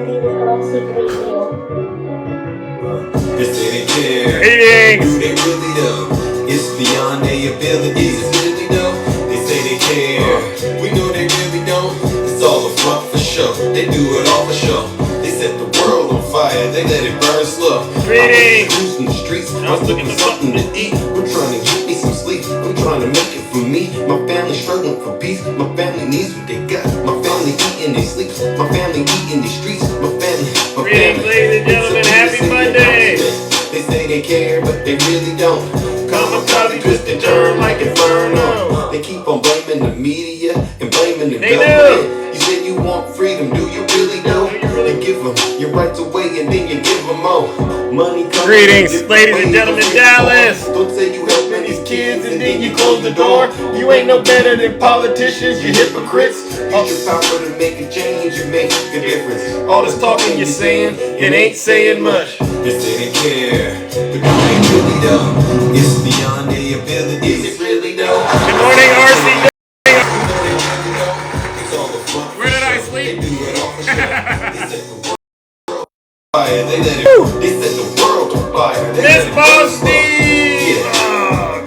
They say they care. Greetings. Do they really though? It's beyond their abilities. Really though? They say they care. We know they really don't. It's all a front for sure. They do it all for sure. They set the world on fire. They let it burn slow. Greetings. I'm in the streets. I'm looking for something to eat. I'm trying to get me some sleep. I'm trying to make it for me. My family struggling for peace. My family needs what they got. My family eating they sleep. My family eating the streets. My family. Greetings, ladies and gentlemen. Happy Monday. They say they care, but they really don't. Kamikaze twist and turn like Inferno. They keep on blaming the media and blaming the government. You said you want freedom, do you really know? You give them your rights away and then you give them more. Money comes. Greetings, ladies and gentlemen, Dallas. Don't say you helping these kids and then you close the door. You ain't no better than politicians, you hypocrites. Use your power to make a change, you make a difference. All this talking you're saying, it ain't saying much. They say they care, but do they really know? It's beyond their abilities. Is it really though? Good morning, RC. Where did I sleep? They set the world on fire. Miss Boston.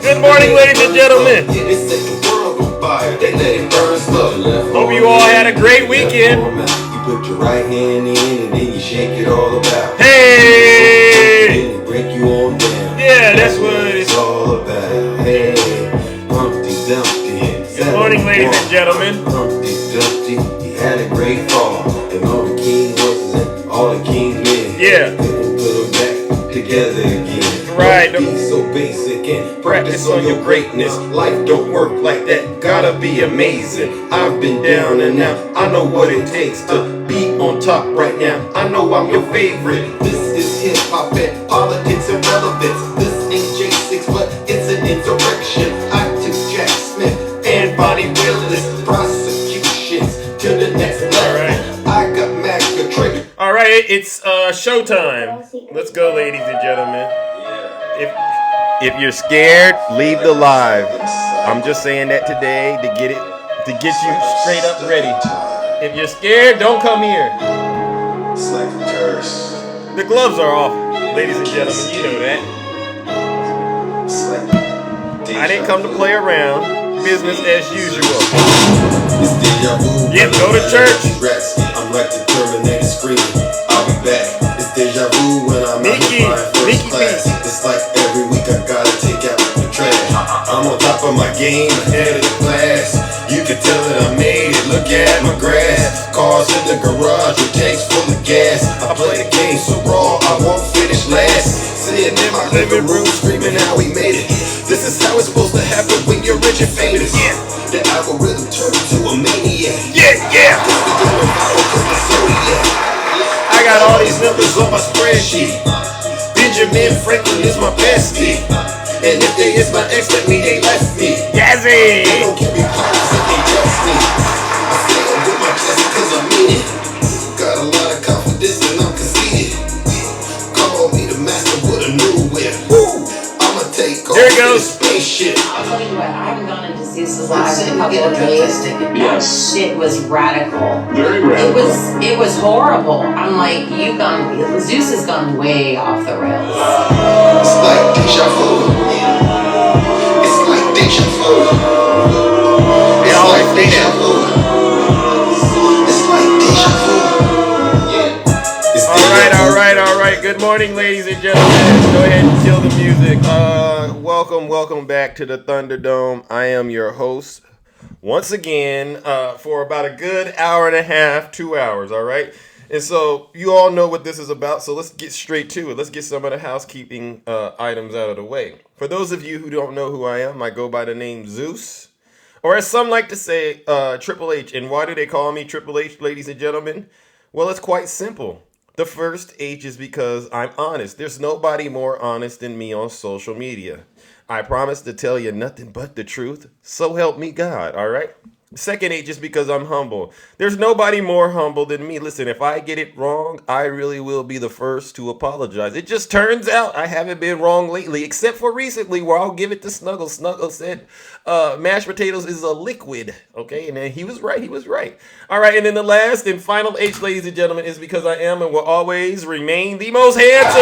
Good morning, ladies and gentlemen. They set the world on fire. They let it burn slow. Hope you all had a great weekend. You put your right hand in and then you shake it all about. Hey. Break you on down. Yeah, that's what it's all about. Hey, Humpty Dumpty. Good morning, ladies and gentlemen. Humpty Dumpty, he had a great fall, and all the king horses and all the king men. Yeah. Couldn't put them back together again. Right. Don't be so basic and practice on your greatness. Life don't work like that. Gotta be amazing. I've been down and out. I know what it takes to be on top right now. I know I'm your favorite. This is hip hop and politics and relevance. This ain't J6, but it's an insurrection. I took Jack Smith and Bonnie Willis. Prosecutions to the next level. I got MAGA trigger. All right, it's showtime. Let's go, ladies and gentlemen. If you're scared, leave the live. I'm just saying that today to get you straight up ready. If you're scared, don't come here. It's like a curse. The gloves are off, ladies and gentlemen. You know that. I didn't come to play around. Business as usual. Yep, go to church. I'm like the Terminator screaming. I'll be back. It's deja vu when I'm out here flying first class. It's like every week I gotta take out the trash. I'm on top of my game, ahead of the class. You can tell that I made it. Look at my grass. Cars in the garage with tanks full of gas. I play the game so raw, I won't finish last. Sitting in my living room screaming how we made it. This is how it's supposed to happen when you're rich and famous. Yeah. The algorithm turned to a maniac. Yeah, yeah. I got all these numbers on my spreadsheet. Benjamin Franklin is my bestie. And if they is my ex, that mean they left me. Yazzie. They don't give me props if they just me. I say I'm with my chest cause I mean it. Got a lot of confidence and I'm conceited. Call me the master with a new whip. Woo! I'ma take off this spaceship. I'll tell you what, I haven't gone into Zeus's live in a couple of days. Yes. Shit was radical. Very radical. It was horrible. I'm like, Zeus has gone way off the rails. It's like deja vu. It's like deja vu. It's like deja vu. It's like deja vu. Yeah. It's All right. Good morning, ladies and gentlemen. Go ahead and kill the music. Welcome back to the Thunderdome. I am your host once again for about a good hour and a half, 2 hours. All right. And so you all know what this is about, so let's get straight to it. Let's get some of the housekeeping items out of the way. For those of you who don't know who I am, I go by the name Zeus, or as some like to say, Triple H. And why do they call me Triple H, ladies and gentlemen? Well, it's quite simple. The first H is because I'm honest. There's nobody more honest than me on social media. I promise to tell you nothing but the truth, so help me God, all right? Second A, just because I'm humble. There's nobody more humble than me. Listen, if I get it wrong, I really will be the first to apologize. It just turns out I haven't been wrong lately, except for recently where I'll give it to Snuggle. Snuggle said mashed potatoes is a liquid. Okay, and then he was right. He was right. All right, and then the last and final H, ladies and gentlemen, is because I am and will always remain the most handsome.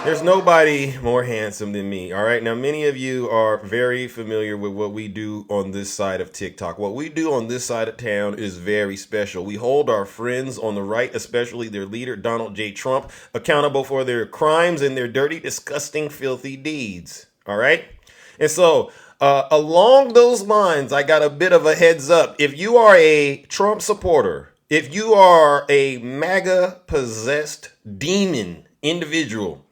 There's nobody more handsome than me, all right? Now, many of you are very familiar with what we do on this side of TikTok. What we do on this side of town is very special. We hold our friends on the right, especially their leader, Donald J. Trump, accountable for their crimes and their dirty, disgusting, filthy deeds, all right? And so, along those lines, I got a bit of a heads up. If you are a Trump supporter, if you are a MAGA-possessed demon individual,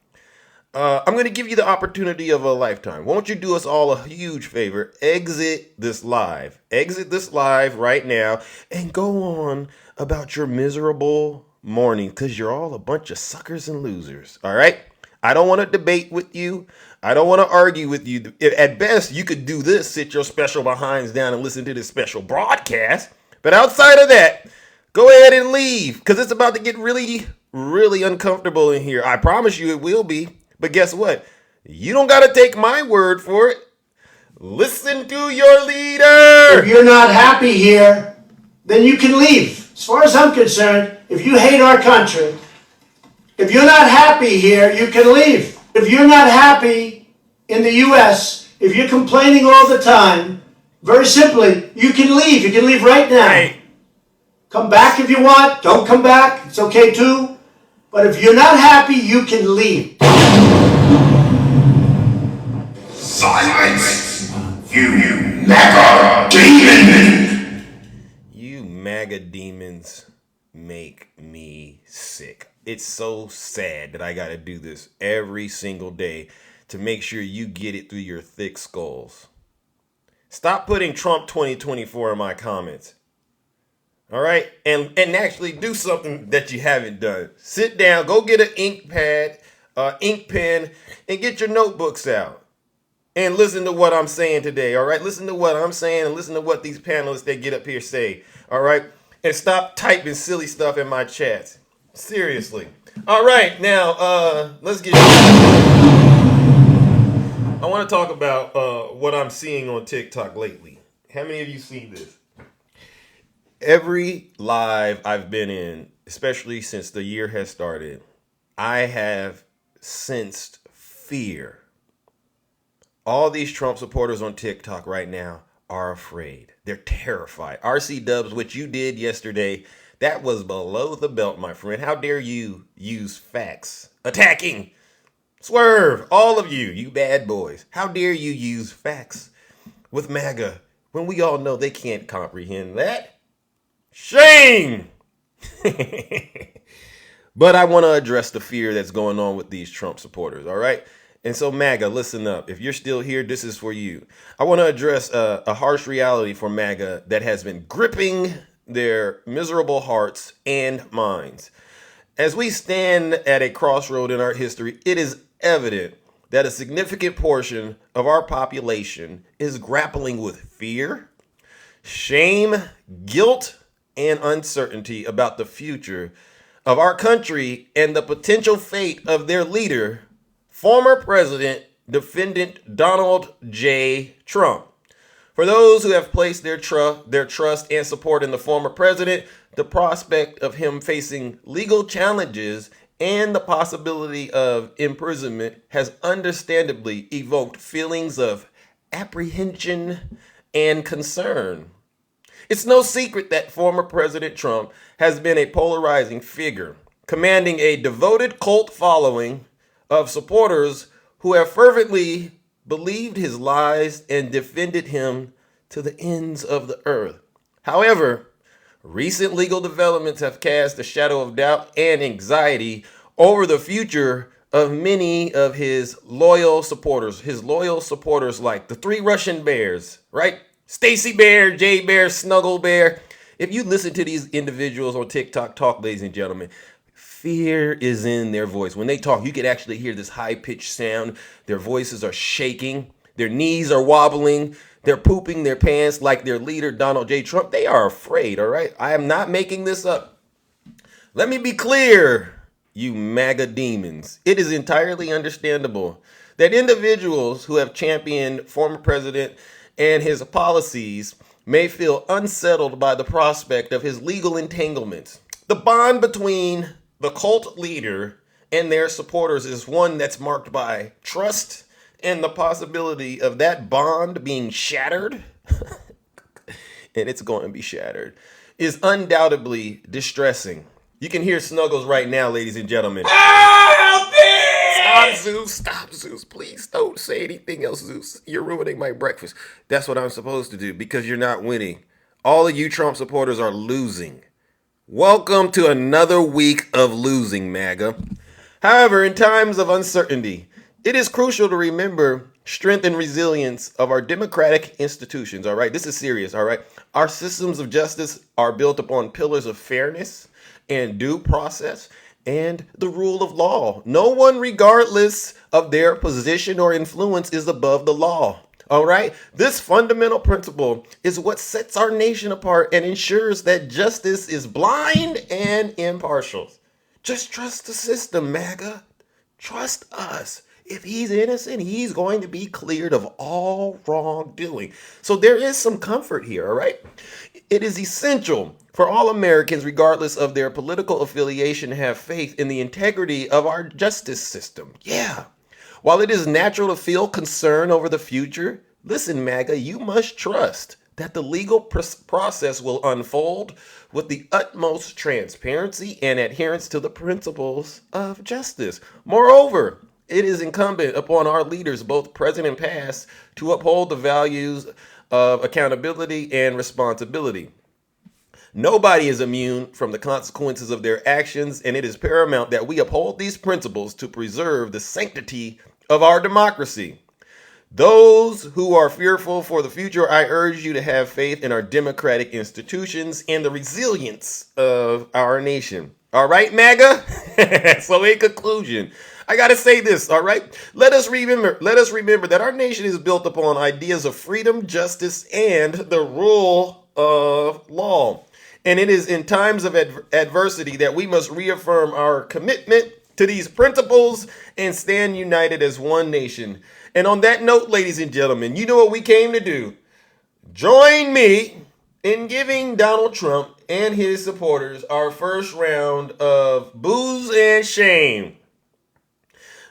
I'm going to give you the opportunity of a lifetime. Won't you do us all a huge favor? Exit this live. Exit this live right now and go on about your miserable morning because you're all a bunch of suckers and losers. All right? I don't want to debate with you. I don't want to argue with you. At best, you could do this, sit your special behinds down and listen to this special broadcast. But outside of that, go ahead and leave because it's about to get really, really uncomfortable in here. I promise you it will be. But guess what? You don't got to take my word for it. Listen to your leader. If you're not happy here, then you can leave. As far as I'm concerned, if you hate our country, if you're not happy here, you can leave. If you're not happy in the U.S., if you're complaining all the time, very simply, you can leave. You can leave right now. Hey. Come back if you want. Don't come back. It's okay too. But if you're not happy, you can leave. Silence! You MAGA demon! You MAGA demons make me sick. It's so sad that I got to do this every single day to make sure you get it through your thick skulls. Stop putting Trump 2024 in my comments. All right? And actually do something that you haven't done. Sit down, go get an ink pad, ink pen, and get your notebooks out. And listen to what I'm saying today, all right? Listen to what I'm saying and listen to what these panelists that get up here say, all right? And stop typing silly stuff in my chats. Seriously. All right, now, let's get... I want to talk about what I'm seeing on TikTok lately. How many of you seen this? Every live I've been in, especially since the year has started, I have sensed fear. All these Trump supporters on TikTok right now are afraid. They're terrified. RC Dubs, what you did yesterday, that was below the belt, my friend. How dare you use facts? Attacking. Swerve, all of you, you bad boys. How dare you use facts with MAGA when we all know they can't comprehend that? Shame! But I want to address the fear that's going on with these Trump supporters, all right? And so MAGA, listen up. If you're still here, this is for you. I want to address a harsh reality for MAGA that has been gripping their miserable hearts and minds. As we stand at a crossroad in our history, it is evident that a significant portion of our population is grappling with fear, shame, guilt, and uncertainty about the future of our country and the potential fate of their leader, former President, Defendant Donald J. Trump. For those who have placed their trust and support in the former president, the prospect of him facing legal challenges and the possibility of imprisonment has understandably evoked feelings of apprehension and concern. It's no secret that former President Trump has been a polarizing figure, commanding a devoted cult following of supporters who have fervently believed his lies and defended him to the ends of the earth. However, recent legal developments have cast a shadow of doubt and anxiety over the future of many of his loyal supporters like the three Russian bears, right? Stacy Bear, Jay Bear, Snuggle Bear. If you listen to these individuals on TikTok talk, ladies and gentlemen, fear is in their voice. When they talk, you can actually hear this high-pitched sound. Their voices are shaking. Their knees are wobbling. They're pooping their pants like their leader, Donald J. Trump. They are afraid, all right? I am not making this up. Let me be clear, you MAGA demons. It is entirely understandable that individuals who have championed former president and his policies may feel unsettled by the prospect of his legal entanglements. The bond between the cult leader and their supporters is one that's marked by trust and the possibility of that bond being shattered, and it's going to be shattered, is undoubtedly distressing. You can hear Snuggles right now, ladies and gentlemen. Help me! Stop, Zeus. Please don't say anything else, Zeus. You're ruining my breakfast. That's what I'm supposed to do because you're not winning. All of you Trump supporters are losing. Welcome to another week of losing, MAGA. However, in times of uncertainty, it is crucial to remember strength and resilience of our democratic institutions, all right? This is serious, all right? Our systems of justice are built upon pillars of fairness and due process and the rule of law. No one, regardless of their position or influence, is above the law, all right? This fundamental principle is what sets our nation apart and ensures that justice is blind and impartial. Just trust the system, MAGA. Trust us. If he's innocent, he's going to be cleared of all wrongdoing. So there is some comfort here, all right? It is essential for all Americans, regardless of their political affiliation, to have faith in the integrity of our justice system. Yeah. While it is natural to feel concern over the future, listen, MAGA, you must trust that the legal process will unfold with the utmost transparency and adherence to the principles of justice. Moreover, it is incumbent upon our leaders, both present and past, to uphold the values of accountability and responsibility. Nobody is immune from the consequences of their actions, and it is paramount that we uphold these principles to preserve the sanctity of our democracy. Those who are fearful for the future, I urge you to have faith in our democratic institutions and the resilience of our nation. All right, MAGA? So in conclusion, I got to say this, all right? Let us remember that our nation is built upon ideas of freedom, justice, and the rule of law. And it is in times of adversity that we must reaffirm our commitment to these principles and stand united as one nation. And on that note, ladies and gentlemen, you know what we came to do. Join me in giving Donald Trump and his supporters our first round of booze and shame.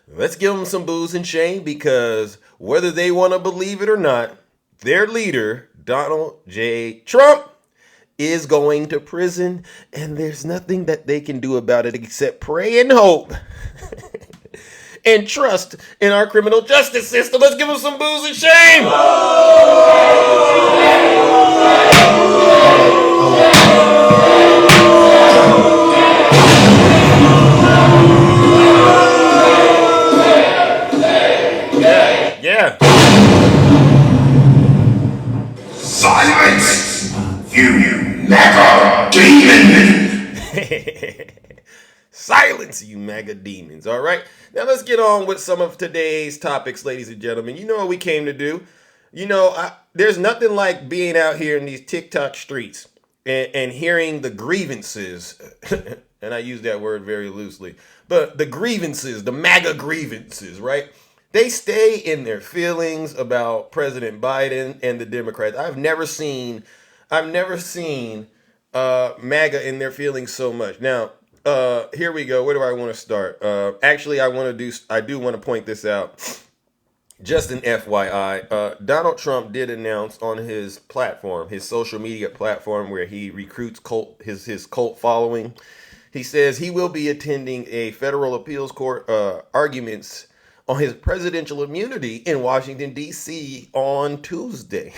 Let's give them some booze and shame because whether they want to believe it or not, their leader, Donald J. Trump, is going to prison, and there's nothing that they can do about it except pray and hope and trust in our criminal justice system. Let's give them some booze and shame. Yeah. Silence! You MAGA demon! Silence, you MAGA demons, all right? Now let's get on with some of today's topics, ladies and gentlemen. You know what we came to do. You know, there's nothing like being out here in these TikTok streets and hearing the grievances, and I use that word very loosely, but the grievances, the MAGA grievances, right? They stay in their feelings about President Biden and the Democrats. I've never seen MAGA in their feelings so much. Now, here we go. Where do I want to start? Actually, I do want to point this out. Just an FYI, Donald Trump did announce on his platform, his social media platform, where he recruits his cult following. He says he will be attending a federal appeals court arguments on his presidential immunity in Washington, D.C. on Tuesday. So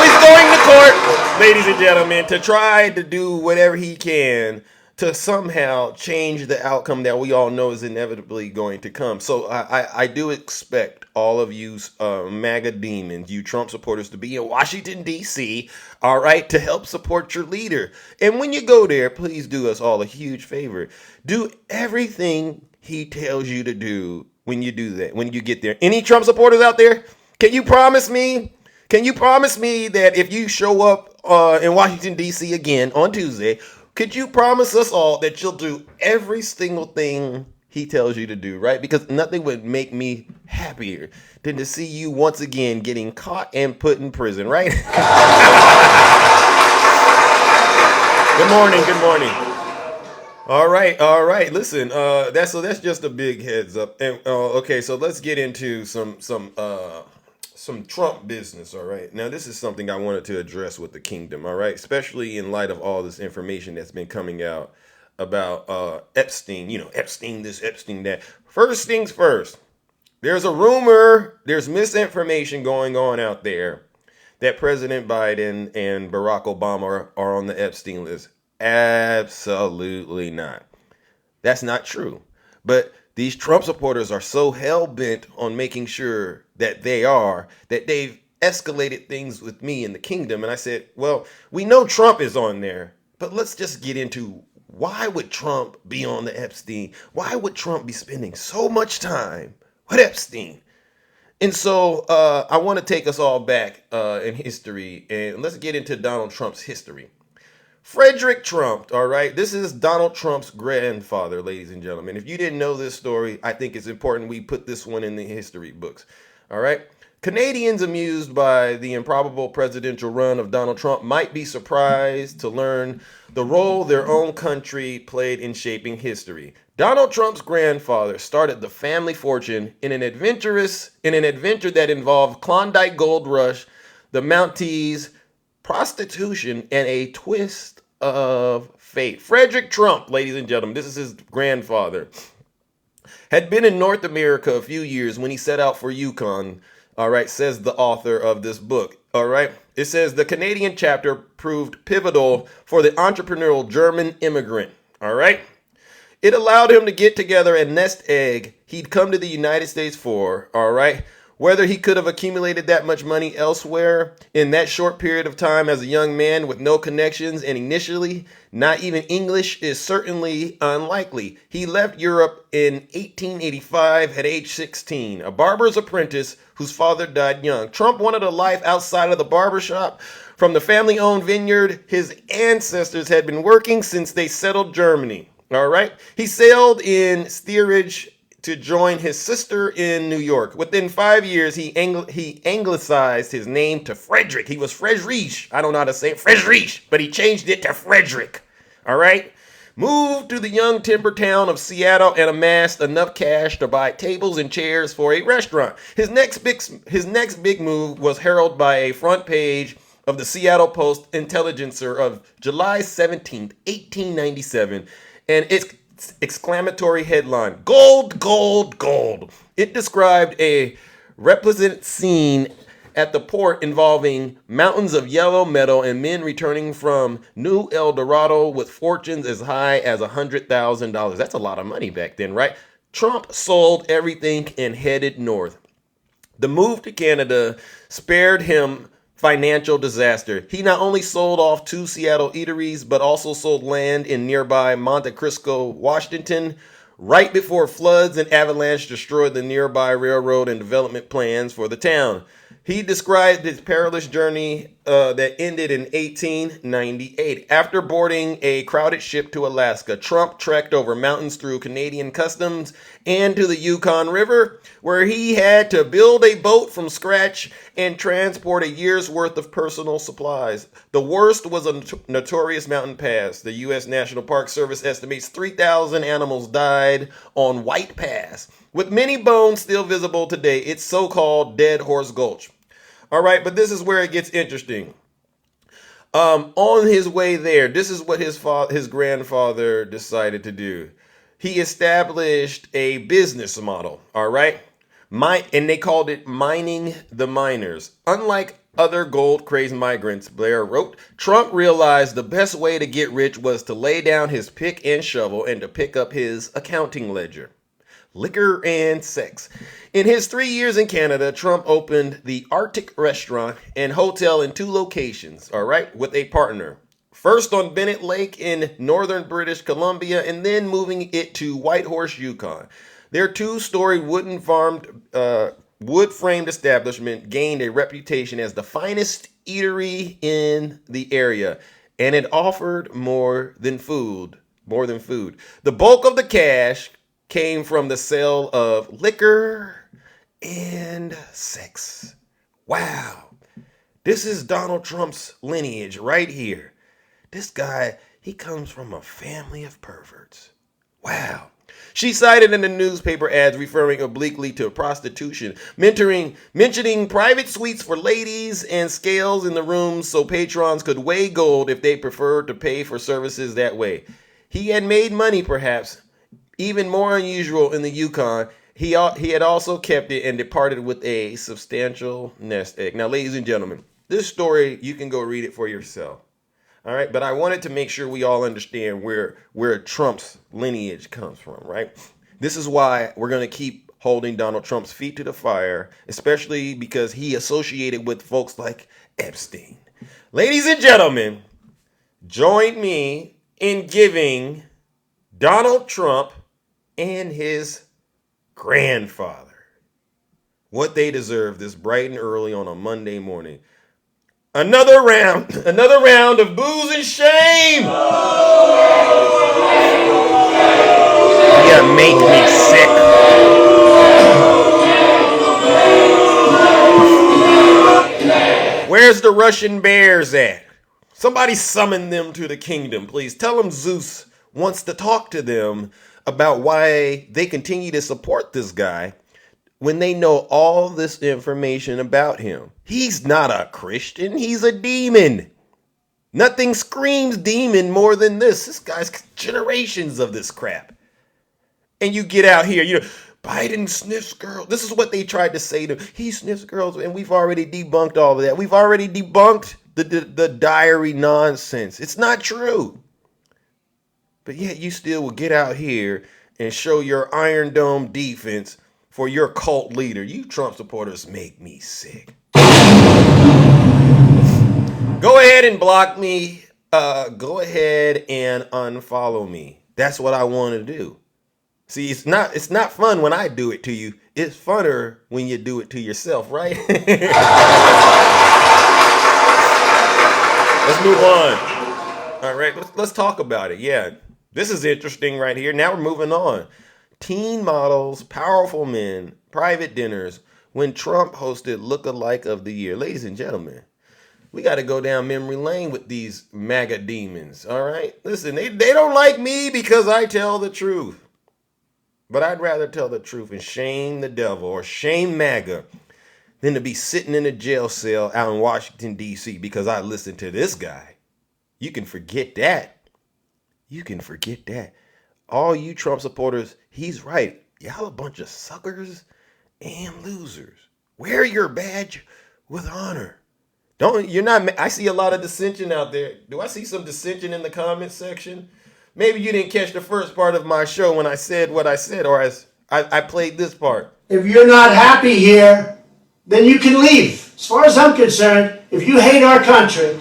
he's going to court, ladies and gentlemen, to try to do whatever he can to somehow change the outcome that we all know is inevitably going to come. So I do expect all of you MAGA demons, you Trump supporters, to be in Washington, D.C., all right, to help support your leader. And when you go there, please do us all a huge favor. Do everything he tells you to do when you do that, when you get there. Any Trump supporters out there? Can you promise me? Can you promise me that if you show up in Washington, D.C. again on Tuesday, could you promise us all that you'll do every single thing he tells you to do, right? Because nothing would make me happier than to see you once again getting caught and put in prison, right? Good morning. Good morning. All right. Listen, that's just a big heads up. And okay, so let's get into some Trump business. All right. Now, this is something I wanted to address with the kingdom. All right, especially in light of all this information that's been coming out about Epstein. You know, Epstein this, Epstein that. First things first. There's a rumor. There's misinformation going on out there that President Biden and Barack Obama are on the Epstein list. Absolutely not. That's not true. But these Trump supporters are so hell-bent on making sure that they've escalated things with me in the kingdom. And I said, well, we know Trump is on there, but let's just get into why would Trump be on the Epstein? Why would Trump be spending so much time with Epstein? And so I want to take us all back in history, and let's get into Donald Trump's history. Frederick Trump, all right? This is Donald Trump's grandfather, ladies and gentlemen. If you didn't know this story, I think it's important we put this one in the history books, all right? Canadians amused by the improbable presidential run of Donald Trump might be surprised to learn the role their own country played in shaping history. Donald Trump's grandfather started the family fortune in an adventure that involved Klondike Gold Rush, the Mounties, prostitution, and a twist of fate. Frederick Trump, ladies and gentlemen, this is his grandfather, had been in North America a few years when he set out for Yukon, all right, says the author of this book, all right? It says the Canadian chapter proved pivotal for the entrepreneurial German immigrant, all right? It allowed him to get together a nest egg he'd come to the United States for, all right? Whether he could have accumulated that much money elsewhere in that short period of time as a young man with no connections and initially not even English is certainly unlikely. He left Europe in 1885 at age 16, a barber's apprentice whose father died young. Trump wanted a life outside of the barbershop. From the family-owned vineyard, his ancestors had been working since they settled Germany. All right. He sailed in steerage to join his sister in New York. Within 5 years, he anglicized his name to Frederick. He was Friedrich. I don't know how to say it, Friedrich, but he changed it to Frederick. All right? Moved to the young timber town of Seattle and amassed enough cash to buy tables and chairs for a restaurant. His next big move was heralded by a front page of the Seattle Post-Intelligencer of July 17th, 1897, and its exclamatory headline, "Gold, gold, gold." It described a replete scene at the port involving mountains of yellow metal and men returning from New El Dorado with fortunes as high as $100,000. That's a lot of money back then, right? Trump sold everything and headed north. The move to Canada spared him financial disaster. He not only sold off 2 Seattle eateries, but also sold land in nearby Monte Cristo, Washington, right before floods and avalanche destroyed the nearby railroad and development plans for the town. He described his perilous journey that ended in 1898. After boarding a crowded ship to Alaska, Trump trekked over mountains through Canadian customs and to the Yukon River, where he had to build a boat from scratch and transport a year's worth of personal supplies. The worst was a notorious mountain pass. The U.S. National Park Service estimates 3,000 animals died on White Pass, with many bones still visible today. It's so-called Dead Horse Gulch. All right, but this is where it gets interesting. On his way there, this is what his grandfather decided to do. He established a business model, all right? And they called it mining the miners. Unlike other gold-crazed migrants, Blair wrote, Trump realized the best way to get rich was to lay down his pick and shovel and to pick up his accounting ledger. Liquor and sex. In his 3 years in Canada, Trump opened the Arctic restaurant and hotel in 2 locations, all right, with a partner. first on Bennett Lake in northern British Columbia, and then moving it to Whitehorse, Yukon. Their two-story wood-framed establishment gained a reputation as the finest eatery in the area, and it offered more than food. The bulk of the cash came from the sale of liquor and sex. Wow. This is Donald Trump's lineage right here. This guy, he comes from a family of perverts. Wow. She cited in the newspaper ads referring obliquely to prostitution, mentioning private suites for ladies and scales in the rooms so patrons could weigh gold if they preferred to pay for services that way. He had made money, perhaps, even more unusual in the Yukon. He had also kept it and departed with a substantial nest egg. Now, ladies and gentlemen, this story, you can go read it for yourself. All right, but I wanted to make sure we all understand where Trump's lineage comes from, right? This is why we're going to keep holding Donald Trump's feet to the fire, especially because he associated with folks like Epstein. Ladies and gentlemen, join me in giving Donald Trump and his grandfather what they deserve this bright and early on a Monday morning. Another round of booze and shame. You make me sick. Where's the Russian bears at? Somebody summon them to the kingdom, please. Tell them Zeus wants to talk to them about why they continue to support this guy when they know all this information about him. He's not a Christian. He's a demon. Nothing screams demon more than this. This guy's generations of this crap. And you get out here, Biden sniffs girls. This is what they tried to say to him. He sniffs girls, and we've already debunked all of that. We've already debunked the diary nonsense. It's not true. But yet you still will get out here and show your Iron Dome defense for your cult leader. You Trump supporters make me sick. Go ahead and block me. Go ahead and unfollow me. That's what I want to do. See, it's not fun when I do it to you. It's funner when you do it to yourself, right? Let's move on. All right, let's talk about it. Yeah, this is interesting right here. Now we're moving on. Teen models, powerful men, private dinners when Trump hosted Lookalike of the Year. Ladies and gentlemen, we got to go down memory lane with these MAGA demons, all right? Listen, they don't like me because I tell the truth. But I'd rather tell the truth and shame the devil or shame MAGA than to be sitting in a jail cell out in Washington, D.C. because I listened to this guy. You can forget that. You can forget that. All you Trump supporters, he's right. Y'all a bunch of suckers and losers. Wear your badge with honor. I see a lot of dissension out there. Do I see some dissension in the comment section? Maybe you didn't catch the first part of my show when I said what I said, or as I played this part. If you're not happy here, then you can leave. As far as I'm concerned, if you hate our country,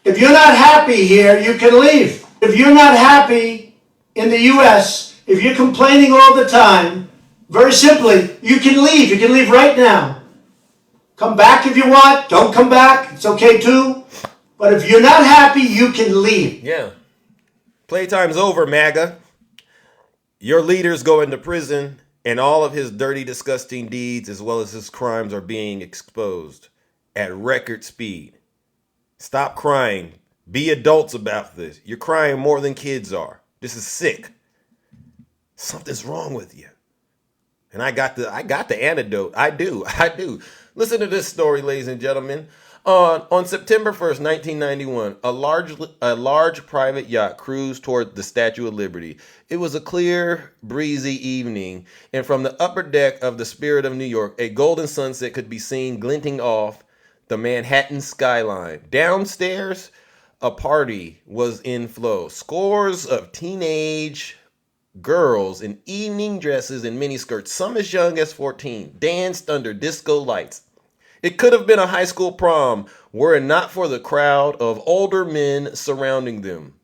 if you're not happy here, you can leave. If you're not happy in the U.S., if you're complaining all the time, very simply, you can leave. You can leave right now. Come back if you want. Don't come back. It's okay too. But if you're not happy, you can leave. Yeah. Playtime's over, MAGA. Your leader's going to prison, and all of his dirty, disgusting deeds as well as his crimes are being exposed at record speed. Stop crying. Be adults about this. You're crying more than kids are. This is sick. Something's wrong with you. And I got the antidote. I do. Listen to this story, ladies and gentlemen. On September 1st, 1991, a large private yacht cruised toward the Statue of Liberty. It was a clear, breezy evening, and from the upper deck of the Spirit of New York, a golden sunset could be seen glinting off the Manhattan skyline. Downstairs, a party was in flow. Scores of teenage girls in evening dresses and miniskirts, some as young as 14, danced under disco lights. It could have been a high school prom were it not for the crowd of older men surrounding them.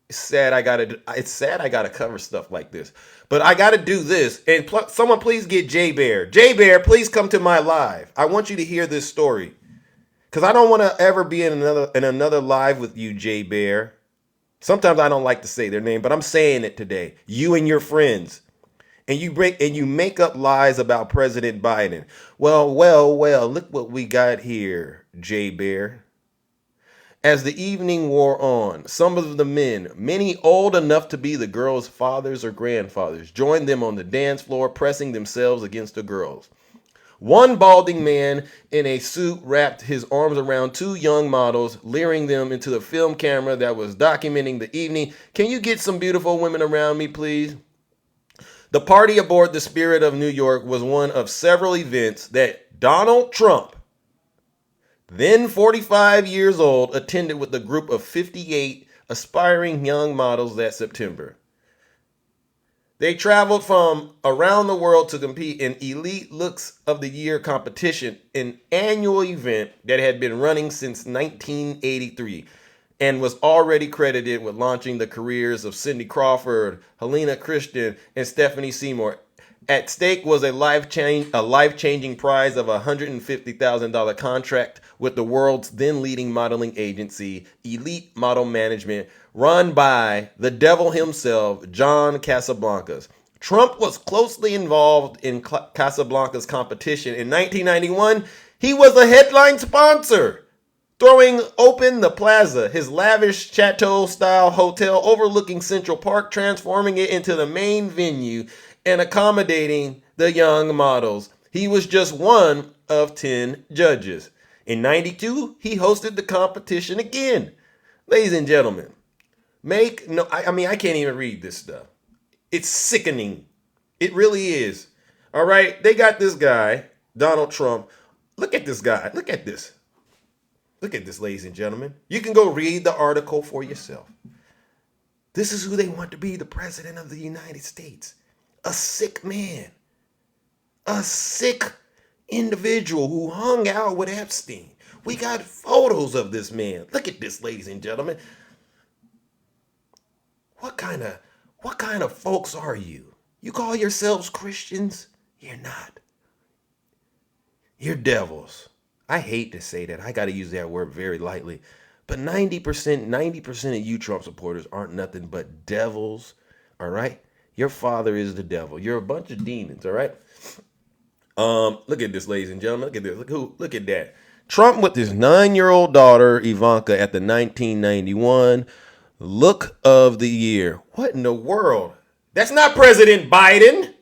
It's sad I gotta cover stuff like this. But I gotta do this. And someone please get J Bear. J Bear, please come to my live. I want you to hear this story. Because I don't want to ever be in another live with you, J Bear. Sometimes I don't like to say their name, but I'm saying it today. You and your friends. And you make up lies about President Biden. Well, look what we got here, J Bear. As the evening wore on, some of the men, many old enough to be the girls' fathers or grandfathers, joined them on the dance floor, pressing themselves against the girls. One balding man in a suit wrapped his arms around two young models, leering them into the film camera that was documenting the evening. Can you get some beautiful women around me, please? The party aboard the Spirit of New York was one of several events that Donald Trump, then 45 years old, attended with a group of 58 aspiring young models that September. They traveled from around the world to compete in Elite Looks of the Year competition, an annual event that had been running since 1983 and was already credited with launching the careers of Cindy Crawford, Helena Christian, and Stephanie Seymour. At stake was a life-changing prize of a $150,000 contract with the world's then leading modeling agency, Elite Model Management, run by the devil himself, John Casablancas. Trump was closely involved in Casablanca's competition. In 1991, he was a headline sponsor, throwing open the Plaza, his lavish chateau-style hotel overlooking Central Park, transforming it into the main venue and accommodating the young models. He was just one of 10 judges. In 92, he hosted the competition again. Ladies and gentlemen, I can't even read this stuff. It's sickening. It really is. All right, they got this guy, Donald Trump. Look at this guy. Look at this. Look at this, ladies and gentlemen. You can go read the article for yourself. This is who they want to be the president of the United States. A sick man. A sick individual who hung out with Epstein. We got photos of this man. Look at this, ladies and gentlemen. What kind of folks are you? You call yourselves Christians? You're not. You're devils. I hate to say that. I got to use that word very lightly. But 90% of you Trump supporters aren't nothing but devils, all right? Your father is the devil. You're a bunch of demons, all right? Look at this, ladies and gentlemen. Look at this. Look at that. Trump with his 9-year-old daughter, Ivanka, at the 1991 Look of the Year. What in the world? That's not President Biden.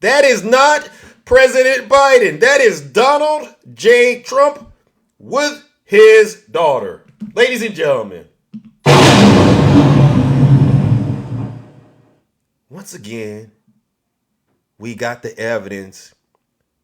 That is not President Biden. That is Donald J. Trump with his daughter. Ladies and gentlemen. Once again, we got the evidence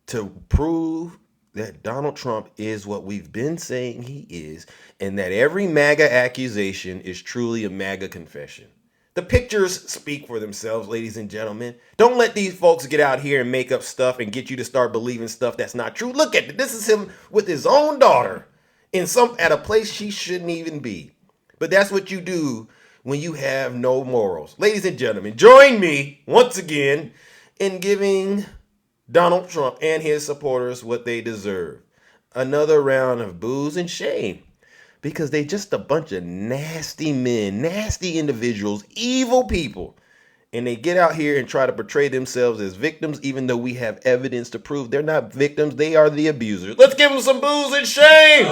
to prove that Donald Trump is what we've been saying he is, and that every MAGA accusation is truly a MAGA confession. The pictures speak for themselves, ladies and gentlemen. Don't let these folks get out here and make up stuff and get you to start believing stuff that's not true. Look at it. This is him with his own daughter at a place she shouldn't even be. But that's what you do when you have no morals. Ladies and gentlemen, join me once again in giving Donald Trump and his supporters what they deserve. Another round of booze and shame. Because they just a bunch of nasty men, nasty individuals, evil people. And they get out here and try to portray themselves as victims, even though we have evidence to prove they're not victims, they are the abusers. Let's give them some booze and shame!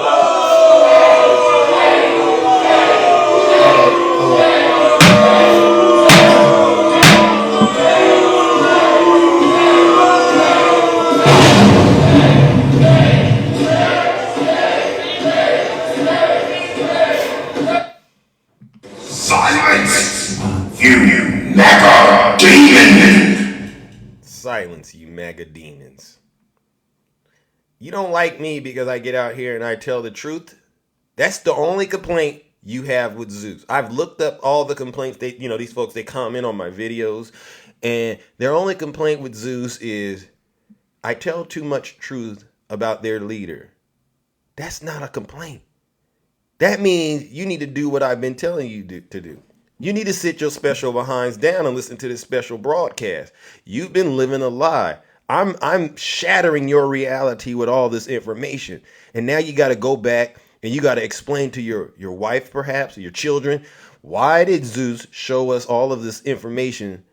You MAGA demon! Silence, you MAGA demons. You don't like me because I get out here and I tell the truth? That's the only complaint you have with Zeus. I've looked up all the complaints. These folks, they comment on my videos. And their only complaint with Zeus is I tell too much truth about their leader. That's not a complaint. That means you need to do what I've been telling you to do. You need to sit your special behinds down and listen to this special broadcast. You've been living a lie. I'm shattering your reality with all this information. And now you got to go back and you got to explain to your wife, perhaps, or your children, why did Zeus show us all of this information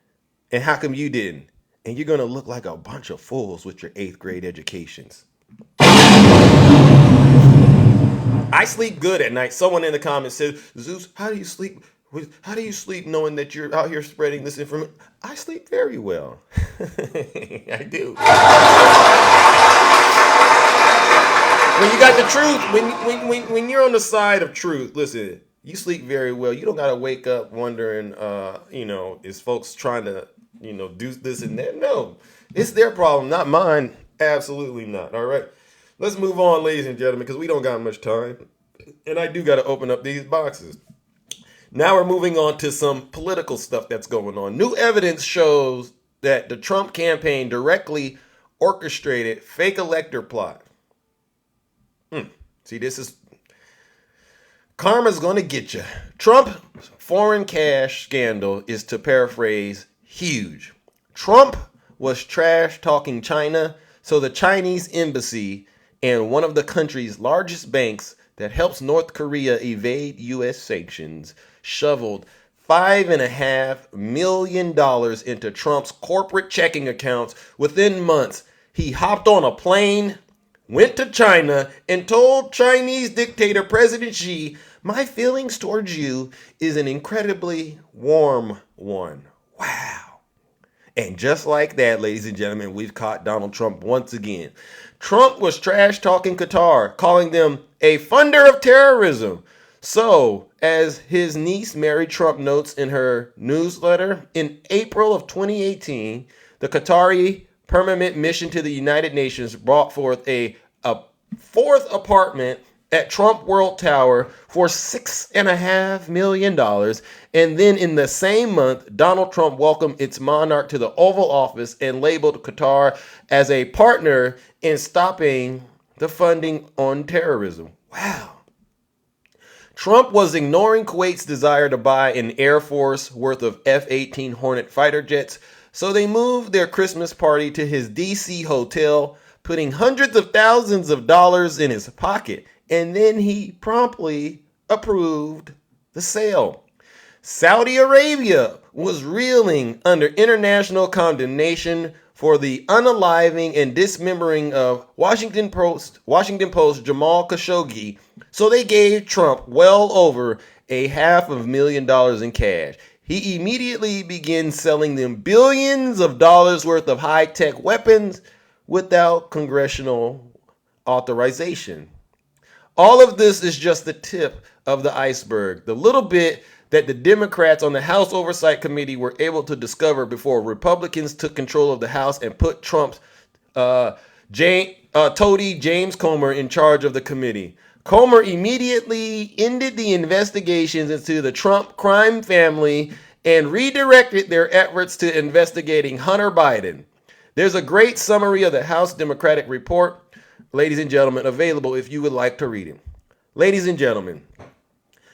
and how come you didn't? And you're going to look like a bunch of fools with your 8th grade educations. I sleep good at night. Someone in the comments says, Zeus, how do you sleep? How do you sleep knowing that you're out here spreading this information? I sleep very well. I do. When you got the truth, when you're on the side of truth, listen, you sleep very well. You don't got to wake up wondering, is folks trying to, do this and that? No, it's their problem, not mine. Absolutely not. All right. Let's move on, ladies and gentlemen, because we don't got much time. And I do got to open up these boxes. Now we're moving on to some political stuff that's going on. New evidence shows that the Trump campaign directly orchestrated fake elector plot. See, this is... Karma's going to get you. Trump's foreign cash scandal is, to paraphrase, huge. Trump was trash-talking China, so the Chinese embassy and one of the country's largest banks that helps North Korea evade U.S. sanctions shoveled $5.5 million into Trump's corporate checking accounts within months. He hopped on a plane, went to China, and told Chinese dictator President Xi, "My feelings towards you is an incredibly warm one." Wow. And just like that, ladies and gentlemen, we've caught Donald Trump once again. Trump was trash-talking Qatar, calling them a funder of terrorism. So, as his niece Mary Trump notes in her newsletter, in April of 2018, the Qatari permanent mission to the United Nations brought forth a fourth apartment at Trump World Tower for $6.5 million. And then in the same month, Donald Trump welcomed its monarch to the Oval Office and labeled Qatar as a partner in stopping the funding on terrorism. Wow. Trump was ignoring Kuwait's desire to buy an Air Force worth of F-18 Hornet fighter jets, so they moved their Christmas party to his D.C. hotel, putting hundreds of thousands of dollars in his pocket, and then he promptly approved the sale. Saudi Arabia was reeling under international condemnation for the unaliving and dismembering of Washington Post Jamal Khashoggi, so they gave Trump well over $500,000 in cash. He immediately began selling them billions of dollars worth of high-tech weapons without congressional authorization. All of this is just the tip of the iceberg, the little bit that the Democrats on the House Oversight Committee were able to discover before Republicans took control of the House and put Trump's toady James Comer in charge of the committee. Comer immediately ended the investigations into the Trump crime family and redirected their efforts to investigating Hunter Biden. There's a great summary of the House Democratic report, ladies and gentlemen, available if you would like to read it. Ladies and gentlemen,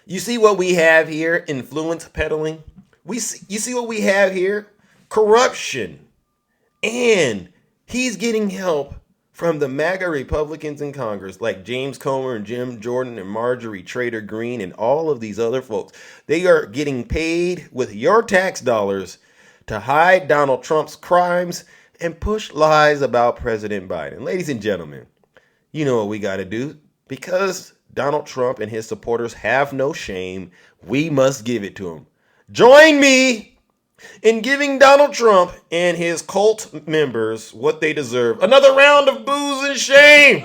you see what we have here? Influence peddling. You see what we have here? Corruption. And he's getting help from the MAGA Republicans in Congress like James Comer and Jim Jordan and Marjorie Taylor Greene and all of these other folks. They are getting paid with your tax dollars to hide Donald Trump's crimes and push lies about President Biden. Ladies and gentlemen, you know what we got to do. Because Donald Trump and his supporters have no shame, we must give it to them. Join me in giving Donald Trump and his cult members what they deserve. Another round of booze and shame.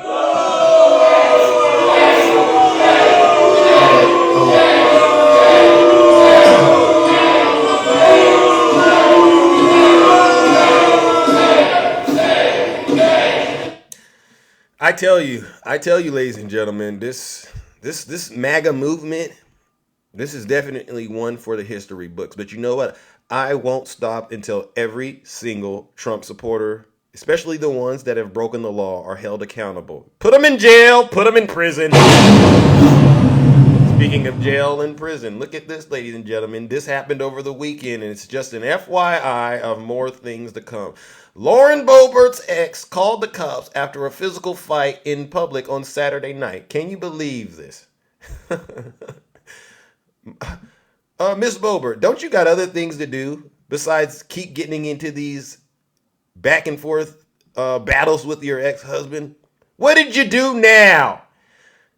I tell you, ladies and gentlemen, this MAGA movement, this is definitely one for the history books. But you know what? I won't stop until every single Trump supporter especially the ones that have broken the law, are held accountable. Put them in jail, put them in prison. Speaking of jail and prison, look at this, ladies and gentlemen. This happened over the weekend, and it's just an FYI of more things to come. Lauren Boebert's ex called the cops after a physical fight in public on Saturday night. Can you believe this? Miss Boebert, don't you got other things to do besides keep getting into these back and forth battles with your ex-husband? What did you do now?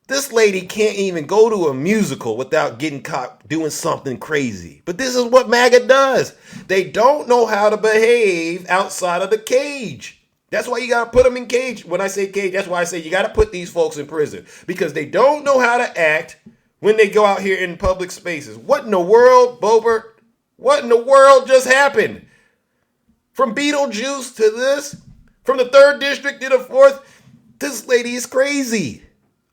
This lady can't even go to a musical without getting caught doing something crazy. But this is what MAGA does. They don't know how to behave outside of the cage. That's why you got to put them in cage. When I say cage, that's why I say you got to put these folks in prison. Because they don't know how to act when they go out here in public spaces. What in the world, Boebert? What in the world just happened? From Beetlejuice to this? From the 3rd district to the 4th? This lady is crazy.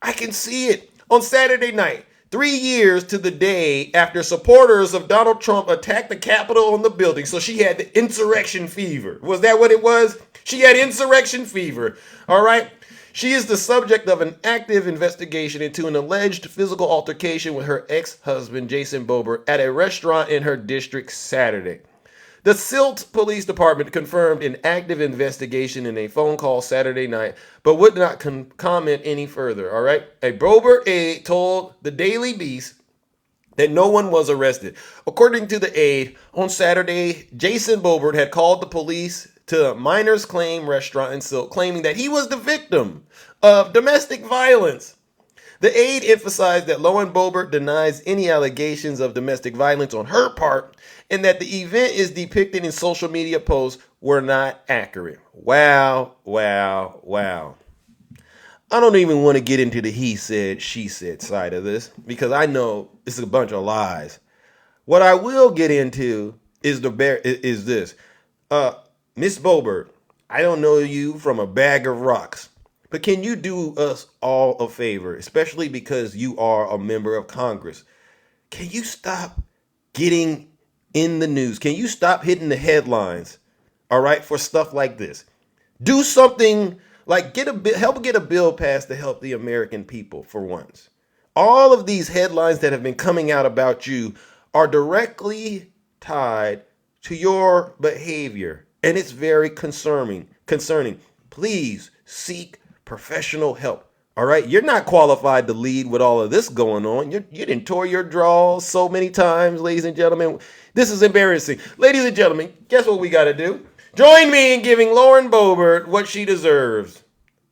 I can see it. On Saturday night, 3 years to the day after supporters of Donald Trump attacked the Capitol on the building. So she had the insurrection fever. Was that what it was? She had insurrection fever. All right. She is the subject of an active investigation into an alleged physical altercation with her ex-husband, Jason Boebert, at a restaurant in her district Saturday. The Silt Police Department confirmed an active investigation in a phone call Saturday night, but would not comment any further, all right? A Boebert aide told the Daily Beast that no one was arrested. According to the aide, on Saturday, Jason Boebert had called the police to a Miners Claim restaurant in Silt, claiming that he was the victim of domestic violence. The aide emphasized that Lauren Boebert denies any allegations of domestic violence on her part and that the event is depicted in social media posts were not accurate. Wow, wow, wow. I don't even want to get into the he said, she said side of this because I know it's a bunch of lies. What I will get into is this. Miss Boebert, I don't know you from a bag of rocks. But can you do us all a favor, especially because you are a member of Congress? Can you stop getting in the news? Can you stop hitting the headlines, all right, for stuff like this? Do something like help get a bill passed to help the American people for once. All of these headlines that have been coming out about you are directly tied to your behavior, and it's very concerning. Please seek professional help. All right. You're not qualified to lead with all of this going on. You didn't tore your draws so many times, ladies and gentlemen. This is embarrassing. Ladies and gentlemen, guess what we got to do? Join me in giving Lauren Boebert what she deserves.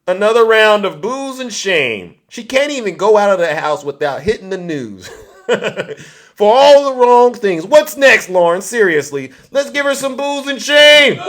Another round of booze and shame. She can't even go out of the house without hitting the news. For all the wrong things. What's next, Lauren? Seriously. Let's give her some booze and shame.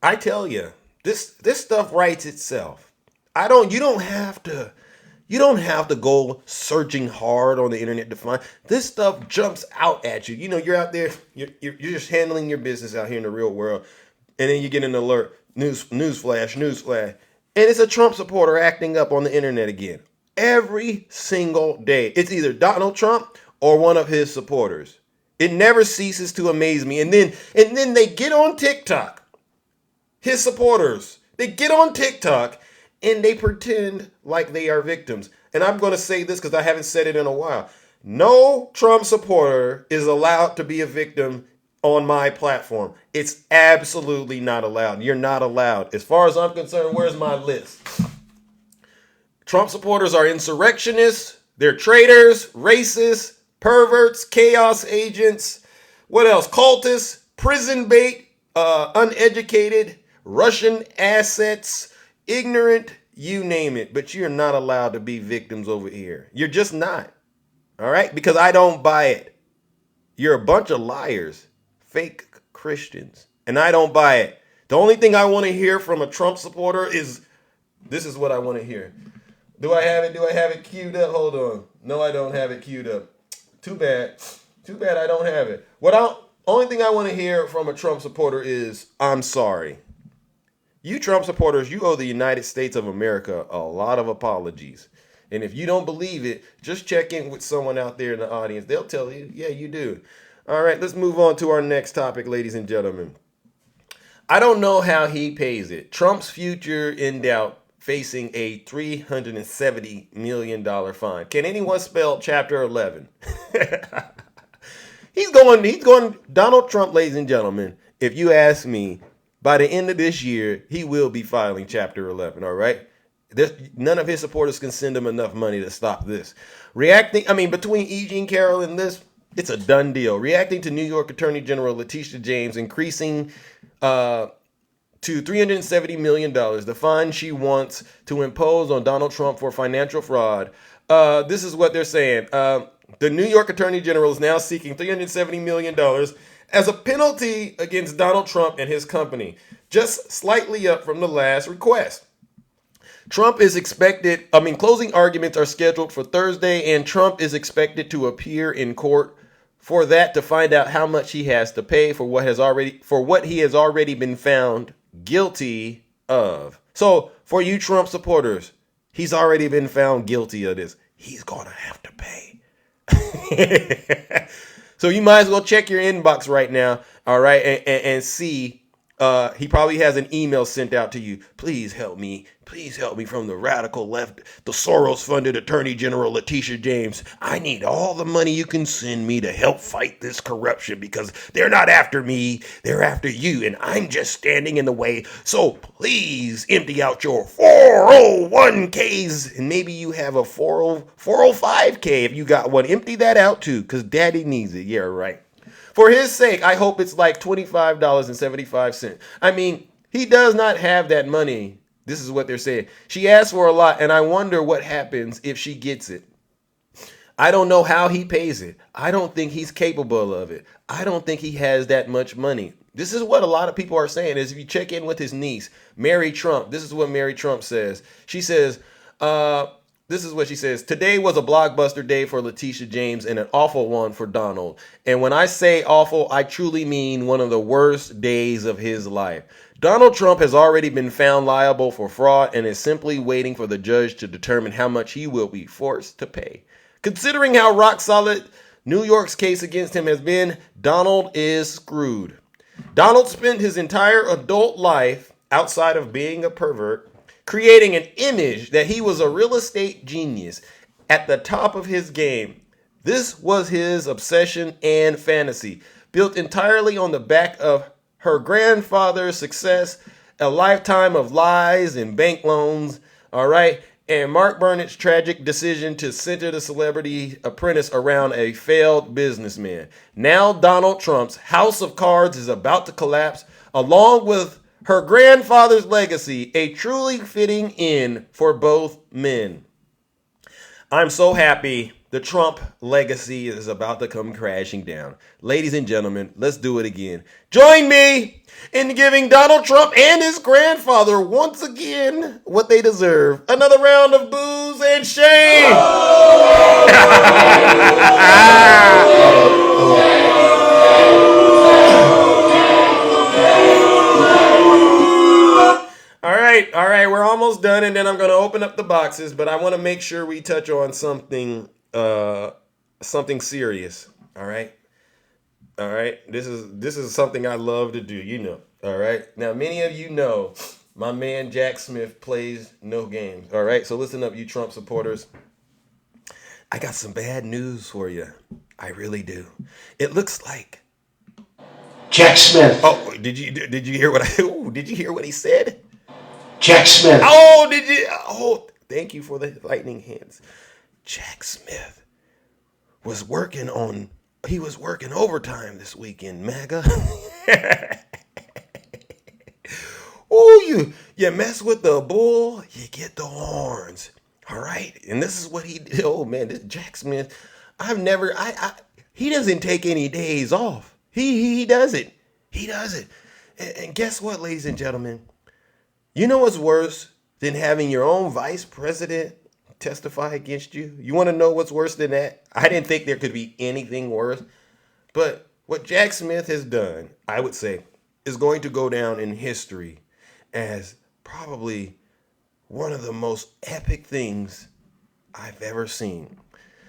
I tell you, this stuff writes itself. You don't have to go searching hard on the internet to find. This stuff jumps out at you. You know, you're out there, you're just handling your business out here in the real world, and then you get an alert, newsflash, and it's a Trump supporter acting up on the internet again. Every single day. It's either Donald Trump or one of his supporters. It never ceases to amaze me. And then they get on TikTok. His supporters. They get on TikTok and they pretend like they are victims. And I'm going to say this because I haven't said it in a while. No Trump supporter is allowed to be a victim on my platform. It's absolutely not allowed. You're not allowed. As far as I'm concerned, where's my list? Trump supporters are insurrectionists, they're traitors, racists, perverts, chaos agents, what else? Cultists, prison bait, uneducated, Russian assets, ignorant, you name it. But you're not allowed to be victims over here. You're just not. All right? Because I don't buy it. You're a bunch of liars, fake Christians, and I don't buy it. The only thing I want to hear from a Trump supporter is, this is what I want to hear. Do I have it queued up? Hold on. No, I don't have it queued up. Too bad I don't have it. Only thing I want to hear from a Trump supporter is, I'm sorry. You Trump supporters, you owe the United States of America a lot of apologies. And if you don't believe it, just check in with someone out there in the audience. They'll tell you, yeah, you do. All right, let's move on to our next topic, ladies and gentlemen. I don't know how he pays it. Trump's future in doubt, facing a $370 million fine. Can anyone spell Chapter 11? He's going, Donald Trump, ladies and gentlemen, if you ask me, by the end of this year, he will be filing Chapter 11, all right? None of his supporters can send him enough money to stop this. Between E. Jean Carroll and this, it's a done deal. Reacting to New York Attorney General Letitia James increasing to $370 million, the fine she wants to impose on Donald Trump for financial fraud. This is what they're saying. The New York Attorney General is now seeking $370 million as a penalty against Donald Trump and his company, just slightly up from the last request. Closing arguments are scheduled for Thursday, and Trump is expected to appear in court for that to find out how much he has to pay for what he has already been found guilty of. So, for you Trump supporters, he's already been found guilty of this. He's gonna have to pay. So you might as well check your inbox right now, all right, and see. He probably has an email sent out to you. Please help me from the radical left, the Soros-funded Attorney General Letitia James. I need all the money you can send me to help fight this corruption, because they're not after me, they're after you, and I'm just standing in the way. So please empty out your 401ks, and maybe you have a 405k if you got one. Empty that out too, because daddy needs it. Yeah, right. For his sake, I hope it's like $25.75. I mean, he does not have that money. This is what they're saying. She asked for a lot, and I wonder what happens if she gets it. I don't know how he pays it. I don't think he's capable of it. I don't think he has that much money. This is what a lot of people are saying, is if you check in with his niece, Mary Trump, this is what Mary Trump says. She says, this is what she says. Today was a blockbuster day for Letitia James and an awful one for Donald. And when I say awful, I truly mean one of the worst days of his life. Donald Trump has already been found liable for fraud and is simply waiting for the judge to determine how much he will be forced to pay. Considering how rock solid New York's case against him has been, Donald is screwed. Donald spent his entire adult life, outside of being a pervert, creating an image that he was a real estate genius at the top of his game. This was his obsession and fantasy, built entirely on the back of her grandfather's success, a lifetime of lies and bank loans, all right, and Mark Burnett's tragic decision to center the Celebrity Apprentice around a failed businessman. Now Donald Trump's house of cards is about to collapse, along with her grandfather's legacy, a truly fitting end for both men. I'm so happy the Trump legacy is about to come crashing down. Ladies and gentlemen, let's do it again. Join me in giving Donald Trump and his grandfather once again what they deserve. Another round of boos and shame. All right, we're almost done, and then I'm going to open up the boxes, but I want to make sure we touch on something serious. All right. This is something I love to do, you know. All right. Now, many of you know my man Jack Smith plays no games. All right. So listen up, you Trump supporters. I got some bad news for you. I really do. It looks like Jack Smith. Oh, did you hear what did you hear what he said? Jack Smith. Oh, did you? Oh, thank you for the lightning hands. Jack Smith was working overtime this weekend, MAGA. Oh, you mess with the bull, you get the horns. All right, and this is what he did. Oh man, this Jack Smith. He doesn't take any days off. He does it. He does it. And guess what, ladies and gentlemen? You know what's worse than having your own vice president testify against you? You want to know what's worse than that? I didn't think there could be anything worse. But what Jack Smith has done, I would say, is going to go down in history as probably one of the most epic things I've ever seen.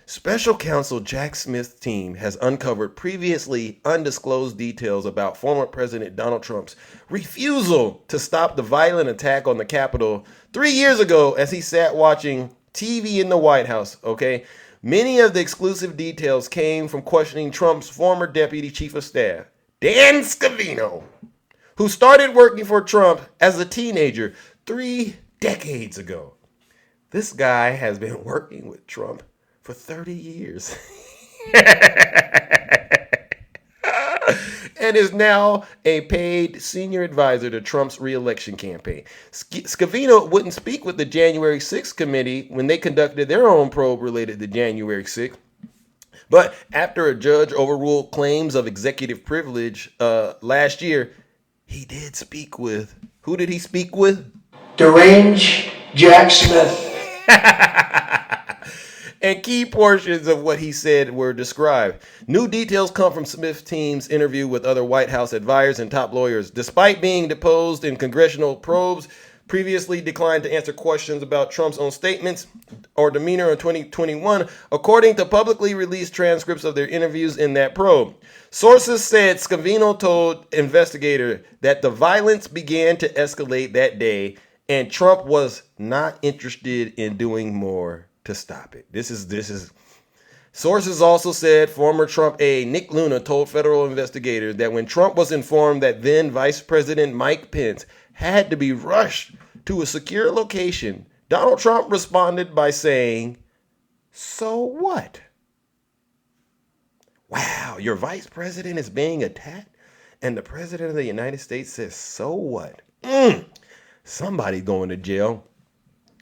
Special counsel Jack Smith's team has uncovered previously undisclosed details about former President Donald Trump's refusal to stop the violent attack on the Capitol 3 years ago as he sat watching TV in the White House, okay? Many of the exclusive details came from questioning Trump's former deputy chief of staff, Dan Scavino, who started working for Trump as a teenager 3 decades ago. This guy has been working with Trump for 30 years and is now a paid senior advisor to Trump's re-election campaign. Scavino wouldn't speak with the January 6th committee when they conducted their own probe related to January 6th. But after a judge overruled claims of executive privilege last year, he did speak with, who did he speak with? Deranged Jack Smith. And key portions of what he said were described. New details come from Smith's team's interview with other White House advisors and top lawyers. Despite being deposed in congressional probes, previously declined to answer questions about Trump's own statements or demeanor in 2021, according to publicly released transcripts of their interviews in that probe. Sources said Scavino told investigators that the violence began to escalate that day and Trump was not interested in doing more to stop it. This is Sources also said former Trump aide Nick Luna told federal investigators that when Trump was informed that then Vice President Mike Pence had to be rushed to a secure location, Donald Trump responded by saying, "So what? Wow, your vice president is being attacked and the president of the United States says, so what? Somebody's going to jail.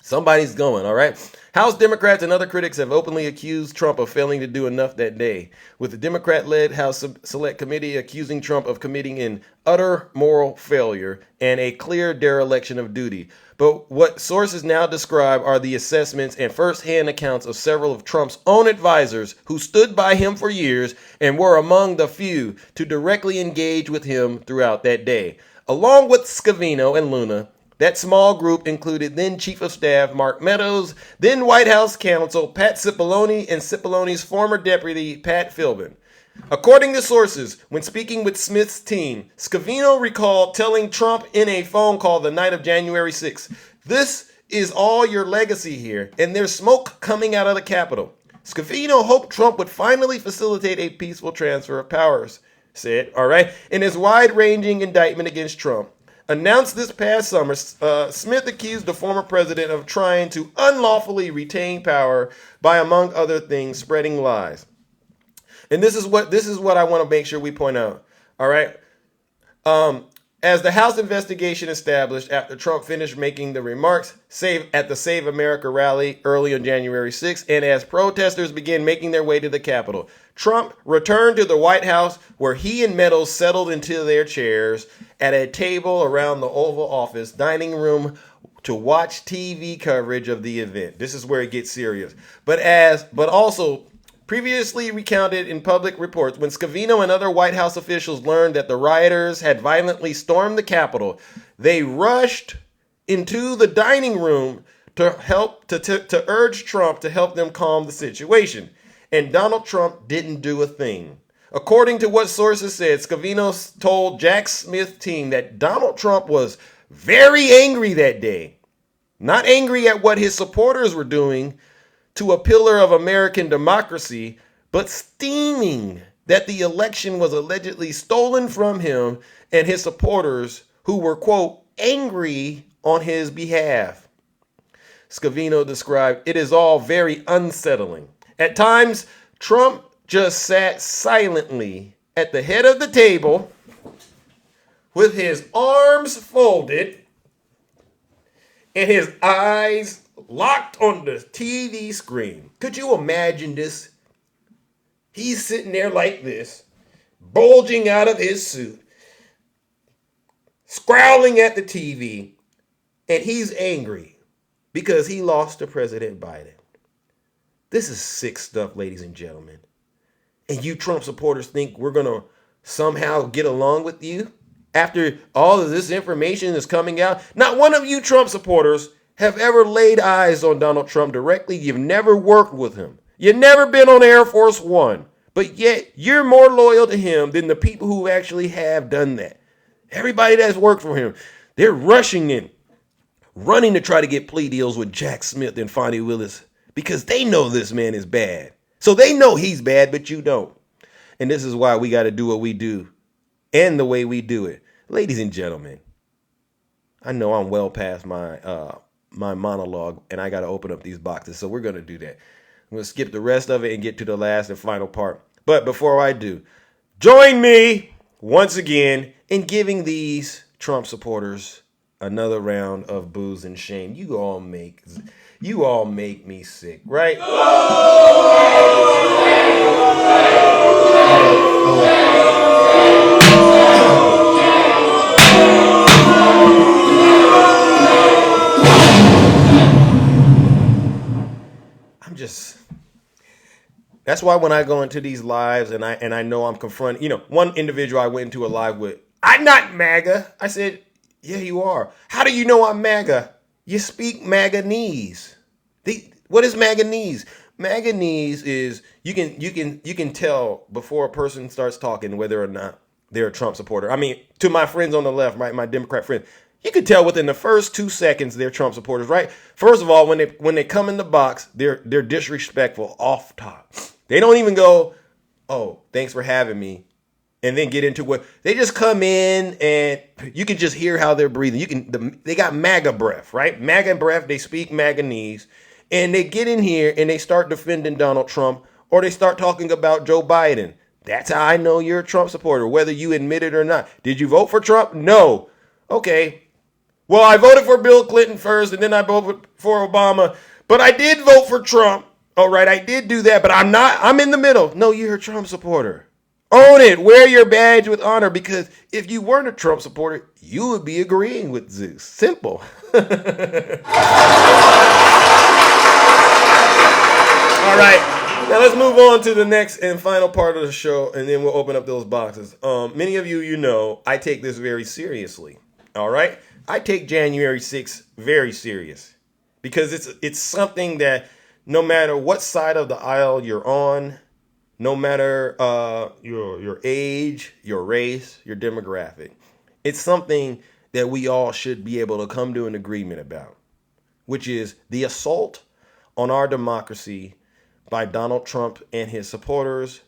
Somebody's going, all right? House Democrats and other critics have openly accused Trump of failing to do enough that day, with the Democrat-led House Select Committee accusing Trump of committing an utter moral failure and a clear dereliction of duty. But what sources now describe are the assessments and first-hand accounts of several of Trump's own advisors who stood by him for years and were among the few to directly engage with him throughout that day. Along with Scavino and Luna, that small group included then Chief of Staff Mark Meadows, then White House counsel Pat Cipollone, and Cipolloni's former deputy Pat Philbin. According to sources, when speaking with Smith's team, Scavino recalled telling Trump in a phone call the night of January 6th, "This is all your legacy here, and there's smoke coming out of the Capitol." Scavino hoped Trump would finally facilitate a peaceful transfer of powers, said, all right, in his wide-ranging indictment against Trump. Announced this past summer, Smith accused the former president of trying to unlawfully retain power by, among other things, spreading lies. And this is what I want to make sure we point out. All right. As the House investigation established after Trump finished making the remarks at the Save America rally early on January 6th, and as protesters began making their way to the Capitol, Trump returned to the White House where he and Meadows settled into their chairs at a table around the Oval Office dining room to watch TV coverage of the event. This is where it gets serious. But also previously recounted in public reports, when Scavino and other White House officials learned that the rioters had violently stormed the Capitol, they rushed into the dining room to urge Trump to help them calm the situation. And Donald Trump didn't do a thing. According to what sources said, Scavino told Jack Smith's team that Donald Trump was very angry that day. Not angry at what his supporters were doing to a pillar of American democracy, but steaming that the election was allegedly stolen from him and his supporters who were, quote, angry on his behalf. Scavino described, "It is all very unsettling. At times, Trump just sat silently at the head of the table with his arms folded and his eyes locked on the TV screen." Could you imagine this? He's sitting there like this, bulging out of his suit, scowling at the TV, and he's angry because he lost to President Biden. This is sick stuff, ladies and gentlemen. And you Trump supporters think we're going to somehow get along with you? after all of this information is coming out? Not one of you Trump supporters have ever laid eyes on Donald Trump directly. You've never worked with him. You've never been on Air Force One. But yet you're more loyal to him than the people who actually have done that. Everybody that's worked for him, they're rushing in, running to try to get plea deals with Jack Smith and Fonnie Willis because they know this man is bad. So they know he's bad, but you don't. And this is why we got to do what we do and the way we do it. Ladies and gentlemen, I know I'm well past my monologue and I got to open up these boxes. So we're going to do that. I'm going to skip the rest of it and get to the last and final part. But before I do, join me once again in giving these Trump supporters another round of booze and shame. You all make me sick, right? That's why when I go into these lives and I know I'm confronting, one individual I went into a live with, I'm not MAGA. I said, yeah, you are. How do you know I'm MAGA? You speak MAGAnese. What is MAGAnese? MAGAnese is you can tell before a person starts talking whether or not they're a Trump supporter. I mean, to my friends on the left, right, my Democrat friends, you can tell within the first 2 seconds they're Trump supporters, right? First of all, when they come in the box, they're disrespectful off top. They don't even go, oh, thanks for having me, and then get into what they just come in, and you can just hear how they're breathing. They got MAGA breath, right? MAGA breath. They speak MAGAnese, and they get in here and they start defending Donald Trump, or they start talking about Joe Biden. That's how I know you're a Trump supporter, whether you admit it or not. Did you vote for Trump? No. Okay. Well, I voted for Bill Clinton first, and then I voted for Obama, but I did vote for Trump. All right, I did do that, but I'm in the middle. No, you're a Trump supporter. Own it. Wear your badge with honor, because if you weren't a Trump supporter, you would be agreeing with Zeus. Simple. All right, now let's move on to the next and final part of the show, and then we'll open up those boxes. Many of you know I take this very seriously. All right, I take January 6th very serious because it's something that no matter what side of the aisle you're on, no matter your age, your race, your demographic, it's something that we all should be able to come to an agreement about, which is the assault on our democracy by Donald Trump and his supporters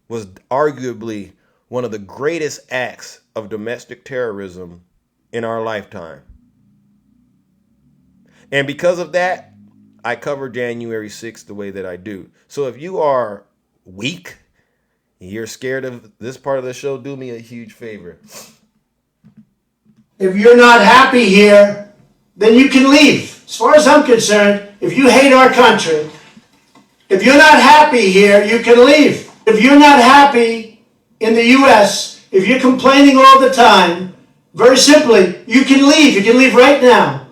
was arguably one of the greatest acts of domestic terrorism in our lifetime. And because of that, I cover January 6th the way that I do. So if you are weak, you're scared of this part of the show, do me a huge favor. If you're not happy here, then you can leave. As far as I'm concerned, if you hate our country, if you're not happy here, you can leave. If you're not happy in the U.S., if you're complaining all the time, very simply, you can leave. You can leave right now.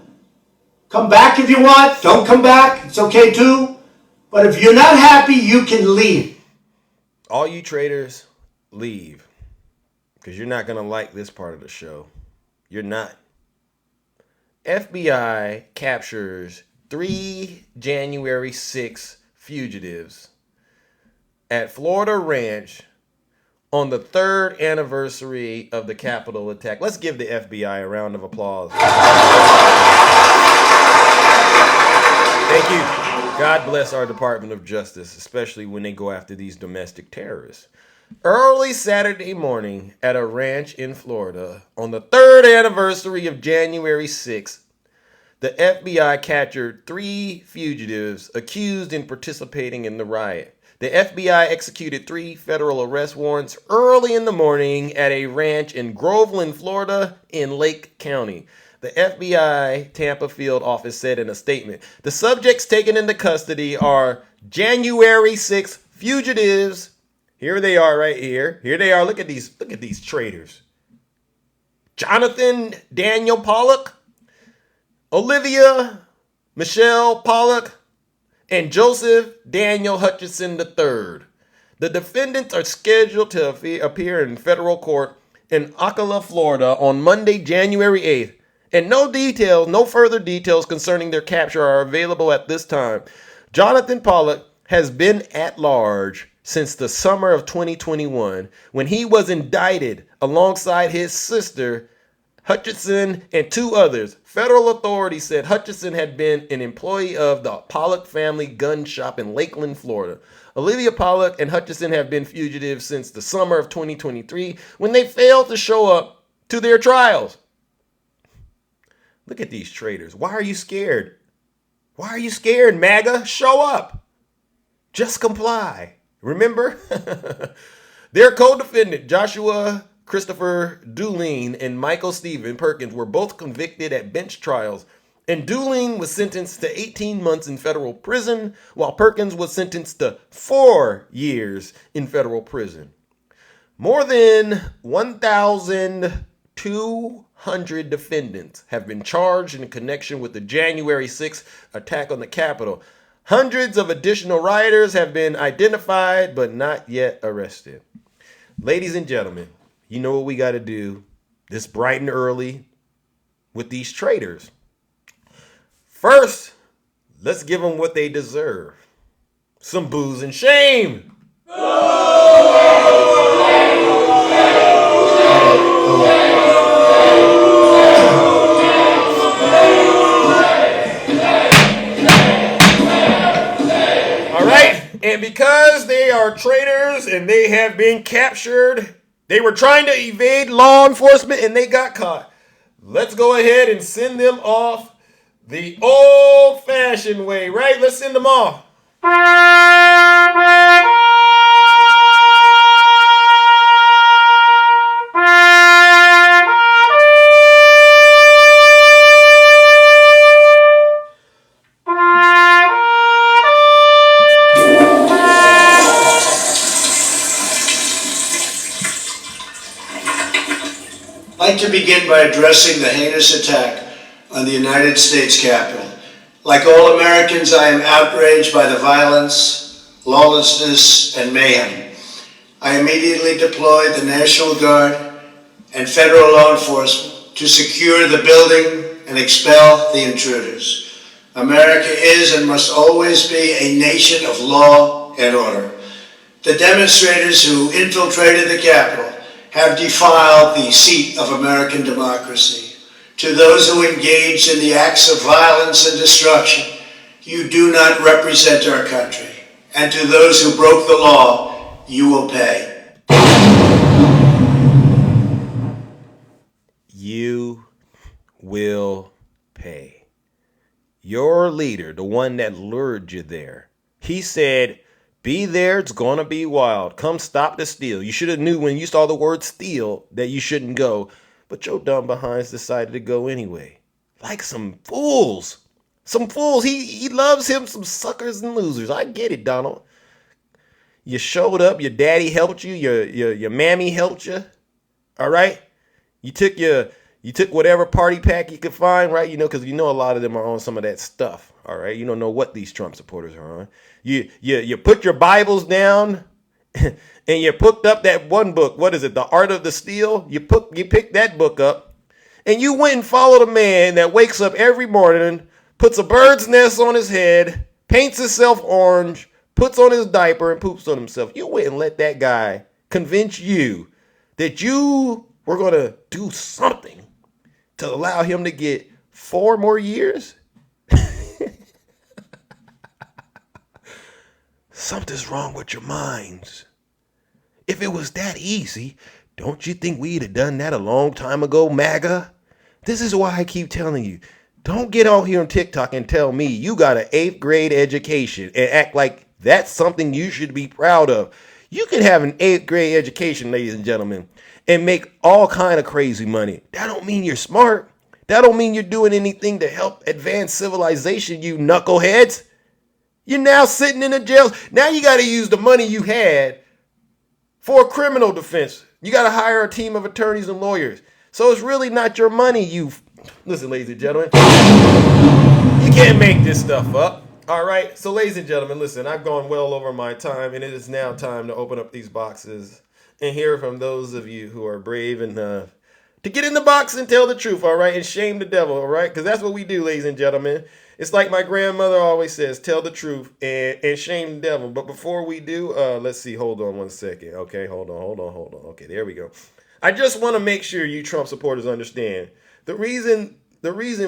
Come back if you want. Don't come back. It's okay too. But if you're not happy, you can leave. All you traitors, leave. Because you're not going to like this part of the show. You're not. FBI captures 3 January 6 fugitives at Florida Ranch on the 3rd anniversary of the Capitol attack. Let's give the FBI a round of applause. Thank you. God bless our Department of Justice, especially when they go after these domestic terrorists. Early Saturday morning at a ranch in Florida on the 3rd anniversary of January 6th, the FBI captured 3 fugitives accused in participating in the riot. The FBI executed 3 federal arrest warrants early in the morning at a ranch in Groveland, Florida, in Lake County. The FBI Tampa field office said in a statement, the subjects taken into custody are January 6 fugitives. Here they are right here. Here they are. Look at these traitors. Jonathan Daniel Pollock, Olivia Michelle Pollock, and Joseph Daniel Hutchinson III. The defendants are scheduled to appear in federal court in Ocala, Florida on Monday, January 8th. And no further details concerning their capture are available at this time. Jonathan Pollock has been at large since the summer of 2021 when he was indicted alongside his sister, Hutchinson, and two others. Federal authorities said Hutchinson had been an employee of the Pollock family gun shop in Lakeland, Florida. Olivia Pollock and Hutchinson have been fugitives since the summer of 2023 when they failed to show up to their trials. Look at these traitors. Why are you scared? Why are you scared, MAGA? Show up. Just comply. Remember? Their co-defendant, Joshua Christopher Dooleen and Michael Stephen Perkins, were both convicted at bench trials. And Dooleen was sentenced to 18 months in federal prison, while Perkins was sentenced to 4 years in federal prison. More than 1,200 defendants have been charged in connection with the January 6th attack on the Capitol. Hundreds of additional rioters have been identified but not yet arrested. Ladies and gentlemen, you know what we got to do this bright and early with these traitors. First, let's give them what they deserve. Some booze and shame. And because they are traitors and they have been captured, they were trying to evade law enforcement and they got caught. Let's go ahead and send them off the old-fashioned way, right? Let's send them off. I'd like to begin by addressing the heinous attack on the United States Capitol. Like all Americans, I am outraged by the violence, lawlessness, and mayhem. I immediately deployed the National Guard and federal law enforcement to secure the building and expel the intruders. America is and must always be a nation of law and order. The demonstrators who infiltrated the Capitol have defiled the seat of American democracy. To those who engaged in the acts of violence and destruction, you do not represent our country. And to those who broke the law, you will pay. You will pay. Your leader, the one that lured you there, he said, be there, it's gonna be wild. Come stop the steal. You should have knew when you saw the word steal that you shouldn't go. But your dumb behinds decided to go anyway. Like some fools. Some fools. He loves him some suckers and losers. I get it, Donald. You showed up, your daddy helped you, your mammy helped you. All right? You took whatever party pack you could find, right? You know, because you know a lot of them are on some of that stuff. All right, you don't know what these Trump supporters are on. You put your Bibles down and you picked up that one book. What is it? The Art of the Steal. You picked that book up and you went and followed a man that wakes up every morning, puts a bird's nest on his head, paints himself orange, puts on his diaper and poops on himself. You went and let that guy convince you that you were going to do something to allow him to get 4 more years? Something's wrong with your minds. If it was that easy, don't you think we'd have done that a long time ago, MAGA? This is why I keep telling you, don't get on here on TikTok and tell me you got an 8th grade education and act like that's something you should be proud of. You can have an 8th grade education, ladies and gentlemen, and make all kind of crazy money. That don't mean you're smart. That don't mean you're doing anything to help advance civilization, you knuckleheads. You're now sitting in a jail. Now you got to use the money you had for a criminal defense. You got to hire a team of attorneys and lawyers. So it's really not your money, Listen, ladies and gentlemen. You can't make this stuff up. All right? So, ladies and gentlemen, listen, I've gone well over my time, and it is now time to open up these boxes and hear from those of you who are brave enough to get in the box and tell the truth, all right, and shame the devil, all right? Because that's what we do, ladies and gentlemen. It's like my grandmother always says, tell the truth and shame the devil. But before we do, let's see, hold on one second. Okay, hold on. Okay, there we go. I just want to make sure you Trump supporters understand the reason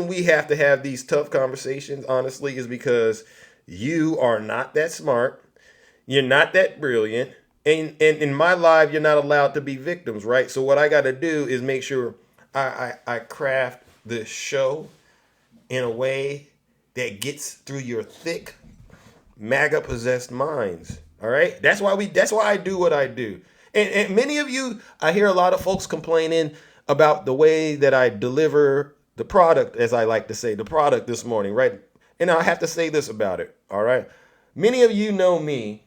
we have to have these tough conversations, honestly, is because you are not that smart. You're not that brilliant. And in my life, you're not allowed to be victims, right? So what I got to do is make sure I craft the show in a way that gets through your thick MAGA possessed minds. All right. That's why I do what I do. And many of you, I hear a lot of folks complaining about the way that I deliver the product, as I like to say, the product this morning, right? And I have to say this about it. All right. Many of you know me.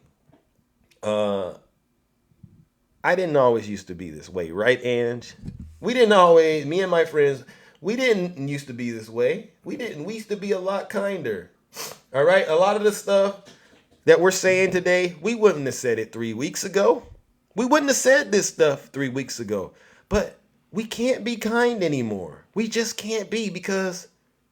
I didn't always used to be this way, right, Ange? We didn't always, me and my friends, we didn't used to be this way. We didn't. We used to be a lot kinder. All right? A lot of the stuff that we're saying today, we wouldn't have said it 3 weeks ago. We wouldn't have said this stuff 3 weeks ago. But we can't be kind anymore. We just can't be because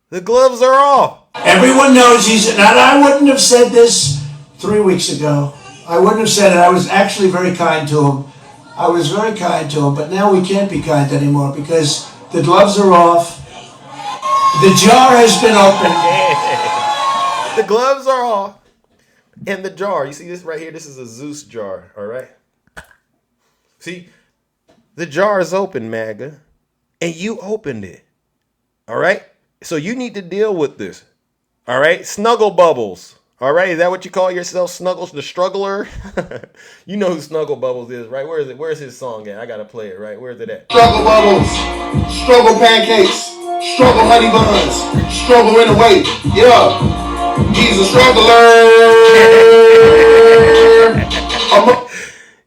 the gloves are off. Everyone knows I wouldn't have said this 3 weeks ago. I wouldn't have said it. I was actually very kind to him. I was very kind to him, but now we can't be kind anymore because the gloves are off. The jar has been opened. The gloves are off. And the jar, you see this right here? This is a Zeus jar, all right? See, the jar is open, MAGA, and you opened it, all right? So you need to deal with this, all right? Snuggle Bubbles. All right, is that what you call yourself, Snuggles the Struggler? You know who Snuggle Bubbles is, right? Where is it? Where's his song at? I gotta play it, right? Where's it at? Struggle bubbles, struggle pancakes, struggle honey buns, struggle in the weight. Yeah, he's a struggler.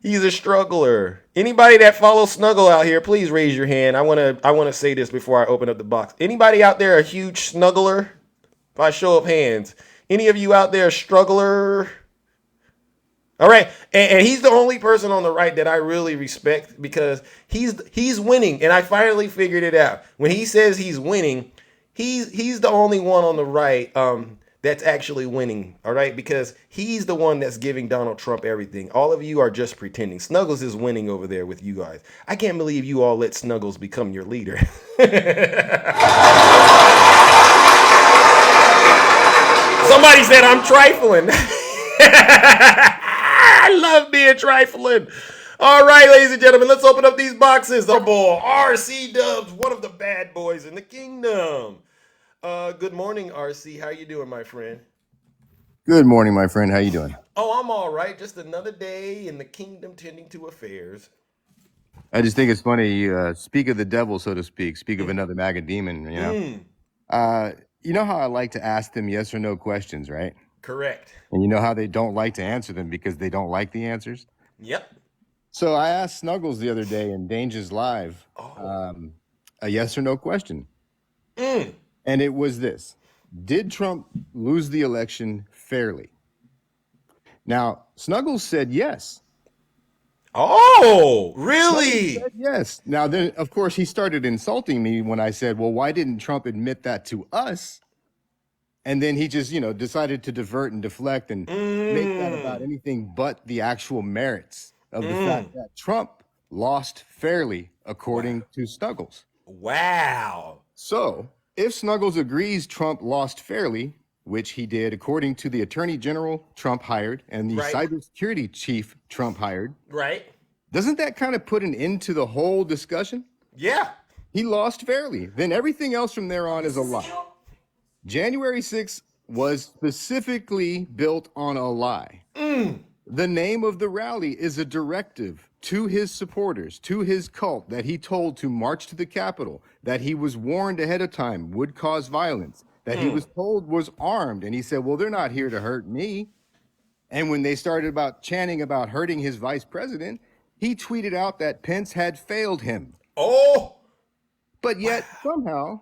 He's a struggler. Anybody that follows Snuggle out here, please raise your hand. I wanna say this before I open up the box. Anybody out there a huge snuggler? By show of hands. Any of you out there a struggler? All right. And he's the only person on the right that I really respect because he's winning. And I finally figured it out. When he says he's winning, he's the only one on the right that's actually winning. All right. Because he's the one that's giving Donald Trump everything. All of you are just pretending. Snuggles is winning over there with you guys. I can't believe you all let Snuggles become your leader. Somebody said I'm trifling. I love being trifling. All right, ladies and gentlemen, let's open up these boxes. The boy, RC Dubs, one of the bad boys in the kingdom. Good morning, RC. How you doing, my friend? Good morning, my friend. How you doing? Oh, I'm all right. Just another day in the kingdom tending to affairs. I just think it's funny. You speak of the devil, so to speak. Speak of another MAGA demon, you know. You know how I like to ask them yes or no questions, right? Correct. And you know how they don't like to answer them because they don't like the answers? Yep. So I asked Snuggles the other day in Danger's Live a yes or no question. And it was this. Did Trump lose the election fairly? Now, Snuggles said yes. Oh, really? Said yes. Now, then, of course, he started insulting me when I said, well, why didn't Trump admit that to us? And then he just, decided to divert and deflect and make that about anything but the actual merits of the fact that Trump lost fairly, according to Snuggles. Wow. So if Snuggles agrees Trump lost fairly, which he did according to the Attorney General Trump hired and the cybersecurity chief Trump hired. Right. Doesn't that kind of put an end to the whole discussion? Yeah. He lost fairly. Then everything else from there on is a lie. January 6th was specifically built on a lie. The name of the rally is a directive to his supporters, to his cult that he told to march to the Capitol, that he was warned ahead of time would cause violence, that he was told was armed. And he said, well, they're not here to hurt me. And when they started chanting about hurting his vice president, he tweeted out that Pence had failed him. Oh. But yet somehow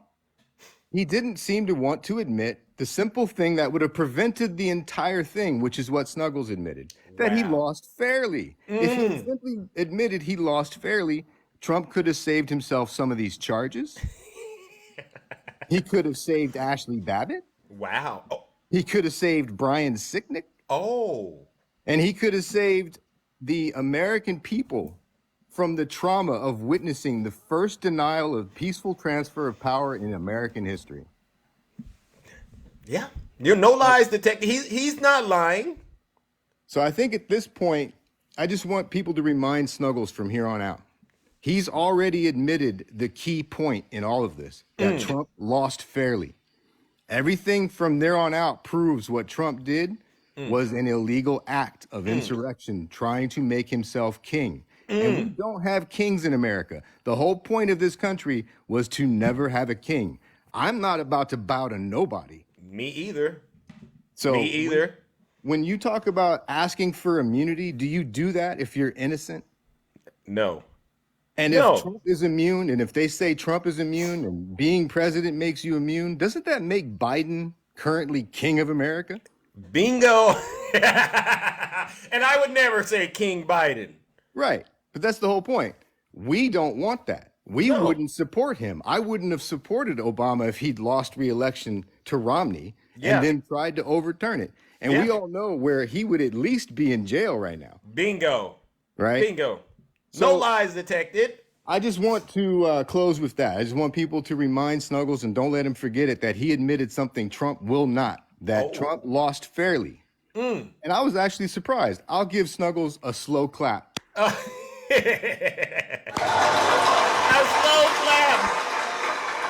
he didn't seem to want to admit the simple thing that would have prevented the entire thing, which is what Snuggles admitted, that he Wow. lost fairly. If he had simply admitted he lost fairly, Trump could have saved himself some of these charges. He could have saved Ashley Babbitt. Wow. Oh. He could have saved Brian Sicknick. Oh. And he could have saved the American people from the trauma of witnessing the first denial of peaceful transfer of power in American history. Yeah. You're no lies detected. He's not lying. So I think at this point, I just want people to remind Snuggles from here on out. He's already admitted the key point in all of this, that Trump lost fairly. Everything from there on out proves what Trump did was an illegal act of insurrection, trying to make himself king. And we don't have kings in America. The whole point of this country was to never have a king. I'm not about to bow to nobody. Me either. So Me either. when you talk about asking for immunity, do you do that if you're innocent? No. And No. if Trump is immune, and if they say Trump is immune and being president makes you immune, doesn't that make Biden currently king of America? Bingo. And I would never say King Biden. Right. But that's the whole point. We don't want that. We wouldn't support him. I wouldn't have supported Obama if he'd lost re-election to Romney and then tried to overturn it. And we all know where he would at least be in jail right now. Bingo. Right? Bingo. So- No lies detected. I just want to close with that. I just want people to remind Snuggles, and don't let him forget it, that he admitted something Trump will not, that Trump lost fairly. And I was actually surprised. I'll give Snuggles a slow clap. A slow clap.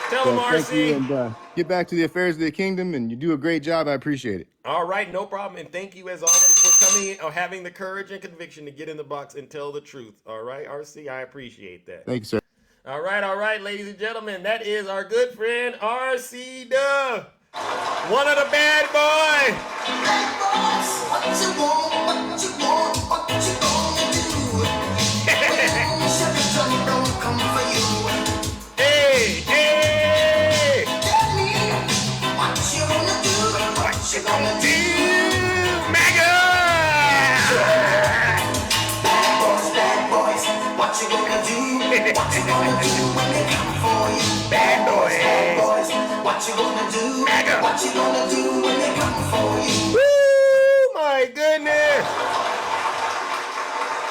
Tell him, Thank RC. you, and get back to the affairs of the kingdom, and you do a great job. I appreciate it. All right, no problem. And thank you as always for coming in or having the courage and conviction to get in the box and tell the truth. All right, RC, I appreciate that. Thank you, sir. All right, ladies and gentlemen, that is our good friend RC Duh, one of the bad boys. Bad boys, what you want, what you want, what you gonna do? When Chevy John don't come for you. Hey, hey, Tell me what you gonna do, what you gonna do? MAGA! Bad boys, what you gonna do? What you gonna do when they come for you? Bad boys. Bad boys, what you gonna do? MAGA. What you gonna do when they come for you? Woo! My goodness!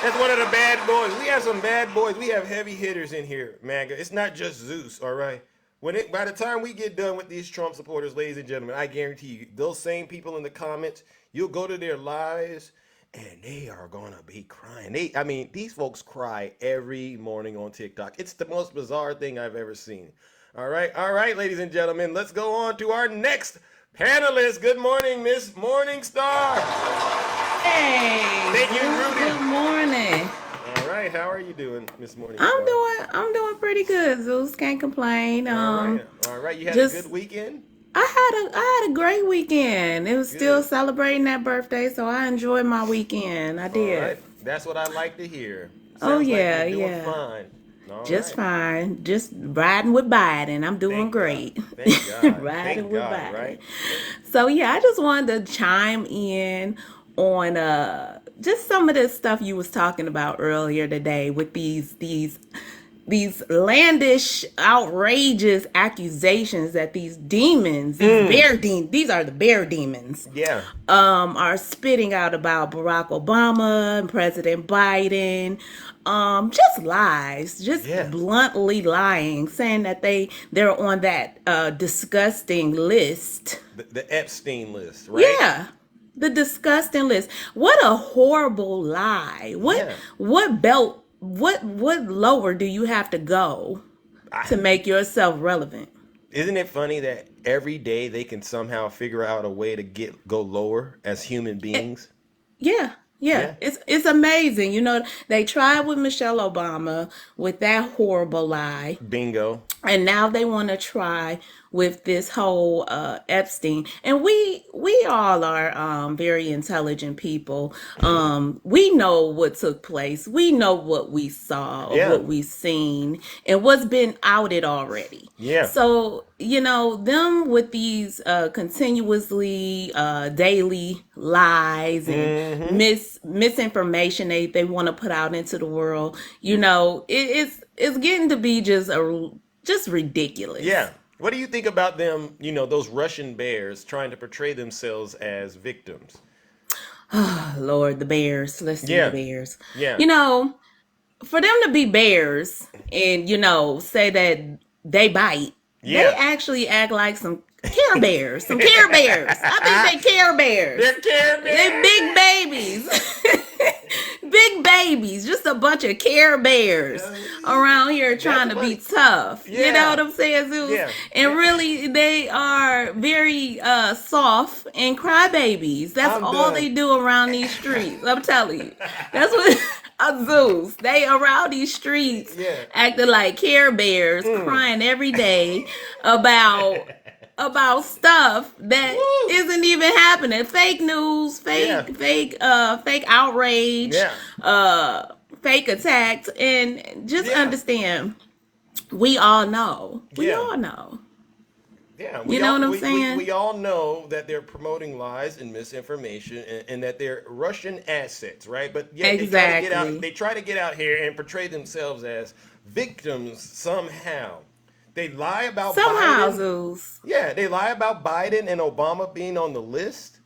That's one of the bad boys. We have some bad boys. We have heavy hitters in here, MAGA. It's not just Zeus, all right? By the time we get done with these Trump supporters, ladies and gentlemen, I guarantee you, those same people in the comments, you'll go to their lives and they are gonna be crying. These folks cry every morning on TikTok. It's the most bizarre thing I've ever seen. All right, ladies and gentlemen, let's go on to our next panelist. Good morning, Miss Morningstar. Hey. Thank you, Rudy. Good morning. All right, how are you doing, Miss Morningstar? I'm doing pretty good, Zeus. Can't complain. All right. You had just- a good weekend? I had a great weekend. It was still celebrating that birthday, so I enjoyed my weekend. I did. All right. That's what I like to hear. Oh, Sounds yeah, like you're doing yeah. fine. All Just right. fine. Just riding with Biden. I'm doing Thank great. God. Thank God. Riding Thank with God, Biden. right? So yeah, I just wanted to chime in on just some of the stuff you was talking about earlier today with these outlandish, outrageous accusations that these demons, these are the bear demons, Yeah. are spitting out about Barack Obama and President Biden. Just lies, just bluntly lying, saying that they're on that disgusting list. The Epstein list, right? Yeah. The disgusting list. What a horrible lie. What lower do you have to go to make yourself relevant? Isn't it funny that every day they can somehow figure out a way to go lower as human beings? Yeah. It's amazing. You know, they tried with Michelle Obama with that horrible lie. Bingo. And now they want to try with this whole Epstein, and we all are very intelligent people. We know what took place. We know what we saw, or Yeah. what we've seen, and what's been outed already. Yeah. So them with these continuously daily lies and misinformation they want to put out into the world. It's getting to be just ridiculous. Yeah. What do you think about them, those Russian bears trying to portray themselves as victims? Lord, the bears. Let's do Yeah. the bears. Yeah. For them to be bears and, say that they bite, they Yeah. actually act like some Care Bears. Some Care Bears. I think they Care Bears. They're Care Bears. They big babies. Big babies. Just a bunch of Care Bears around here trying to be tough. Yeah. You know what I'm saying, Zeus? Yeah. And really, they are very soft and crybabies. That's I'm all done. they do around these streets. I'm telling you. That's what... Zeus. They around these streets acting like Care Bears, crying every day about stuff that isn't even happening. Fake news, fake outrage, fake attacks, and just understand. We all know. We all know. Yeah, You know what I'm saying? We all know that they're promoting lies and misinformation, and that they're Russian assets, right? But yet they try to get out here and portray themselves as victims somehow. They lie about somehow, Biden. Zeus. Yeah, they lie about Biden and Obama being on the list.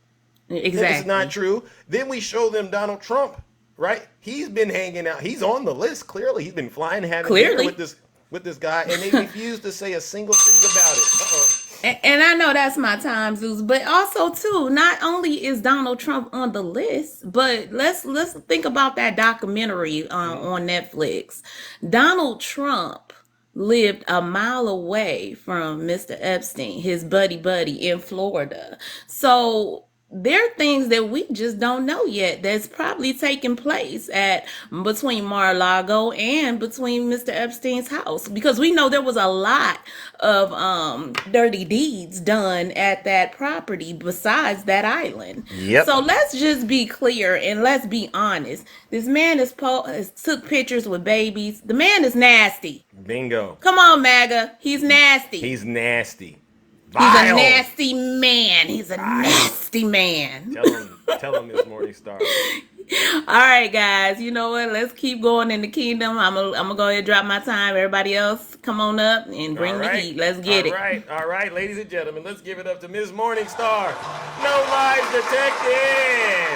Exactly. It's not true. Then we show them Donald Trump, right? He's been hanging out. He's on the list. Clearly, he's been flying, having dinner with this guy, and they refuse to say a single thing about it. Uh-oh. And I know that's my time, Zeus, but also too, not only is Donald Trump on the list, but let's think about that documentary on Netflix. Donald Trump lived a mile away from Mr. Epstein, his buddy in Florida. So there are things that we just don't know yet that's probably taking place between Mar-a-Lago and between Mr. Epstein's house, because we know there was a lot of dirty deeds done at that property besides that island. Yep. So let's just be clear and let's be honest. This man has took pictures with babies. The man is nasty. Bingo. Come on, MAGA. He's nasty. He's nasty. He's Vile. a nasty man. He's a nasty man. Tell him this Morning Star. All right, guys. You know what? Let's keep going in the kingdom. I'm gonna go ahead and drop my time. Everybody else, come on up and bring the heat. Let's get it. All right, ladies and gentlemen, let's give it up to Ms. Morning Star. No lies detected.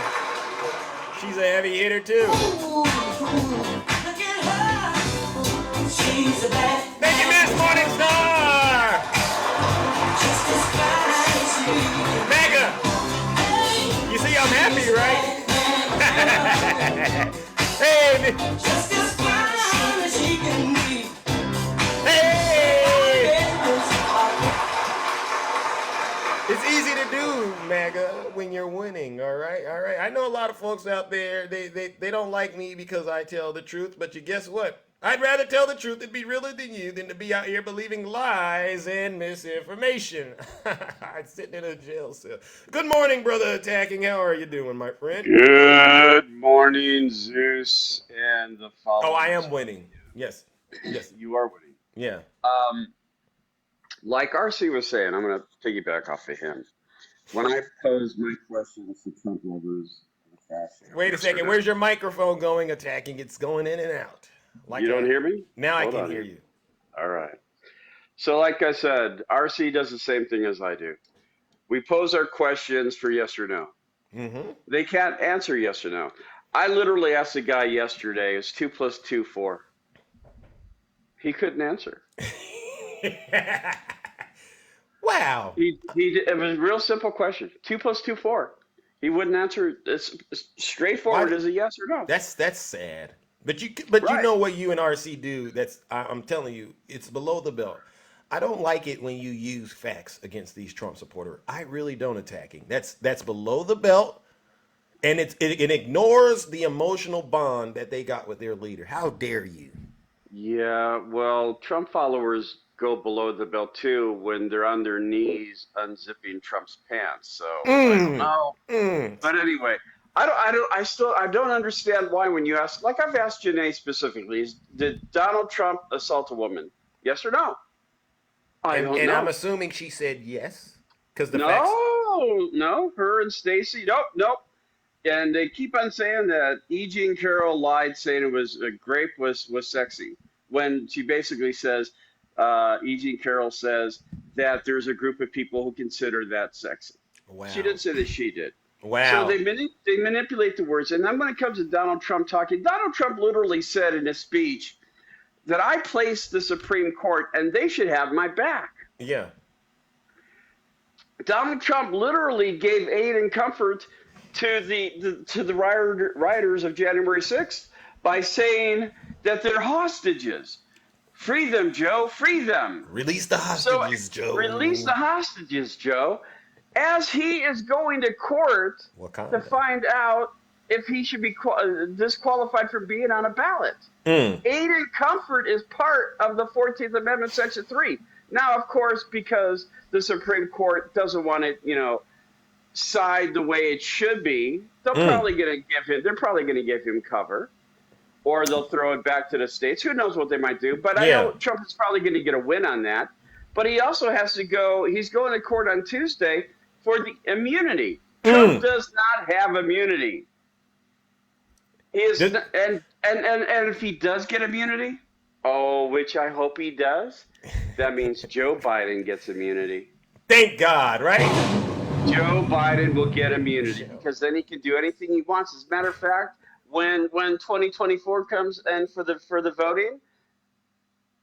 She's a heavy hitter too. Thank you, Ms. Morning Star. MAGA. You see, I'm happy, right? Hey. Hey. It's easy to do, MAGA, when you're winning, all right? I know a lot of folks out there, they don't like me because I tell the truth, but you guess what? I'd rather tell the truth and be realer than you than to be out here believing lies and misinformation. I'm sitting in a jail cell. Good morning, Brother Attacking. How are you doing, my friend? Good morning, Zeus, and the followers. Oh, I am winning. Yes. You are winning. Yeah. Like RC was saying, I'm going to piggyback off of him. When I pose my questions to Trump lovers, wait a second. Where's your microphone going, Attacking? It's going in and out. Like you don't hear me? Now I can hear you. All right. So like I said, RC does the same thing as I do. We pose our questions for yes or no. Mm-hmm. They can't answer yes or no. I literally asked a guy yesterday, is 2 + 2 4? He couldn't answer. Wow. It was a real simple question. 2 + 2 4. He wouldn't answer. It's straightforward as a yes or no. That's sad. But you know what you and RC do. I'm telling you, it's below the belt. I don't like it when you use facts against these Trump supporters. I really don't, Attacking. That's below the belt, and it ignores the emotional bond that they got with their leader. How dare you? Yeah, well, Trump followers go below the belt too when they're on their knees unzipping Trump's pants. So I don't know. But anyway, I don't understand why when you ask, like I've asked Janae specifically, did Donald Trump assault a woman? Yes or no? I don't And know. I'm assuming she said yes, because the facts. No, her and Stacy, nope. And they keep on saying that E. Jean Carroll lied, saying it was grape was sexy, when she basically says, E. Jean Carroll says that there's a group of people who consider that sexy. Wow. She didn't say that she did. Wow. So they manipulate the words. And then when it comes to Donald Trump talking, Donald Trump literally said in his speech that I placed the Supreme Court and they should have my back. Yeah. Donald Trump literally gave aid and comfort to the rioters of January 6th by saying that they're hostages. Free them, Joe. Free them. Release the hostages, Joe. Release the hostages, Joe. As he is going to court to find out if he should be disqualified from being on a ballot. Aid and comfort is part of the 14th Amendment, Section 3. Now, of course, because the Supreme Court doesn't want it, side the way it should be, they're probably going to give him cover, or they'll throw it back to the states. Who knows what they might do? But I know Trump is probably going to get a win on that. But he also has to go. He's going to court on Tuesday for the immunity. Trump does not have immunity. He is, and if he does get immunity, which I hope he does, that means Joe Biden gets immunity. Thank God, right? Joe Biden will get immunity because then he can do anything he wants. As a matter of fact, when 2024 comes and for the voting,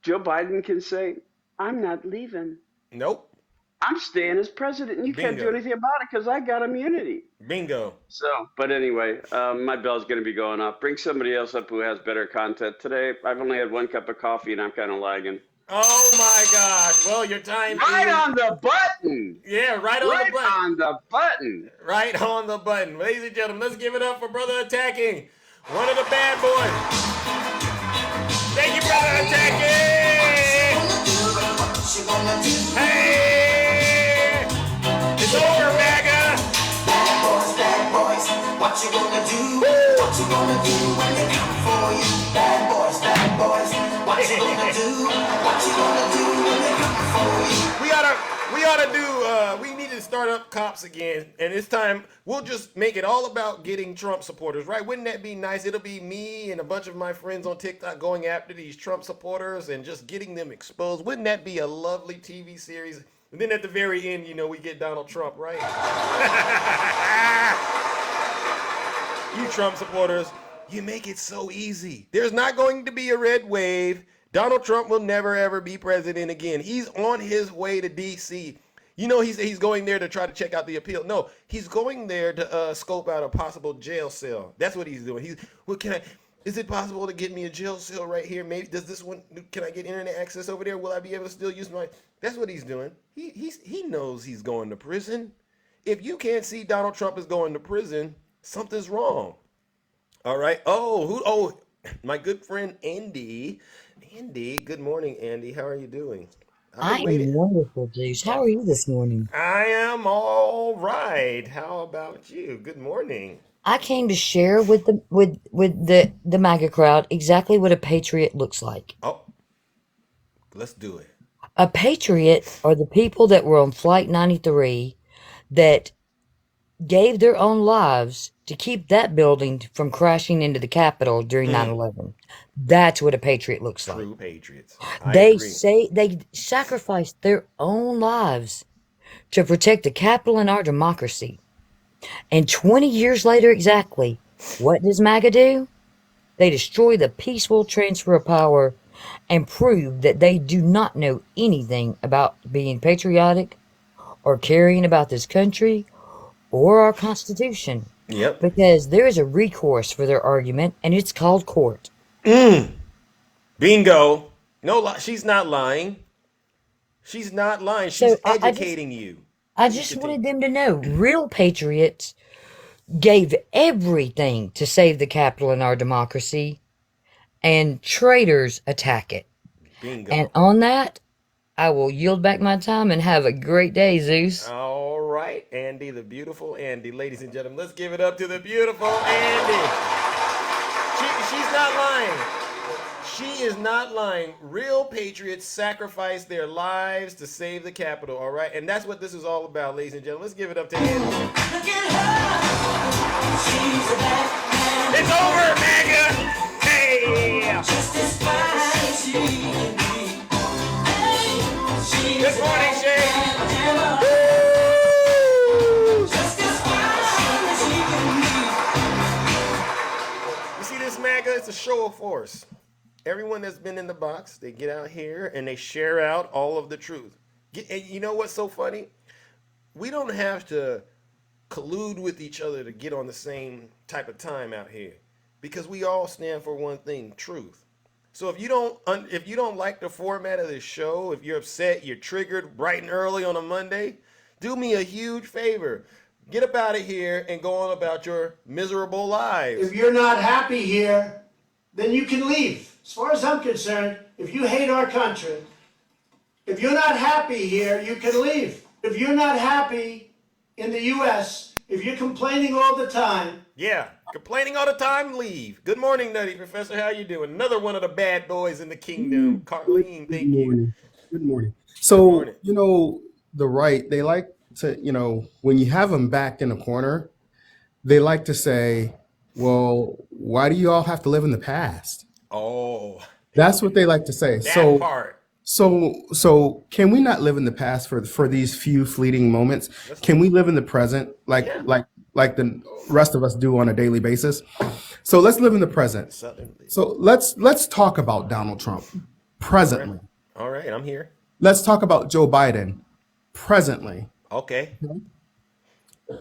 Joe Biden can say, "I'm not leaving. Nope. I'm staying as president, and you can't do anything about it because I got immunity." Bingo. So, but anyway, my bell's going to be going off. Bring somebody else up who has better content today. I've only had one cup of coffee, and I'm kind of lagging. Oh my gosh! Well, your time right on the button. Yeah, right on the button. Right on the button. Right on the button, ladies and gentlemen. Let's give it up for Brother Attacking, one of the bad boys. Thank you, Brother Attacking. Hey, it's over, MAGA. Bad boys, what you gonna do? What you gonna do when they come for you? Bad boys, what you gonna do? What you gonna do when they come for you? We need to start up cops again, and it's time. We'll just make it all about getting Trump supporters, right? Wouldn't that be nice? It'll be me and a bunch of my friends on TikTok going after these Trump supporters and just getting them exposed. Wouldn't that be a lovely TV series? And then at the very end, we get Donald Trump, right? You Trump supporters, you make it so easy. There's not going to be a red wave. Donald Trump will never, ever be president again. He's on his way to D.C. He's going there to try to check out the appeal. No, he's going there to scope out a possible jail cell. That's what he's doing. Is it possible to get me a jail cell right here? Maybe can I get internet access over there? Will I be able to still use that's what he's doing. He knows he's going to prison. If you can't see Donald Trump is going to prison, something's wrong. All right. My good friend Andy. Andy, good morning, Andy. How are you doing? I am wonderful, Juice. How are you this morning? I am all right. How about you? Good morning. I came to share with the MAGA crowd exactly what a patriot looks like. Oh, let's do it. A patriot are the people that were on Flight 93 that gave their own lives to keep that building from crashing into the Capitol during 9/11. That's what a patriot looks like. True patriots. They say they sacrificed their own lives to protect the Capitol and our democracy. And 20 years later exactly, what does MAGA do? They destroy the peaceful transfer of power and prove that they do not know anything about being patriotic or caring about this country or our Constitution. Yep. Because there is a recourse for their argument, and it's called court. Bingo. No, she's not lying. She's not lying. She's educating you. I just wanted them to know, real patriots gave everything to save the Capitol and our democracy, and traitors attack it. Bingo. And on that, I will yield back my time and have a great day, Zeus. All right, Andy, the beautiful Andy. Ladies and gentlemen, let's give it up to the beautiful Andy. She's not lying. She is not lying. Real patriots sacrifice their lives to save the Capitol, all right? And that's what this is all about, ladies and gentlemen. Let's give it up to Andy. Look at her. She's a bad man. It's over, MAGA! Hey! Just as fine as she can be. Hey, she's Good morning, Shay. just as fine as she can be. You see this, MAGA? It's a show of force. Everyone that's been in the box, they get out here and they share out all of the truth. And you know what's so funny? We don't have to collude with each other to get on the same type of time out here, because we all stand for one thing: truth. So if you don't like the format of this show, if you're upset, you're triggered bright and early on a Monday, do me a huge favor. Get up out of here and go on about your miserable lives. If you're not happy here, then you can leave. As far as I'm concerned, if you hate our country, if you're not happy here, you can leave. If you're not happy in the U.S., if you're complaining all the time. Yeah, complaining all the time, leave. Good morning, Nutty Professor. How you doing? Another one of the bad boys in the kingdom. Carlene, thank you. Good morning. So, morning. the right, they like to, when you have them backed in a corner, they like to say, well, why do you all have to live in the past? Oh, That's what they like to say. that part. So can we not live in the past for these few fleeting moments? Can we live in the present like the rest of us do on a daily basis? So let's live in the present. So let's talk about Donald Trump presently. All right, I'm here. Let's talk about Joe Biden presently. Okay.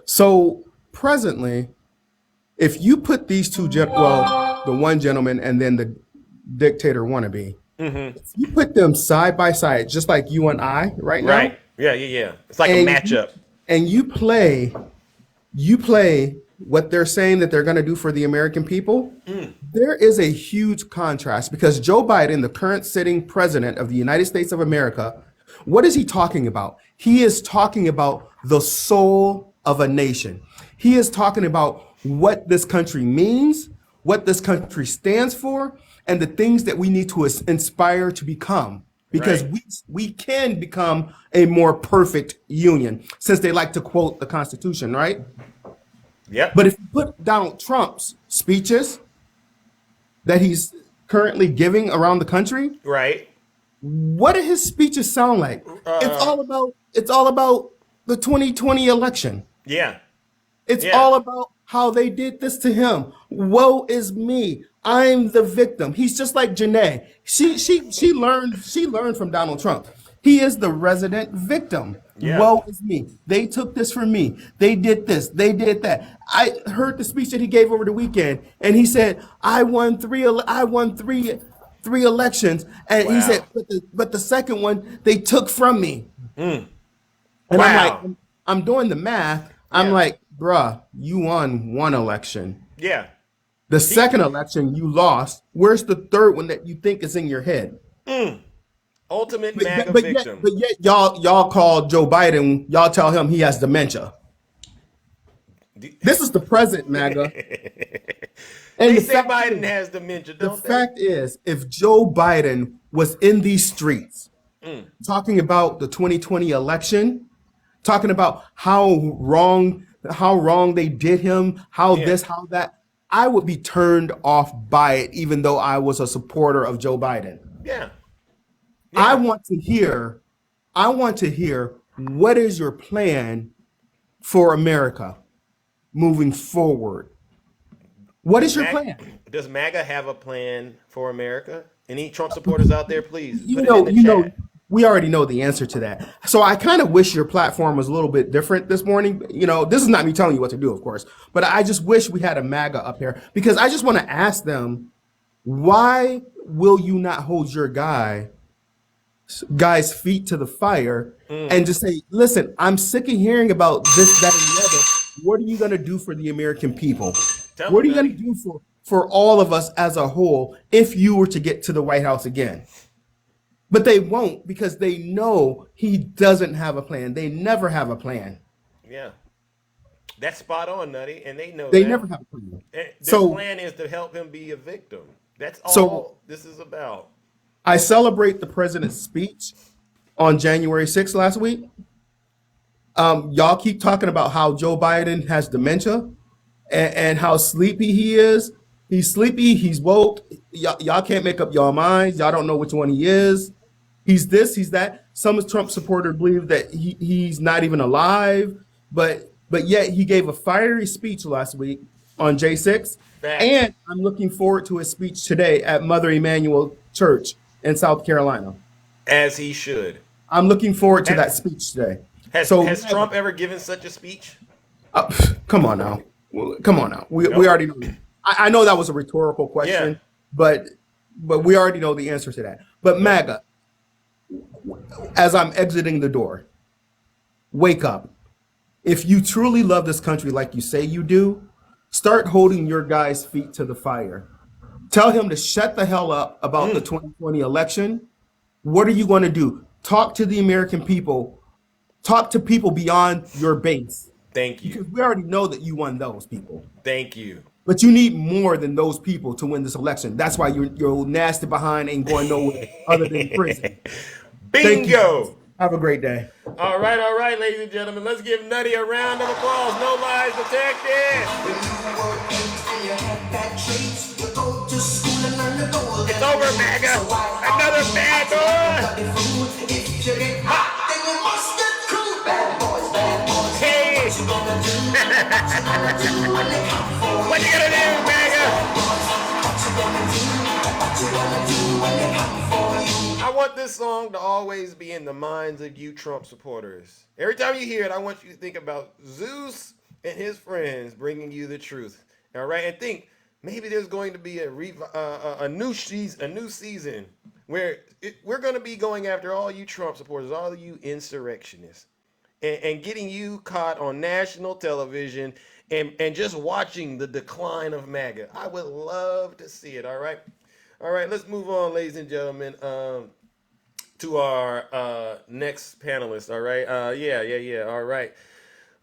So presently, if you put these two, the one gentleman and then the dictator wannabe, if you put them side by side, just like you and I right now. Right. Yeah. It's like a matchup. And you play what they're saying that they're going to do for the American people. There is a huge contrast, because Joe Biden, the current sitting president of the United States of America, what is he talking about? He is talking about the soul of a nation. He is talking about what this country means, what this country stands for, and the things that we need to inspire to become. Because we can become a more perfect union, since they like to quote the Constitution, right? Yep. But if you put Donald Trump's speeches that he's currently giving around the country, Right. what do his speeches sound like? It's all about the 2020 election. Yeah. It's all about how they did this to him. Woe is me. I'm the victim. He's just like Janae. She learned from Donald Trump. He is the resident victim. Yeah. Woe is me. They took this from me. They did this. They did that. I heard the speech that he gave over the weekend, and he said, "I won three elections," and he said, "But the second one they took from me." And I'm like, I'm doing the math. I'm like, bruh, you won one election. Yeah. The second election you lost. Where's the third one that you think is in your head? Ultimate MAGA But victim. yet y'all call Joe Biden. Y'all tell him he has dementia. This is the present, MAGA. They say Biden has dementia, don't they? The fact is, if Joe Biden was in these streets talking about the 2020 election, talking about how wrong they did him, how this, how that, I would be turned off by it, even though I was a supporter of Joe Biden. Yeah. I want to hear what is your plan for America moving forward? What is your plan? Does MAGA have a plan for America? Any Trump supporters out there, please put it in the chat. We already know the answer to that. So I kind of wish your platform was a little bit different this morning. This is not me telling you what to do, of course, but I just wish we had a MAGA up here, because I just want to ask them, why will you not hold your guys' feet to the fire and just say, listen, I'm sick of hearing about this, that, and the other. What are you going to do for the American people? What are you going to do for all of us as a whole if you were to get to the White House again? But they won't because they know he doesn't have a plan. They never have a plan. Yeah. That's spot on, Nutty, and they know They that. never have a plan. Their So, plan is to help him be a victim. That's so all this is about. I celebrate the president's speech on January 6th last week. Y'all keep talking about how Joe Biden has dementia and how sleepy he is. He's sleepy. He's woke. Y'all can't make up your minds. Y'all don't know which one he is. He's this. He's that. Some Trump supporters believe that he's not even alive. But yet he gave a fiery speech last week on J6. Facts. And I'm looking forward to his speech today at Mother Emanuel Church in South Carolina. As he should. I'm looking forward to that speech today. Has Trump ever given such a speech? Come on now. Come on now. We already know. I know that was a rhetorical question, but we already know the answer to that. But MAGA, as I'm exiting the door, wake up. If you truly love this country like you say you do, start holding your guy's feet to the fire. Tell him to shut the hell up about the 2020 election. What are you going to do? Talk to the American people. Talk to people beyond your base. Thank you. Because we already know that you won those people. Thank you. But you need more than those people to win this election. That's why your nasty behind ain't going nowhere other than prison. Bingo. Have a great day. All right, ladies and gentlemen. Let's give Nutty a round of applause. No lies detected. It's over, MAGA. Another bad boy. Hey. What you gonna do, MAGA? I want this song to always be in the minds of you Trump supporters. Every time you hear it, I want you to think about Zeus and his friends bringing you the truth. All right, and think maybe there's going to be a new season where we're going to be going after all you Trump supporters, all of you insurrectionists, and getting you caught on national television and just watching the decline of MAGA. I would love to see it. All right, let's move on, ladies and gentlemen, to our next panelist. All right, yeah. All right.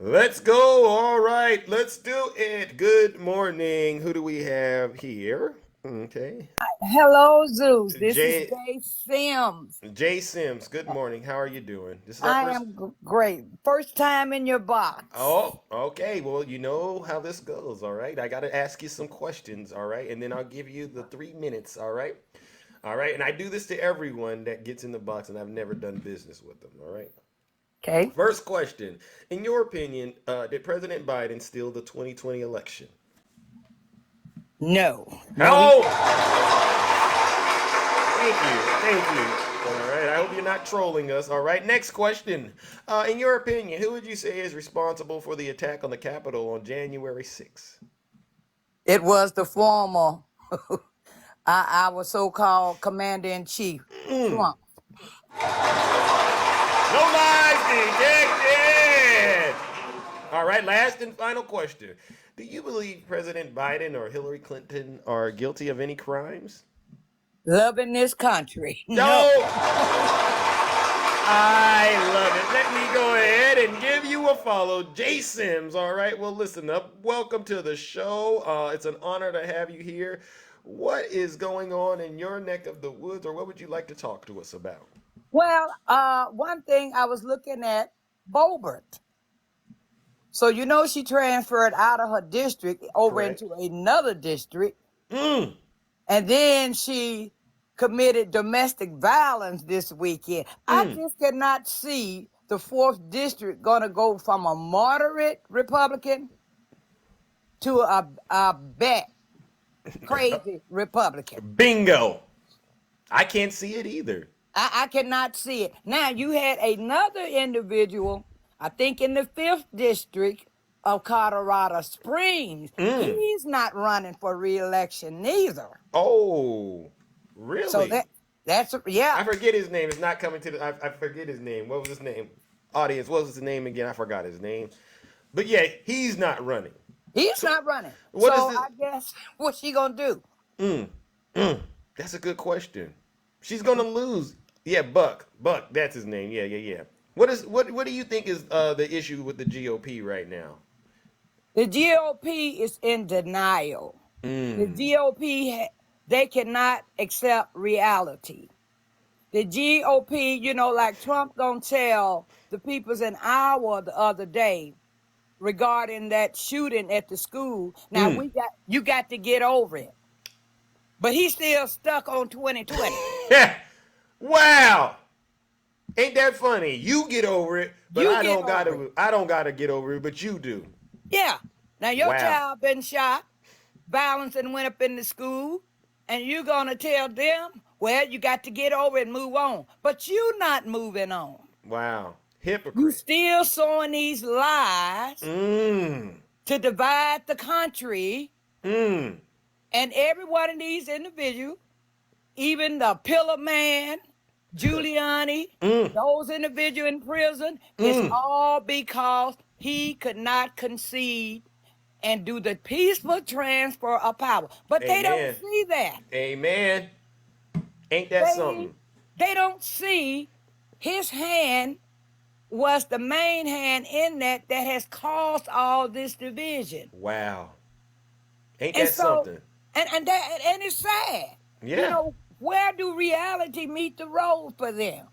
Let's go. All right, let's do it. Good morning. Who do we have here? Okay. Hello, Zeus. This is Jay Sims. Jay Sims, good morning. How are you doing? I am great. First time in your box. Oh, okay. Well, you know how this goes, all right? I got to ask you some questions, all right? And then I'll give you the 3 minutes, all right? All right, and I do this to everyone that gets in the box, and I've never done business with them, all right? Okay. First question. In your opinion, did President Biden steal the 2020 election? No. No. Thank you. All right, I hope you're not trolling us. All right, next question. In your opinion, who would you say is responsible for the attack on the Capitol on January 6th? It was the former, our so-called commander-in-chief, Trump. No lies detected. All right, last and final question. Do you believe President Biden or Hillary Clinton are guilty of any crimes? Loving this country. No. I love it. Let me go ahead and give you a follow. Jay Sims, all right? Well, listen up. Welcome to the show. It's an honor to have you here. What is going on in your neck of the woods, or what would you like to talk to us about? Well, one thing I was looking at, Boebert. So, you know, she transferred out of her district over into another district. And then she committed domestic violence this weekend. I just cannot see the 4th district going to go from a moderate Republican to a crazy Republican. Bingo. I can't see it either. I cannot see it. Now, you had another individual, I think in the 5th district of Colorado Springs. He's not running for re-election neither. Oh, really? So that's yeah. I forget his name. It's not coming to the. I forget his name. What was his name? Audience, what was his name again? I forgot his name. But yeah, he's not running. He's not running. I guess what's she gonna do? That's a good question. She's gonna lose Yeah, Buck. That's his name. Yeah. What do you think is the issue with the GOP right now? The GOP is in denial. The GOP, they cannot accept reality. The GOP, like Trump gonna tell the peoples in Iowa the other day regarding that shooting at the school. Now you got to get over it. But he's still stuck on 2020. Wow. Ain't that funny? You get over it, but You I get don't over it. gotta get over it, but you do. Yeah. Now your Wow. child been shot, violence and went up in the school, and you're gonna tell them, well, you got to get over it and move on. But you not moving on. Wow. Hypocrite. You still sowing these lies to divide the country. And every one of these individuals, even the Pillar Man, Giuliani, those individuals in prison, it's all because he could not concede and do the peaceful transfer of power. But they don't see that. Amen. Ain't that something? They don't see his hand was the main hand in that has caused all this division. Wow. Ain't that something? And it's sad. Yeah. Where do reality meet the road for them?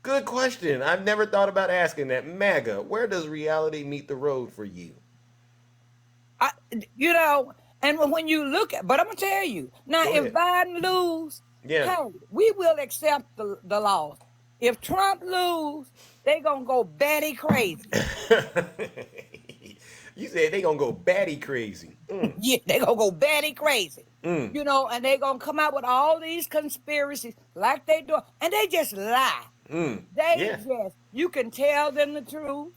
Good question. I've never thought about asking that. MAGA, where does reality meet the road for you? And when you look at, but I'm gonna tell you now, if Biden lose, hey, we will accept the loss. If Trump lose, they gonna go batty crazy. You said they gonna go batty crazy. Yeah, they gonna go batty crazy. And they gonna come out with all these conspiracies like they do, and they just lie. You can tell them the truth.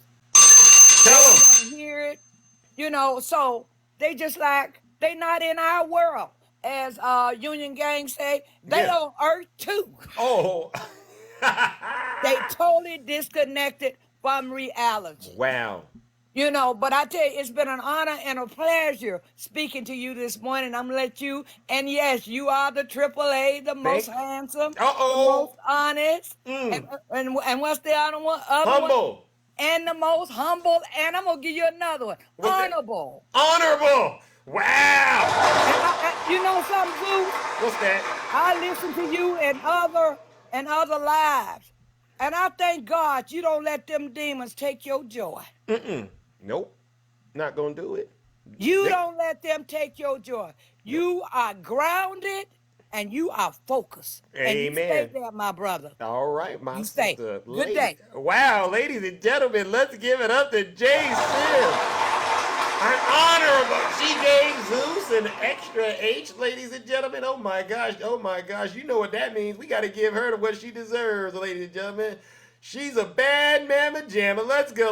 Tell them. They hear it. So they just like, they not in our world. As Union Gang say, they on Earth too. Oh. They totally disconnected from reality. Wow. But I tell you, it's been an honor and a pleasure speaking to you this morning. I'm going to let you, and yes, you are the AAA, the most handsome, the most honest, and what's the other one? Humble. And the most humble, and I'm going to give you another one. Honorable. Honorable. Wow. And you know something, Zeus? What's that? I listen to you and other lives, and I thank God you don't let them demons take your joy. Nope. Not gonna do it. You don't let them take your joy. You are grounded and you are focused. Amen. And you stay there, my brother. All right, my sister. Good day. Wow, ladies and gentlemen, let's give it up to Jay Sim. An honorable. She gave Zeus an extra H, ladies and gentlemen. Oh my gosh. You know what that means. We got to give her what she deserves, ladies and gentlemen. She's a bad mamma jamma. Let's go,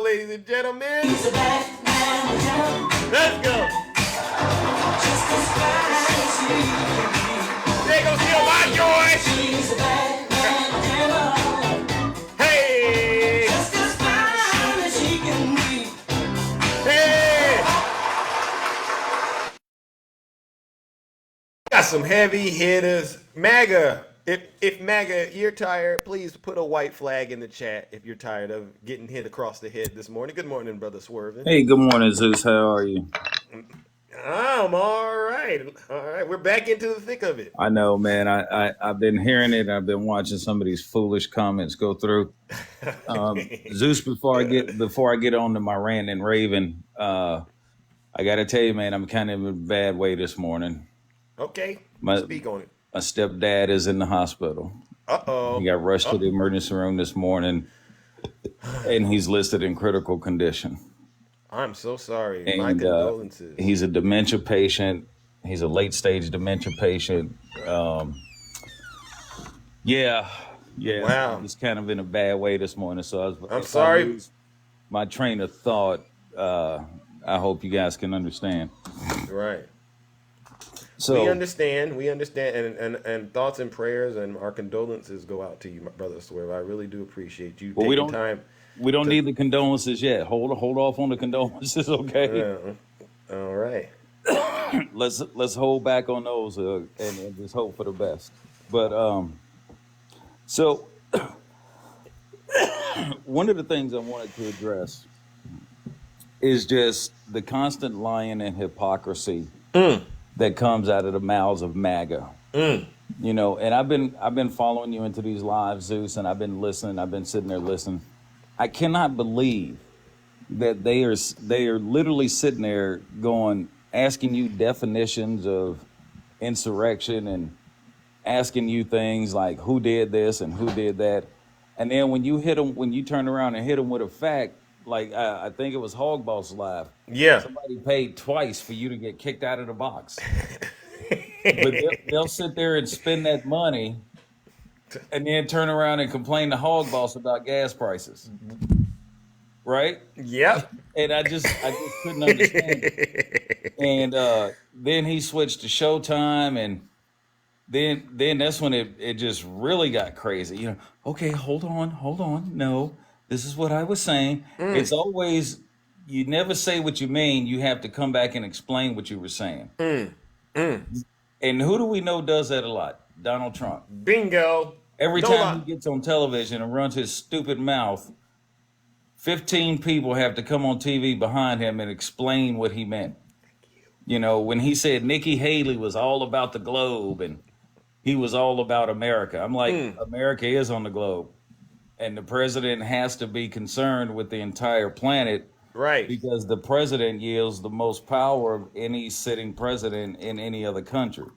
ladies and gentlemen. She's a bad mamma jamma. Let's go. Just as fine as she can be. There goes Steal My Joy. She's a bad mamma jamma. Hey. Just as fine as she can be. Hey. Got some heavy hitters. MAGA. If MAGA, you're tired, please put a white flag in the chat if you're tired of getting hit across the head this morning. Good morning, Brother Swervin. Hey, good morning, Zeus. How are you? I'm all right. All right. We're back into the thick of it. I know, man. I've been hearing it. I've been watching some of these foolish comments go through. Zeus, before I get on to my rant and raving, I got to tell you, man, I'm kind of in a bad way this morning. Okay. Speak on it. My stepdad is in the hospital. Uh-oh. He got rushed to the emergency room this morning, and he's listed in critical condition. I'm so sorry. And, my condolences. He's a dementia patient. He's a late-stage dementia patient. Yeah. Wow. He's kind of in a bad way this morning. So I'm sorry. My train of thought, I hope you guys can understand. Right. So we understand, and thoughts and prayers and our condolences go out to you, my brother Swerve. I really do appreciate you taking time. We don't need the condolences yet. Hold off on the condolences, okay? Yeah. All right. Let's hold back on those and just hope for the best. But so one of the things I wanted to address is just the constant lying and hypocrisy that comes out of the mouths of MAGA. You know, and I've been following you into these lives, Zeus, and I've been listening. I've been sitting there listening. I cannot believe that they are literally sitting there asking you definitions of insurrection and asking you things like who did this and who did that, and then when you turn around and hit them with a fact, like I think it was Hog Boss Live. Yeah. Somebody paid twice for you to get kicked out of the box. But they'll sit there and spend that money and then turn around and complain to Hog Boss about gas prices. Right? Yep. And I just couldn't understand it. And then he switched to Showtime, and then that's when it just really got crazy. You know, okay, hold on. No, this is what I was saying. It's always, you never say what you mean. You have to come back and explain what you were saying. And who do we know does that a lot? Donald Trump. Bingo. Every time he gets on television and runs his stupid mouth, 15 people have to come on TV behind him and explain what he meant. You know, when he said Nikki Haley was all about the globe and he was all about America. I'm like, America is on the globe. And the president has to be concerned with the entire planet. Right. Because the president yields the most power of any sitting president in any other country.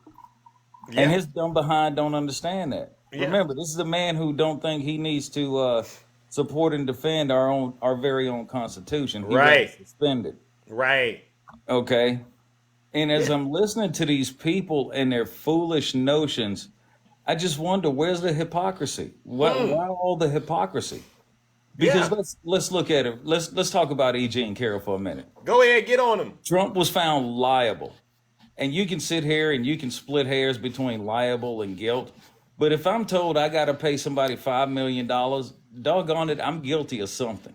Yeah. And his dumb behind don't understand that. Yeah. Remember, this is a man who don't think he needs to support and defend our very own Constitution. He right. Suspended. Right. Okay. And as I'm listening to these people and their foolish notions, I just wonder, where's the hypocrisy? Why all the hypocrisy? Because let's look at it. Let's talk about E.G. and Carroll for a minute. Go ahead, get on him. Trump was found liable. And you can sit here and you can split hairs between liable and guilt. But if I'm told I got to pay somebody $5 million, doggone it, I'm guilty of something.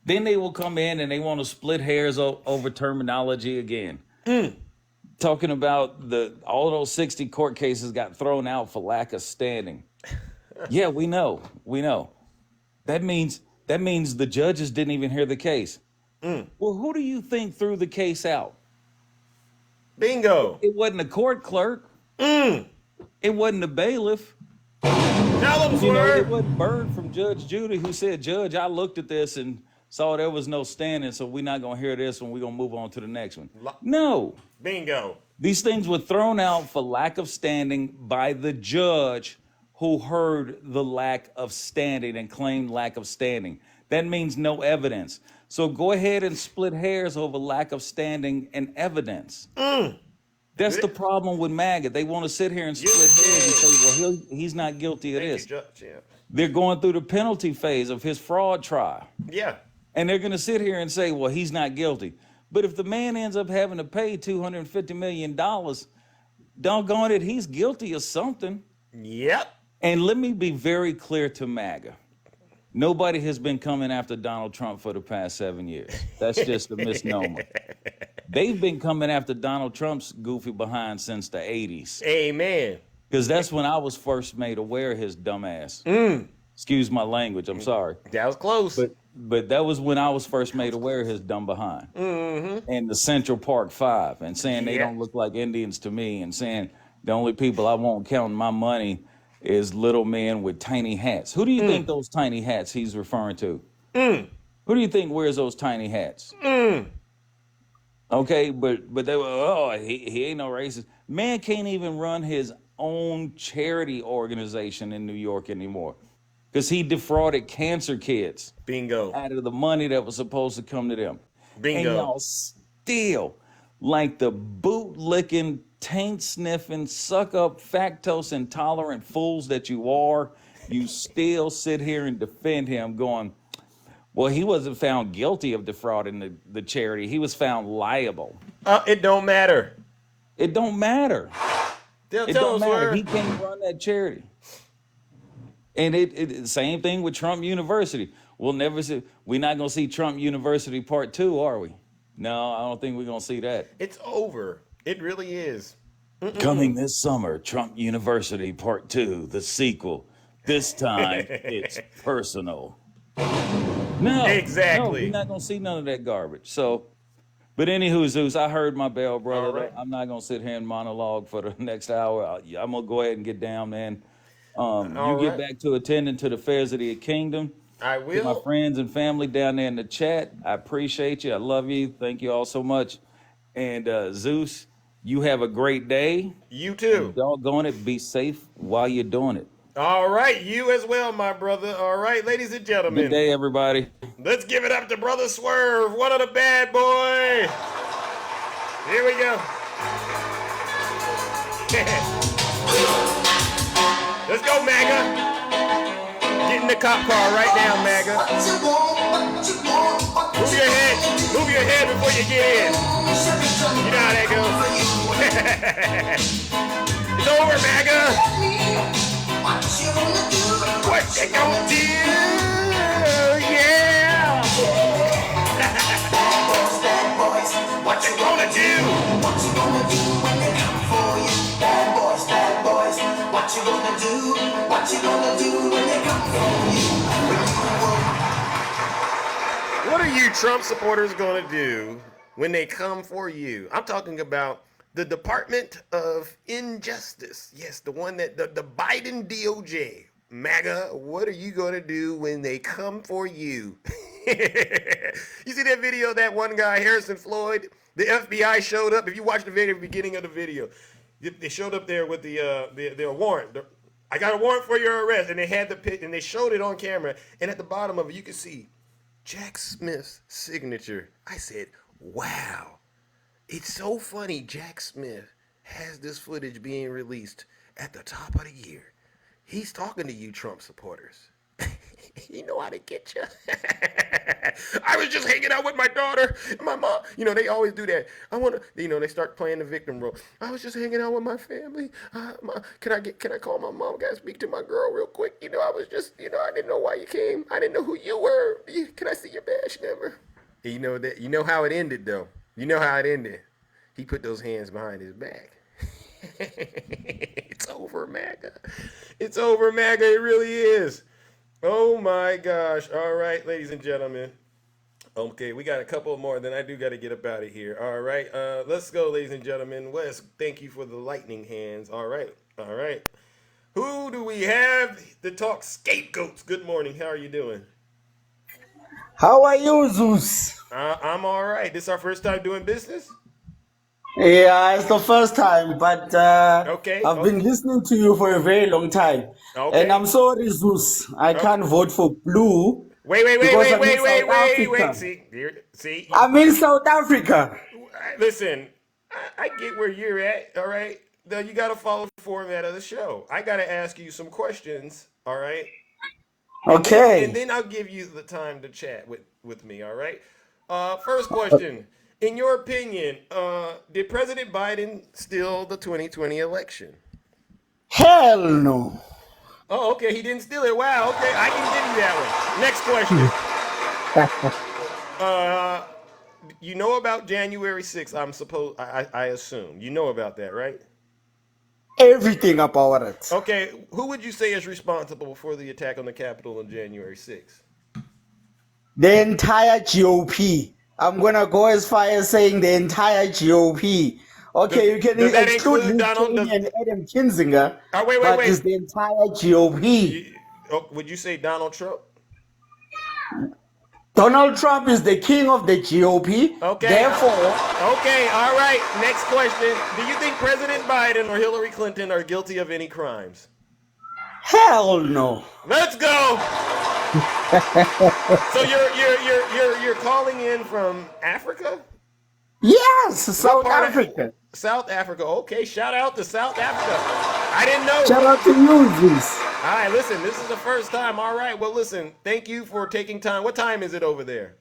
Then they will come in and they want to split hairs over terminology again. Talking about all those 60 court cases got thrown out for lack of standing. Yeah, we know. That means the judges didn't even hear the case. Well, who do you think threw the case out? Bingo. It wasn't a court clerk. It wasn't a bailiff. Tell them, sir. It wasn't Bird from Judge Judy who said, Judge, I looked at this and saw there was no standing, so we're not going to hear this one. We're going to move on to the next one. No. Bingo. These things were thrown out for lack of standing by the judge who heard the lack of standing and claimed lack of standing. That means no evidence. So go ahead and split hairs over lack of standing and evidence. That's the problem with MAGA. They want to sit here and split hairs and say, well, he's not guilty of this. They're going through the penalty phase of his fraud trial. Yeah. And they're going to sit here and say, well, he's not guilty. But if the man ends up having to pay $250 million, doggone it, he's guilty of something. Yep. And let me be very clear to MAGA. Nobody has been coming after Donald Trump for the past 7 years. That's just a misnomer. They've been coming after Donald Trump's goofy behind since the 80s. Amen. Because that's when I was first made aware of his dumb ass. Excuse my language. I'm sorry. That was close. But that was when I was first made aware of his dumb behind. And the Central Park Five, and saying they don't look like Indians to me, and saying the only people I won't count my money is little men with tiny hats. Who do you think those tiny hats he's referring to? Who do you think wears those tiny hats? Okay, but they were, he ain't no racist. Man can't even run his own charity organization in New York anymore because he defrauded cancer kids. Bingo. Out of the money that was supposed to come to them. Bingo. And y'all still, like the boot-licking, taint-sniffing, suck-up, lactose-intolerant fools that you are, you still sit here and defend him going, well, he wasn't found guilty of defrauding the charity. He was found liable. It don't matter. It don't matter. It don't matter. He can't run that charity. And it same thing with Trump University. We're not going to see Trump University Part 2, are we? No, I don't think we're going to see that. It's over. It really is. Coming this summer, Trump University Part 2, the sequel. This time, it's personal. No, Exactly. we're not gonna see none of that garbage. So, but anywho, Zeus, I heard my bell, brother. Right. I'm not gonna sit here and monologue for the next hour. I'm gonna go ahead and get down, man. You get back to attending to the affairs of the kingdom. I To my will. friends and family down there in the chat, I appreciate you. I love you. Thank you all so much. And Zeus, you have a great day. You too. And doggone it, be safe while you're doing it. All right, you as well, my brother. All right, ladies and gentlemen. Good day, everybody. Let's give it up to Brother Swerve, one of the bad boys. Here we go. Let's go, MAGA. Get in the cop car right now, MAGA. Move your head before you get in. You know how that goes. It's over, MAGA. What you gonna do? Yeah. What you gonna do? What you gonna do when they come for you? Bad boys, what you gonna do? What you gonna do when they come for you? What are you Trump supporters gonna do when they come for you? I'm talking about the Department of Injustice. Yes, the one that the Biden DOJ. MAGA, what are you gonna do when they come for you? You see that video of that one guy, Harrison Floyd? The FBI showed up. If you watch the very beginning of the video, they showed up there with the warrant. I got a warrant for your arrest, and they had the pic, and they showed it on camera. And at the bottom of it, you can see Jack Smith's signature. I said, "Wow, it's so funny." Jack Smith has this footage being released at the top of the year. He's talking to you, Trump supporters. He know how to get you. I was just hanging out with my daughter and my mom. You know, they always do that. I want to, you know, they start playing the victim role. I was just hanging out with my family. Can I call my mom? Got to speak to my girl real quick. You know, I was just, you know, I didn't know why you came. I didn't know who you were. Can I see your badge number? You know that. You know how it ended, though. You know how it ended. He put those hands behind his back. It's over, MAGA. It's over, MAGA. It really is. Oh my gosh. All right, ladies and gentlemen. Okay, we got a couple more, then I do got to get up out of here. All right, let's go, ladies and gentlemen. Wes, thank you for the lightning hands. All right. Who do we have to talk scapegoats? Good morning. How are you doing? How are you, Zeus? I'm all right. This our first time doing business? Yeah, it's the first time, but I've been listening to you for a very long time. Okay. And I'm sorry, Zeus. I can't vote for blue. Wait. See. I'm in South Africa. Listen, I get where you're at, all right? Though you got to follow the format of the show. I got to ask you some questions, all right? Okay. And then I'll give you the time to chat with me, all right? First question. In your opinion, did President Biden steal the 2020 election? Hell no. Oh, okay. He didn't steal it. Wow. Okay, I can give you that one. Next question. You know about January 6th, I assume. You know about that, right? Everything about it. Okay. Who would you say is responsible for the attack on the Capitol on January 6th? The entire GOP. I'm going to go as far as saying the entire GOP. Okay, you can exclude Liz Cheney and Adam Kinzinger, but it's the entire GOP. Would you say Donald Trump? Donald Trump is the king of the GOP. Okay. Therefore. Okay, all right. Next question. Do you think President Biden or Hillary Clinton are guilty of any crimes? Hell no. Let's go. So you're calling in from Africa? Yes, South Africa. South Africa. Okay, shout out to South Africa. I didn't know. Shout out to you, Zeus. All right, listen, this is the first time. All right, well, listen, thank you for taking time. What time is it over there?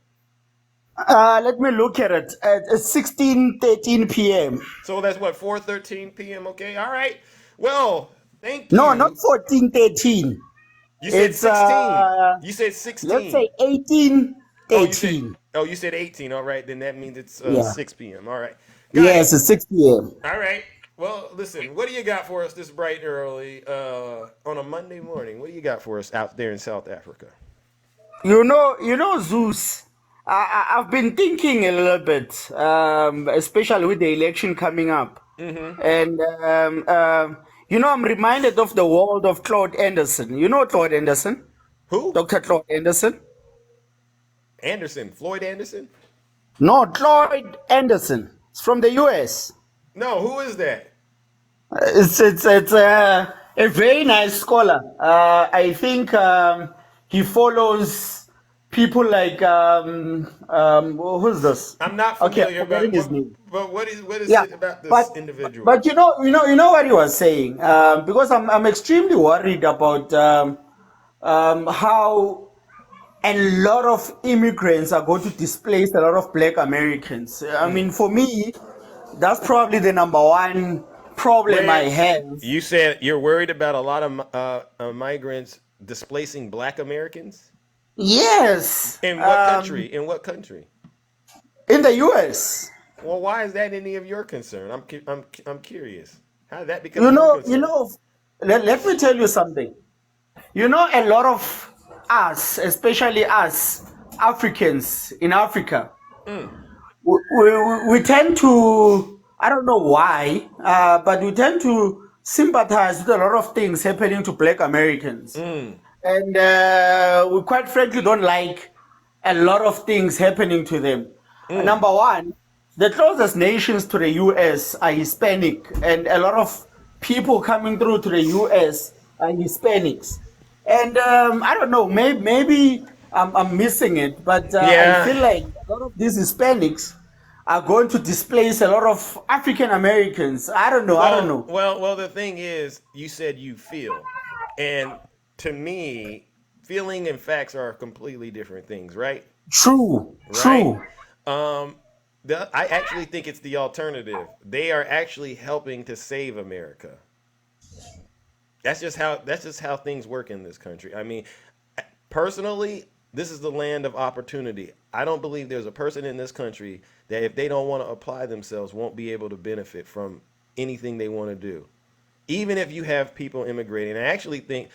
Let me look at it. It's 16:13 p.m. So that's what, 4:13 p.m.? Okay, all right. Well, thank you. No, not 14:13. You said 16. You said 16. Let's say 18:13. Oh, you said 18. All right, then that means it's 6 p.m. All right. Yes, it's 6 p.m. All right. Well, listen, what do you got for us this bright and early on a Monday morning? What do you got for us out there in South Africa? Zeus. I've been thinking a little bit, especially with the election coming up, and I'm reminded of the world of Claude Anderson. You know Claude Anderson? Who? Dr. Claude Anderson? Anderson, Floyd Anderson? No, Claude Anderson. It's from the US. No, who is that? It's a very nice scholar. I think he follows people like who's this? I'm not Okay, I'm familiar, forgetting his name. but what is Yeah, it about but this individual? but you know what he was saying, because I'm extremely worried about how a lot of immigrants are going to displace a lot of Black Americans. I mean, for me, that's probably the number one problem I have. You said you're worried about a lot of migrants displacing Black Americans? Yes. In what country? In what country? In the U.S. Well, why is that any of your concern? I'm curious. How did that become your concern? Let me tell you something. A lot of us, especially us Africans in Africa, we tend to, I don't know why, but we tend to sympathize with a lot of things happening to Black Americans. And we quite frankly don't like a lot of things happening to them. Number one, the closest nations to the US are Hispanic, and a lot of people coming through to the US are Hispanics. And I don't know, maybe I'm missing it, but I feel like a lot of these Hispanics are going to displace a lot of African Americans. I don't know. Well, the thing is, you said you feel, and to me, feeling and facts are completely different things, right? True. I actually think it's the alternative. They are actually helping to save America. That's just how things work in this country. I mean, personally, this is the land of opportunity. I don't believe there's a person in this country that if they don't want to apply themselves won't be able to benefit from anything they want to do. Even if you have people immigrating, I actually think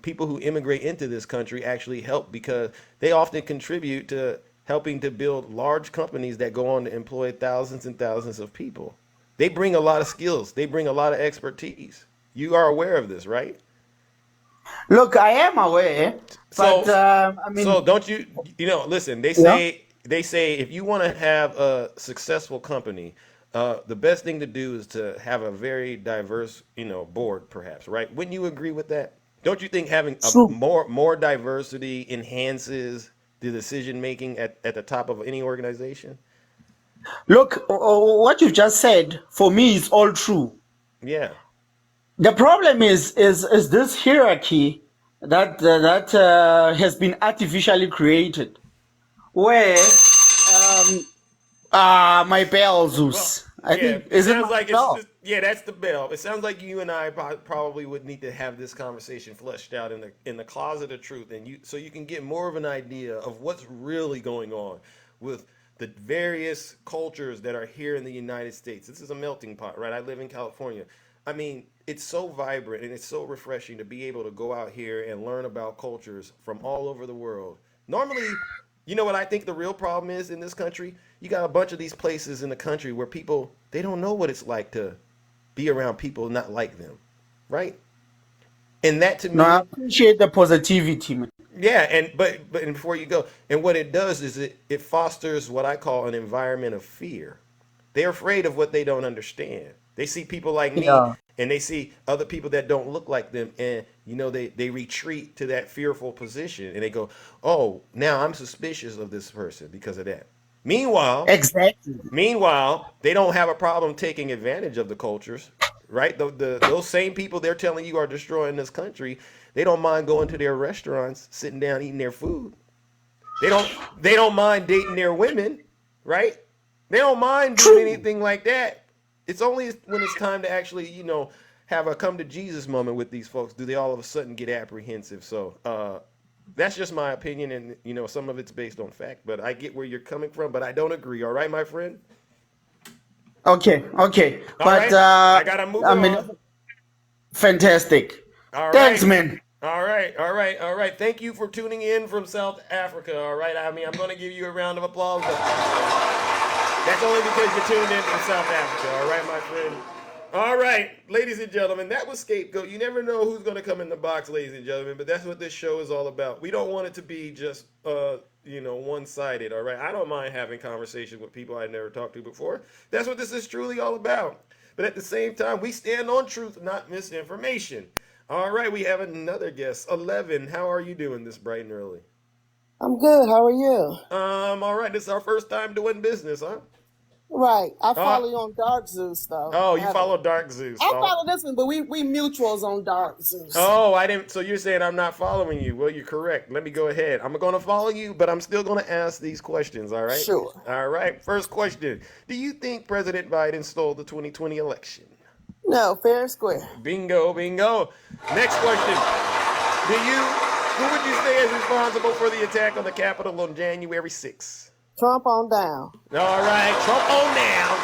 people who immigrate into this country actually help because they often contribute to helping to build large companies that go on to employ thousands and thousands of people. They bring a lot of skills. They bring a lot of expertise. You are aware of this, right? Look, I am aware, but I mean, so don't you? Listen. They say if you want to have a successful company, the best thing to do is to have a very diverse, board, perhaps, right? Wouldn't you agree with that? Don't you think having more diversity enhances the decision making at the top of any organization? Look, what you've just said for me is all true. Yeah. The problem is this hierarchy that has been artificially created, where my bell, Zeus. That's the bell. It sounds like you and I probably would need to have this conversation fleshed out in the closet of truth, so you can get more of an idea of what's really going on with the various cultures that are here in the United States. This is a melting pot, right? I live in California. I mean, it's so vibrant and it's so refreshing to be able to go out here and learn about cultures from all over the world. Normally, you know what I think the real problem is in this country? You got a bunch of these places in the country where people, they don't know what it's like to be around people not like them, right? And that to me, I appreciate the positivity, man. Yeah, but before you go, and what it does is it fosters what I call an environment of fear. They're afraid of what they don't understand. They see people like me, and they see other people that don't look like them, and they retreat to that fearful position, and they go, "Oh, now I'm suspicious of this person because of that." Meanwhile, they don't have a problem taking advantage of the cultures, right? Those same people they're telling you are destroying this country, they don't mind going to their restaurants, sitting down, eating their food. They don't mind dating their women, right? They don't mind doing anything like that. It's only when it's time to actually, have a come to Jesus moment with these folks do they all of a sudden get apprehensive. So that's just my opinion, and some of it's based on fact. But I get where you're coming from, but I don't agree. All right, my friend? Okay. All But right. I gotta move I mean, on. fantastic. All Thanks, right. man. All right. Thank you for tuning in from South Africa. All right. I mean, I'm going to give you a round of applause. But that's only because you tuned in from South Africa. All right, my friend. All right, ladies and gentlemen, that was Scapegoat. You never know who's going to come in the box, ladies and gentlemen, but that's what this show is all about. We don't want it to be just, one-sided, all right? I don't mind having conversations with people I never talked to before. That's what this is truly all about. But at the same time, we stand on truth, not misinformation. All right, we have another guest, 11. How are you doing this bright and early? I'm good. How are you? All right. This is our first time doing business, huh? Right. I follow you on Dark Zeus, though. Oh, you follow Dark Zeus. I follow this one, but we mutuals on Dark Zeus. Oh, I didn't. So you're saying I'm not following you? Well, you're correct. Let me go ahead. I'm going to follow you, but I'm still going to ask these questions. All right. Sure. All right. First question: do you think President Biden stole the 2020 election? No, fair and square. Bingo. Next question: who would you say is responsible for the attack on the Capitol on January 6th? Trump on down. All right, Trump on down.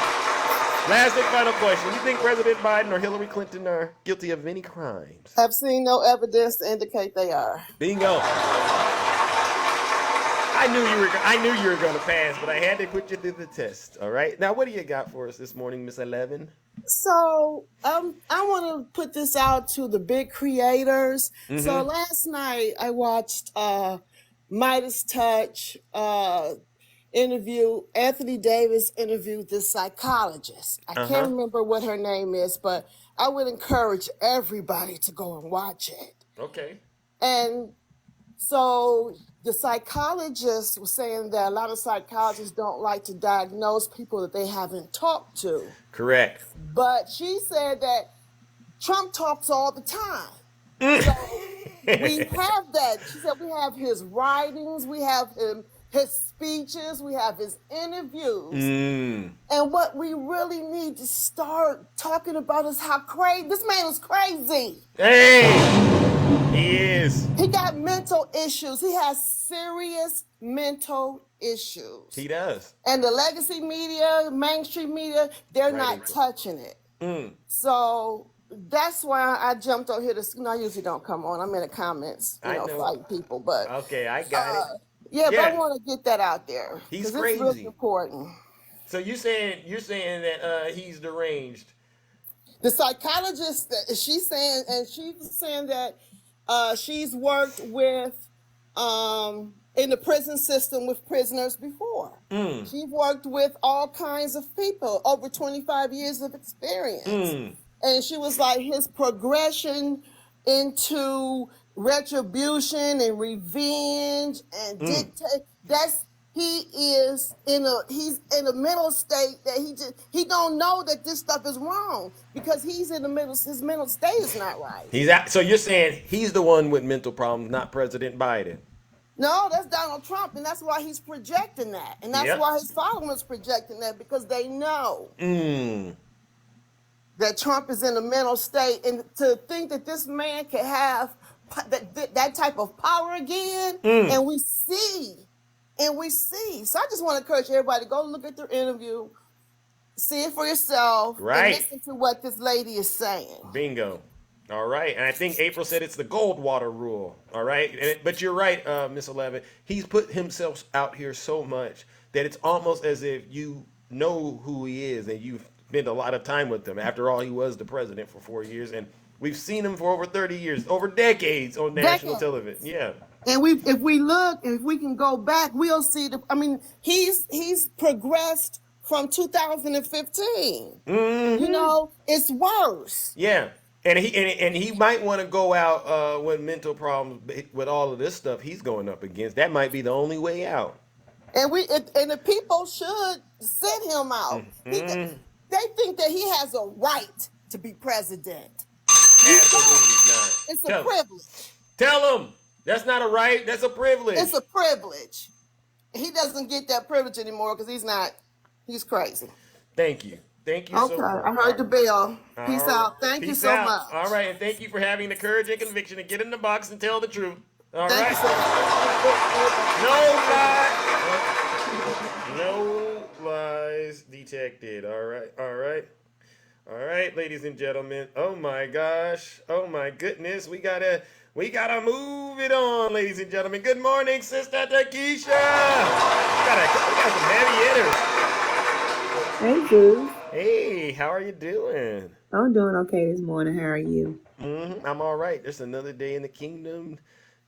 Last and final question. You think President Biden or Hillary Clinton are guilty of any crimes? I've seen no evidence to indicate they are. Bingo. I knew you were going to pass, but I had to put you through the test. All right. Now, what do you got for us this morning, Miss 11? So I want to put this out to the big creators. Mm-hmm. So last night I watched Midas Touch interview. Anthony Davis interviewed this psychologist. I can't remember what her name is, but I would encourage everybody to go and watch it. Okay. And so the psychologist was saying that a lot of psychologists don't like to diagnose people that they haven't talked to. Correct. But she said that Trump talks all the time. So we have that. She said we have his writings, we have his speeches, we have his interviews. And what we really need to start talking about is how crazy this man is crazy. Hey! He is. He got mental issues. He has serious mental issues. He does. And the legacy media, mainstream media, they're not touching it. So that's why I jumped on here to, I usually don't come on. I'm in the comments, fighting people. But okay, I got it. Yeah, but I want to get that out there. He's crazy. It's really important. So you're saying that he's deranged. The psychologist, she's saying that she's worked with in the prison system with prisoners before. She's worked with all kinds of people, over 25 years of experience. And she was like, his progression into retribution and revenge and dictate, he's in a mental state that he don't know that this stuff is wrong because his mental state is not right. So you're saying he's the one with mental problems, not President Biden? No, that's Donald Trump, and that's why he's projecting that. And that's why his followers projecting that, because they know that Trump is in a mental state. And to think that this man can have that type of power again, and we see. So I just want to encourage everybody to go look at their interview, see it for yourself, and listen to what this lady is saying. Bingo. All right. And I think April said it's the Goldwater rule. All right. But you're right, Miss 11. He's put himself out here so much that it's almost as if you know who he is and you've spent a lot of time with him. After all, he was the president for 4 years, and we've seen him for over 30 years, over decades on national television. Yeah. And if we can go back, we'll see he's progressed from 2015. It's worse. Yeah. And he might want to go out with mental problems with all of this stuff he's going up against. That might be the only way out. And the people should sit him out. They think that he has a right to be president. Absolutely not. It's a privilege. Tell him that's not a right. That's a privilege. It's a privilege. He doesn't get that privilege anymore because he's crazy. Thank you. Thank you so much. I heard the bell. Peace out. Thank you so much. All right, and thank you for having the courage and conviction to get in the box and tell the truth. All Thank right. you so much. No lie. No lie. lies detected. All right, ladies and gentlemen. Oh my gosh. Oh my goodness. We gotta move it on, ladies and gentlemen. Good morning, Sister Takesha. We got some heavy hitters. Hey, Zeus. Hey, how are you doing? I'm doing okay this morning. How are you? I'm all right. There's another day in the kingdom,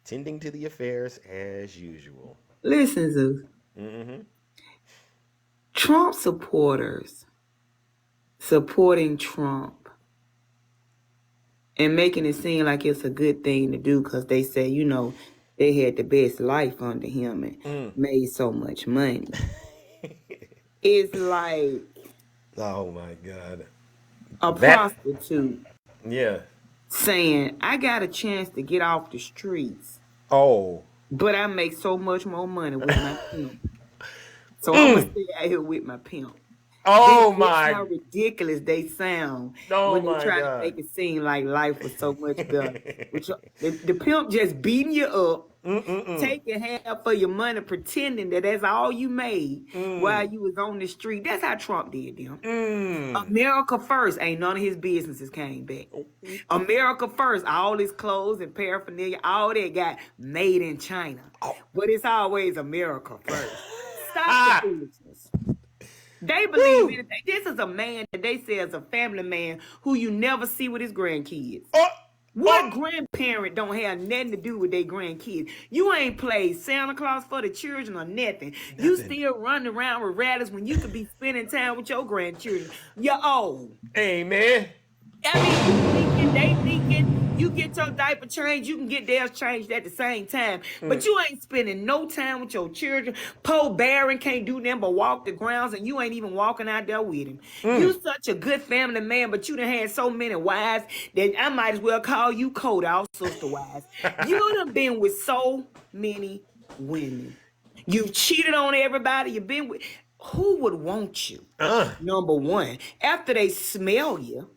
tending to the affairs as usual. Listen, Zeus. Trump supporters supporting Trump and making it seem like it's a good thing to do because they say, they had the best life under him and made so much money. It's like Oh my God. a prostitute Yeah. saying, I got a chance to get off the streets. Oh. But I make so much more money with my pimp. So I'm going to stay out here with my pimp. Oh That's how ridiculous they sound when they try to make it seem like life was so much better. The pimp just beating you up, taking half of your money, pretending that that's all you made while you was on the street. That's how Trump did them. America first, ain't none of his businesses came back. America first, all his clothes and paraphernalia, all that got made in China. But it's always America first. Stop the foolishness. They believe anything. This is a man that they say is a family man who you never see with his grandkids. What grandparent don't have nothing to do with their grandkids? You ain't played Santa Claus for the children or nothing. You still running around with rattles when you could be spending time with your grandchildren. You're old. Amen. I mean, they thinking you get your diaper changed, you can get theirs changed at the same time. But you ain't spending no time with your children. Poe Barron can't do nothing but walk the grounds, and you ain't even walking out there with him. You such a good family man, but you done had so many wives that I might as well call you Cody, all sister wives. You done been with so many women. You've cheated on everybody. You've been with... Who would want you? Number one, after they smell you,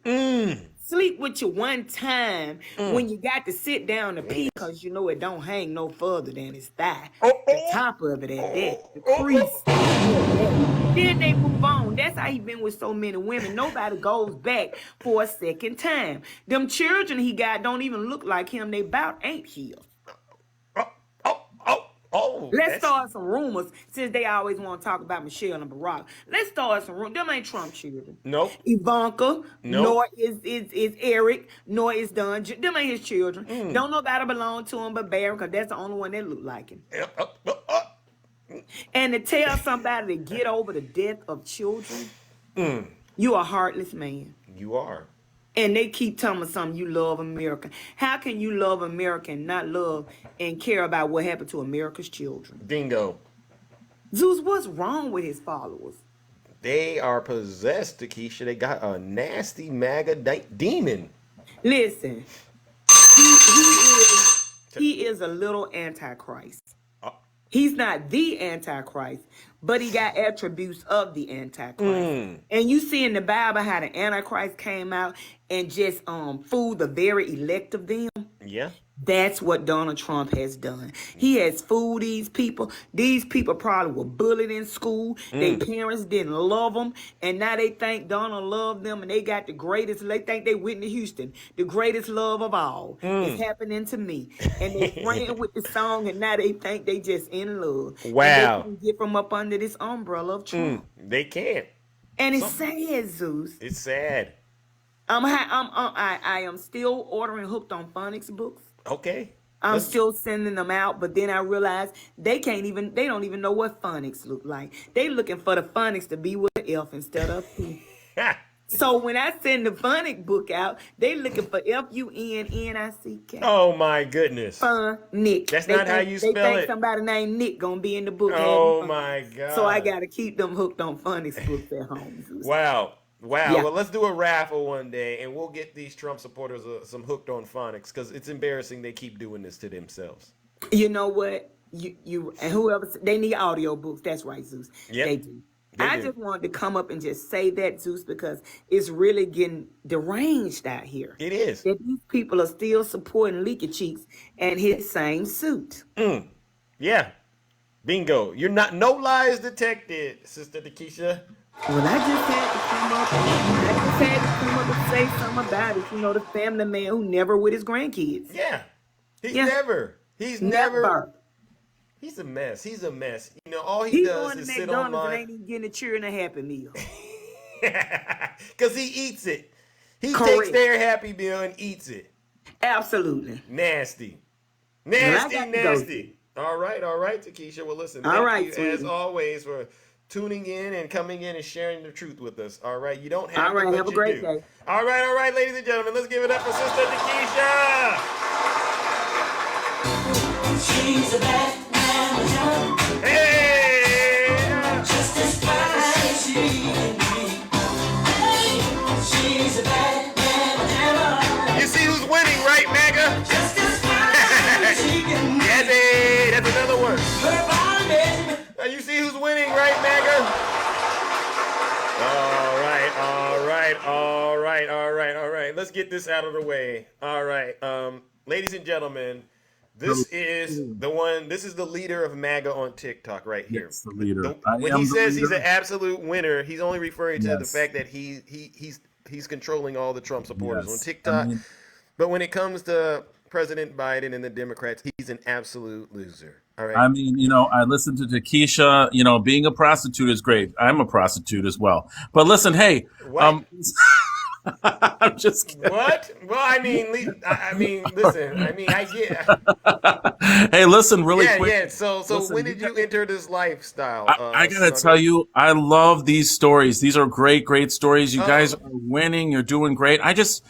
sleep with you one time when you got to sit down to pee because you know it don't hang no further than his thigh. The top of it at that, the crease. Then they move on. That's how he been with so many women. Nobody goes back for a second time. Them children he got don't even look like him. They about ain't his. Let's start some rumors since they always want to talk about Michelle and Barack. Let's start some rumors. Them ain't Trump children. Nope. Ivanka, nor is Eric, nor is Don. Them ain't his children. Don't nobody belong to him but Barron because that's the only one that look like him. And to tell somebody to get over the death of children, you a heartless man. You are. And they keep telling me something, you love America. How can you love America and not love and care about what happened to America's children? Bingo. Zeus, what's wrong with his followers? They are possessed, Takesha. They got a nasty MAGA demon. Listen, he is a little antichrist. He's not the Antichrist, but he got attributes of the Antichrist. And you see in the Bible how the Antichrist came out and just fooled the very elect of them. Yeah. That's what Donald Trump has done. He has fooled these people. These people probably were bullied in school. Their parents didn't love them. And now they think Donald loved them and they got the greatest, they think they Whitney Houston, the greatest love of all. It's happening to me. And they ran with the song and now they think they just in love. Wow. And they can get from up under this umbrella of Trump. They can't. And it's sad, Zeus. It's sad. I am still ordering Hooked on Phonics books. Okay. I'm still sending them out, but then I realized they don't even know what phonics look like. They looking for the phonics to be with an F instead of P. So when I send the phonic book out, they looking for F-U-N-N-I-C-K. Oh my goodness. Nick. That's not how you spell They think it. somebody named Nick gonna be in the book. Oh my God. So I gotta keep them Hooked on Phonics books at home. Wow. Yeah. Well, let's do a raffle one day, and we'll get these Trump supporters some Hooked on Phonics, because it's embarrassing they keep doing this to themselves. You know what? You and whoever, they need audio books. That's right, Zeus. Yep. They do. I just wanted to come up and just say that, Zeus, because it's really getting deranged out here. It is. That these people are still supporting Leaky Cheeks and his same suit. Yeah. Bingo. You're not, no lies detected, Sister Takesha. Well, I just had to come up. I just had to come up and say something about it. You know, the family man who never with his grandkids. Yeah. He's never. He's never. He's a mess. He's a mess. You know, all he does is sit McDonald's online. and ain't even getting a cheer and a Happy Meal. Because he eats it. He Correct. takes their Happy Meal and eats it. Absolutely. Nasty. All right, Takesha. Well, listen, thank you as always for tuning in and coming in and sharing the truth with us. All right, you don't have to, but have a great day. All right, ladies and gentlemen, let's give it up for Sister Takesha. She's a bad man. Hey! Just as fine as she can be. Hey, she's a bad man. You see who's winning, right, MAGA? Just as fine as she can be. Yes, that's another one. Now you see who's winning, right, MAGA? All right. Let's get this out of the way. All right, ladies and gentlemen. This is the one. This is the leader of MAGA on TikTok right here. Yes, the leader. When he says he's an absolute winner, he's only referring to the fact that he's controlling all the Trump supporters on TikTok. But when it comes to President Biden and the Democrats, he's an absolute loser. All right. I mean, you know, I listened to Takesha. You know, being a prostitute is great. I'm a prostitute as well. But listen, hey, I'm just kidding. What? Well, I mean, listen. I get. Hey, listen, really quick. Yeah. So listen, when did you enter this lifestyle? I gotta tell you, I love these stories. These are great stories. You guys are winning. You're doing great. I'm just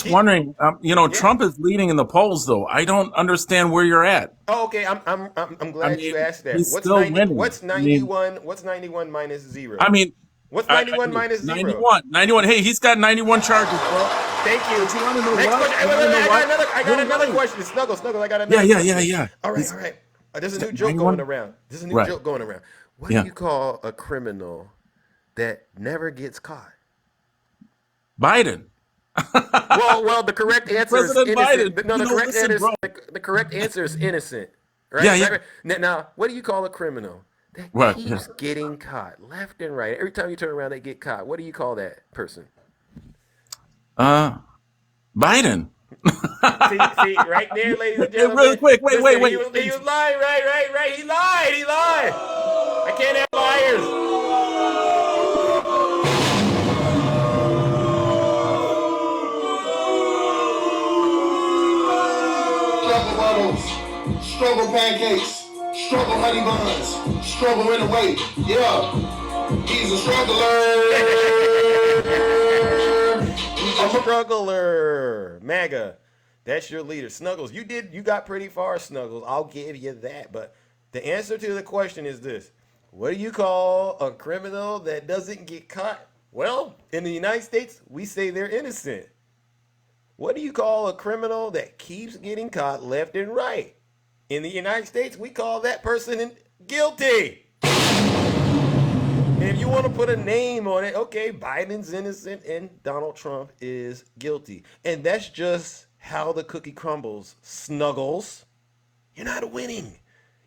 wondering. You know, Trump is leading in the polls, though. I don't understand where you're at. Oh, okay. I'm glad you asked that. He's still winning. What's 91? What's 91 minus 0? I mean. What's 91 minus 0? 91. Hey, he's got 91 charges, bro. Thank you. But you want to know Next what? I got another question. Snuggles. I got another question. Yeah. All right. There's a new joke going around. What do you call a criminal that never gets caught? Biden. well, the correct answer is innocent. Biden. No, the correct answer is innocent. Right? Yeah. Now, what do you call a criminal that keeps getting caught left and right? Every time you turn around, they get caught. What do you call that person? Biden. see, right there, ladies and gentlemen. Really quick, wait. He was lying, right. He lied. I can't have liars. Struggle bubbles, struggle pancakes, struggle honey buns, struggle in the way. Yeah, he's a struggler. He's a struggler. MAGA, that's your leader. Snuggles, you got pretty far, Snuggles. I'll give you that. But the answer to the question is this. What do you call a criminal that doesn't get caught? Well, in the United States, we say they're innocent. What do you call a criminal that keeps getting caught left and right? In the United States, we call that person guilty. And if you want to put a name on it, okay, Biden's innocent and Donald Trump is guilty. And that's just how the cookie crumbles, Snuggles. You're not winning.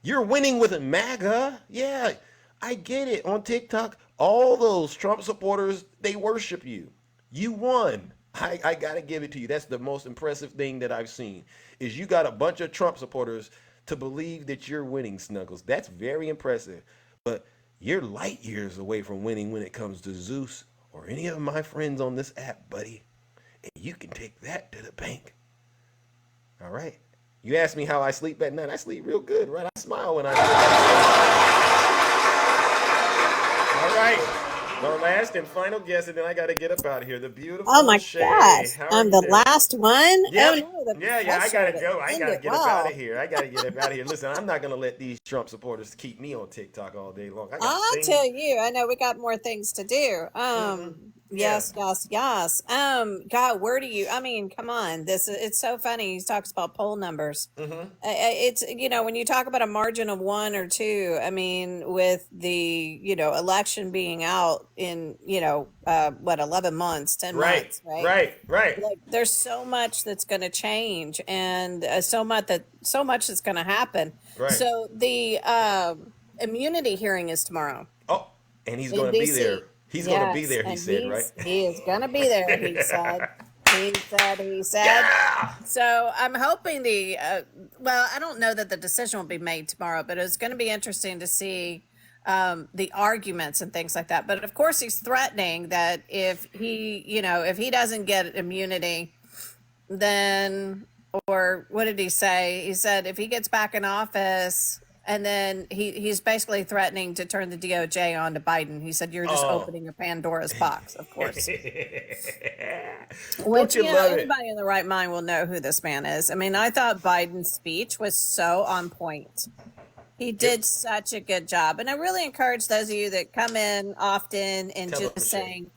You're winning with a MAGA. Yeah, I get it. On TikTok, all those Trump supporters, they worship you. You won. I got to give it to you. That's the most impressive thing that I've seen, is you got a bunch of Trump supporters to believe that you're winning, Snuggles. That's very impressive. But you're light years away from winning when it comes to Zeus or any of my friends on this app, buddy. And you can take that to the bank. All right. You asked me how I sleep at night. I sleep real good, right? I smile when I sleep. All right. The last and final guest, and then I got to get up out of here. The beautiful Oh my Shay. gosh. How I'm are the you? last one? Yep. Oh no. Yeah, I got to go. I got to get up out of here. Listen, I'm not going to let these Trump supporters keep me on TikTok all day long. I'll tell you, I know we got more things to do. Yes. God, where do you, I mean, come on, it's so funny. He talks about poll numbers. It's, when you talk about a margin of 1 or 2, I mean, with the, election being out in, 11 months, 10 months, right? Right. Like, there's so much that's going to change and so much that's going to happen. Right. So the immunity hearing is tomorrow. Oh, and he's going to be there. He's gonna be there. He said, right? He is gonna be there. He said. He said. Yeah! So I'm hoping well, I don't know that the decision will be made tomorrow, but it's going to be interesting to see the arguments and things like that. But of course, he's threatening that if he doesn't get immunity, then, or what did he say? He said if he gets back in office, and then he's basically threatening to turn the DOJ on to Biden. He said, you're just opening a Pandora's box, of course. Which, anybody in the right mind will know who this man is. I mean, I thought Biden's speech was so on point. He did such a good job. And I really encourage those of you that come in often and just saying,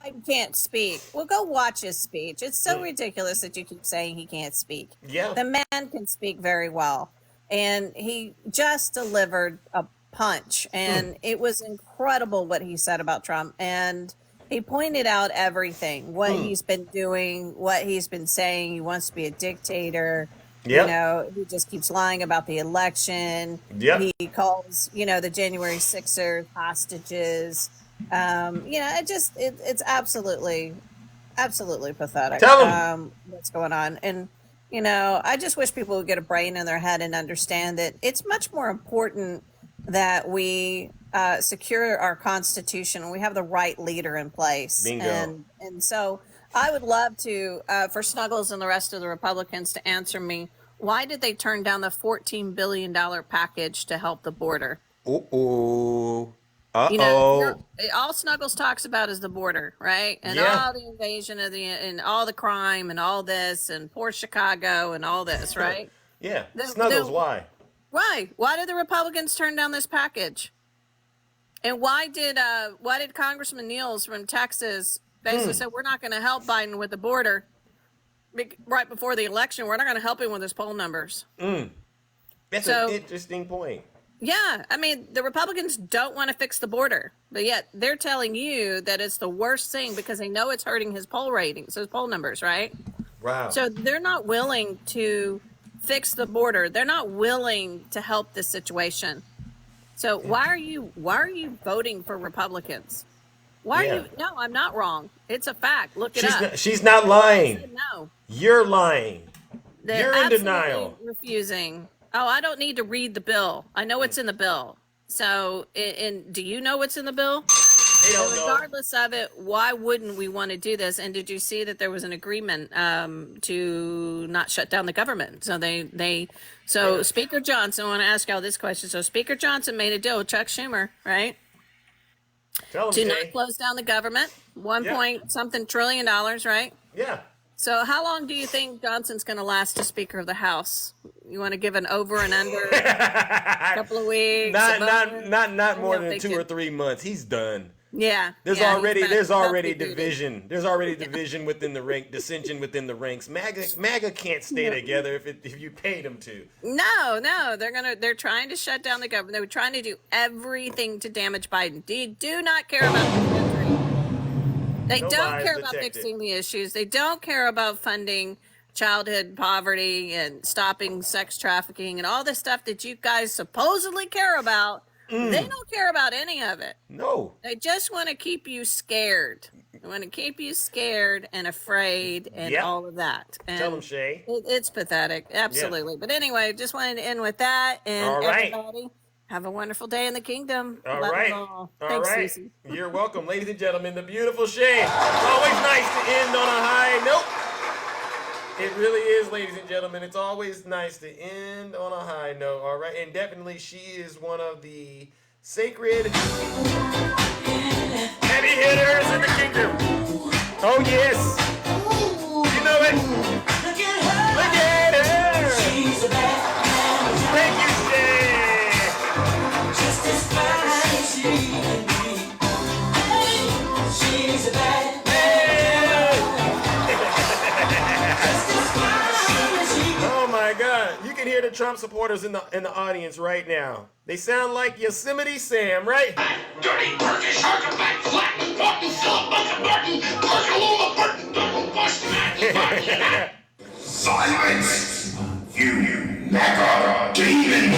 Biden can't speak. Well, go watch his speech. It's so ridiculous that you keep saying he can't speak. Yeah. The man can speak very well. And he just delivered a punch. And it was incredible what he said about Trump. And he pointed out everything, what he's been doing, what he's been saying. He wants to be a dictator. Yep. He just keeps lying about the election. Yep. He calls, the January 6ers hostages. It's absolutely pathetic. Tell him what's going on. And, I just wish people would get a brain in their head and understand that it's much more important that we secure our Constitution and we have the right leader in place. Bingo. And so I would love to, for Snuggles and the rest of the Republicans to answer me, why did they turn down the $14 billion package to help the border? Uh-oh. All Snuggles talks about is the border, right? And all the invasion and all the crime and all this and poor Chicago and all this, right? Yeah. Snuggles, why? Why? Why did the Republicans turn down this package? And why did Congressman Niels from Texas basically said we're not going to help Biden with the border right before the election? We're not going to help him with his poll numbers. That's an interesting point. Yeah, I mean, the Republicans don't want to fix the border, but yet they're telling you that it's the worst thing because they know it's hurting his poll ratings, his poll numbers, right? Wow. So they're not willing to fix the border. They're not willing to help this situation. So why are you voting for Republicans? Why are you? No, I'm not wrong. It's a fact. Look it up. She's not lying. I said no. You're lying. They're You're in denial. Refusing. Oh, I don't need to read the bill. I know what's in the bill. So, do you know what's in the bill? They don't know. Regardless of it, why wouldn't we want to do this? And did you see that there was an agreement to not shut down the government? So Speaker Johnson, I want to ask y'all this question. So Speaker Johnson made a deal with Chuck Schumer, right? To not close down the government. $1.something trillion, right? Yeah. So how long do you think Johnson's going to last as Speaker of the House? You want to give an over and under? A couple of weeks? Not more than 2 or 3 months. He's done. Yeah. There's already division. There's already division within the rank, dissension within the ranks. MAGA can't stay together if you paid them to. No, they're trying to shut down the government. They're trying to do everything to damage Biden. They do not care about the country. They don't care about fixing the issues. They don't care about funding childhood poverty and stopping sex trafficking and all this stuff that you guys supposedly care about. They don't care about any of it. No. They just want to keep you scared. They want to keep you scared and afraid and all of that. And tell them, Shay. It's pathetic. Absolutely. But anyway, just wanted to end with that. And all right. Everybody, have a wonderful day in the kingdom. All Love right. you all. All Thanks, right. Susie. You're welcome, ladies and gentlemen. The beautiful Shay. Always nice to end on a high note. It really is, ladies and gentlemen. It's always nice to end on a high note. All right. And definitely she is one of the sacred heavy hitters in the kingdom. Oh, yes. You know it. Look at her. She's a bad. Thank you, Shay. Just as fine as she can be. Hey, she's a bad. Oh my God! You can hear the Trump supporters in the audience right now. They sound like Yosemite Sam, right? Dirty Turkish artifact, flat, rotten, Philip Bunker Burton, Perkaluma Burton, double bust man. Silence! You MAGA demon!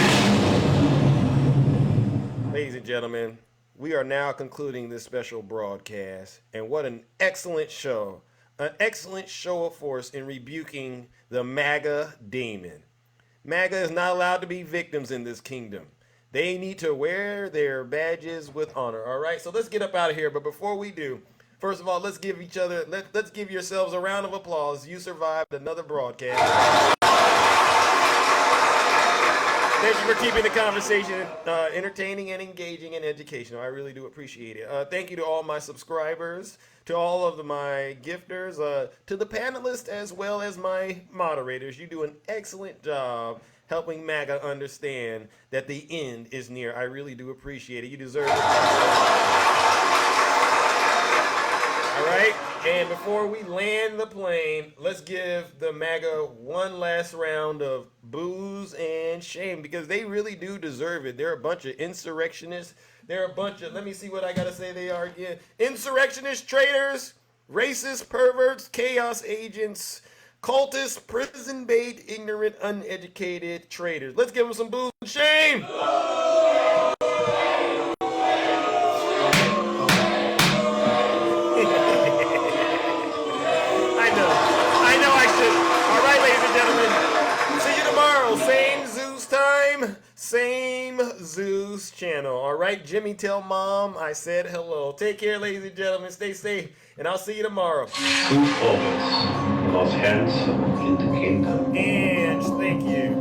Ladies and gentlemen, we are now concluding this special broadcast. And what an excellent show. An excellent show of force in rebuking the MAGA demon. MAGA is not allowed to be victims in this kingdom. They need to wear their badges with honor. All right, so let's get up out of here. But before we do, first of all, let's give yourselves a round of applause. You survived another broadcast. Thank you for keeping the conversation entertaining and engaging and educational. I really do appreciate it. Thank you to all my subscribers, to all of my gifters, to the panelists, as well as my moderators. You do an excellent job helping MAGA understand that the end is near. I really do appreciate it. You deserve it. All right, and before we land the plane, let's give the MAGA one last round of boos and shame, because they really do deserve it. They're a bunch of insurrectionists. They're a bunch of, let me see what I gotta say they are again. Insurrectionist traitors, racist perverts, chaos agents, cultists, prison bait, ignorant, uneducated traitors. Let's give them some boos and shame. Same Zeus time, same Zeus channel. All right, Jimmy, tell Mom I said hello. Take care, ladies and gentlemen. Stay safe, and I'll see you tomorrow. Two always, most handsome in the kingdom. And thank you.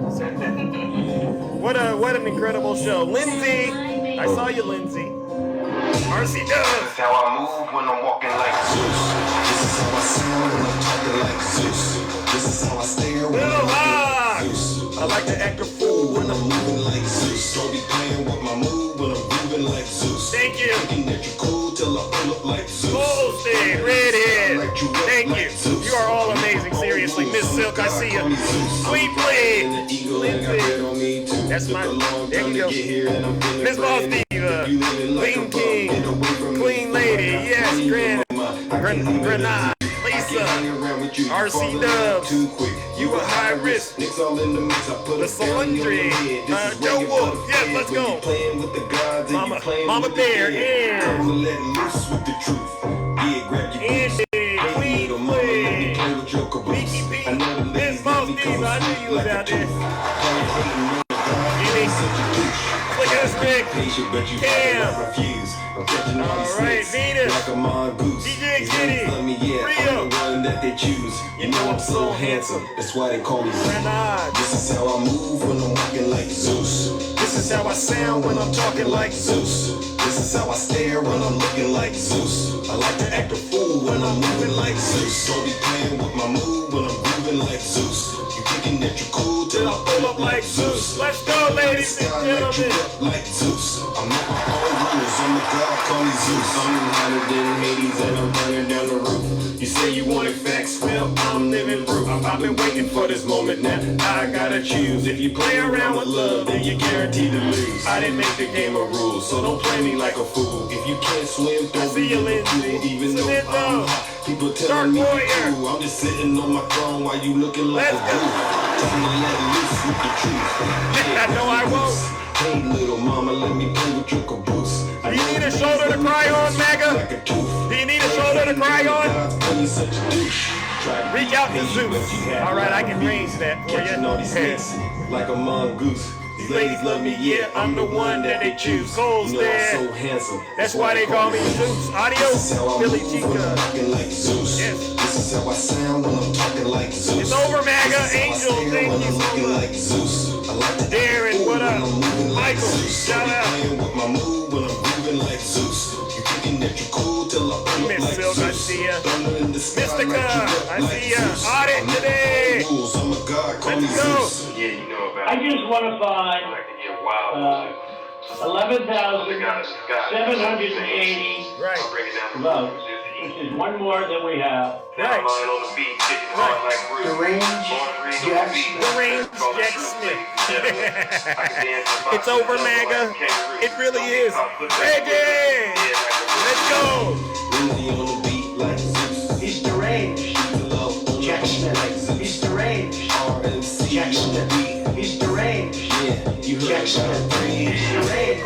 What an incredible show. Lindsay, I saw you, Lindsay. RC Dub. This is how I move when I'm walking like Zeus. This is how I sound when I'm talking like Zeus. This is how I stare when I'm looking like Zeus. I like to act a fool when I'm moving like Zeus. Don't be playing with my mood when I'm moving like Zeus. Thank you. Thinking that you're cool till I pull up like Zeus. Goldstein, Redhead. Thank you. You are all amazing. Seriously, Miss Silk, I see you. Sweet Blade. Lindsay. That's my. There you go. Miss Boss Diva. Queen King. Queen Lady. Yes, Grenade. Lisa. RC Dubs. You a high risk. The Solandry. Joe Wolf. Yes, let's go. Mama Bear. And Queen Flea. Beaky Pete. Miss Boss Diva. I knew you was out there. Look at this Rick. Cam. Alright, Venus. DJ Kitty. Rio. You know I'm so handsome. That's why they call me Zeus. This is how I move when I'm walking like Zeus. This is how I sound when I'm talking like Zeus. This is how I stare when I'm looking like Zeus. I like to act a fool when I'm moving like Zeus. Don't be playing with my mood when I'm moving like Zeus. You thinking that you're cool till I pull up like Zeus. Let's go, ladies and gentlemen. Like Zeus. I'm not my own rules. I'm the God, call me Zeus. I'm hotter than Hades and I'm running down the roof. You say you wanted facts, well, I'm living proof. I've been waiting for this moment now. I gotta choose. If you play around with love, then you're guaranteed to lose. I didn't make the game a rule, so don't play me like a fool. If you can't swim, I see you, Lindsay. Even though I'm hot, people telling me you. I'm just sitting on my throne while you looking like a fool. Tell me let loose with the truth. I know I won't. Hey, little mama, let me play with your caboose. Do you need a shoulder to cry on, MAGA? Do you need a shoulder to cry on? Reach out to Zeus. All right, I can range that for you. Like a mongoose. These ladies love me, yeah, I'm the one that they choose. Cole's you know there. I'm so handsome. That's why they call me Zeus. Adios, Billy Chica. Like Zeus. Yes. This is how I sound when I'm talking like Zeus. It's over, MAGA. Angel, thank you so much. Like Zeus. I like to Darren, what up? Michael, shout out. Playing with my mood when I'm moving like Zeus. You thinking that you're cool till I pull up Miss like Silk, Zeus. I see ya. Mystica, I see ya. Audit today. I'm a god, call me Zeus. Yeah, you know about I just want to find 11,780 votes, which is one more than we have. Right. Deranged Jack Smith. It's over, MAGA. It really is. Reggie! Let's go! He's deranged. Jack Smith. He's deranged. Jack Smith. He's deranged. Jack Smith. He's deranged.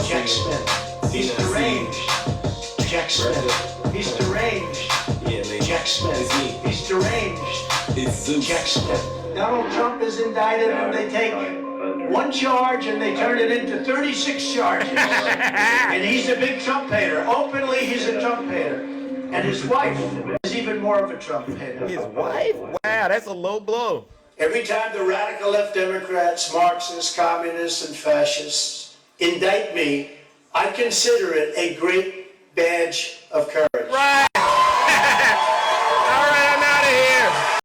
Jack Smith. He's deranged. Jack Smith. He's deranged. Yeah, man. Jack Smith. He's deranged. It's Zeus. Jack Smith. Donald Trump is indicted and they take one charge and they turn it into 36 charges. And he's a big Trump hater. Openly, he's a Trump hater. And his wife is even more of a Trump hater. His wife? Wow, that's a low blow. Every time the radical left Democrats, Marxists, communists, and fascists indict me, I consider it a great badge of courage.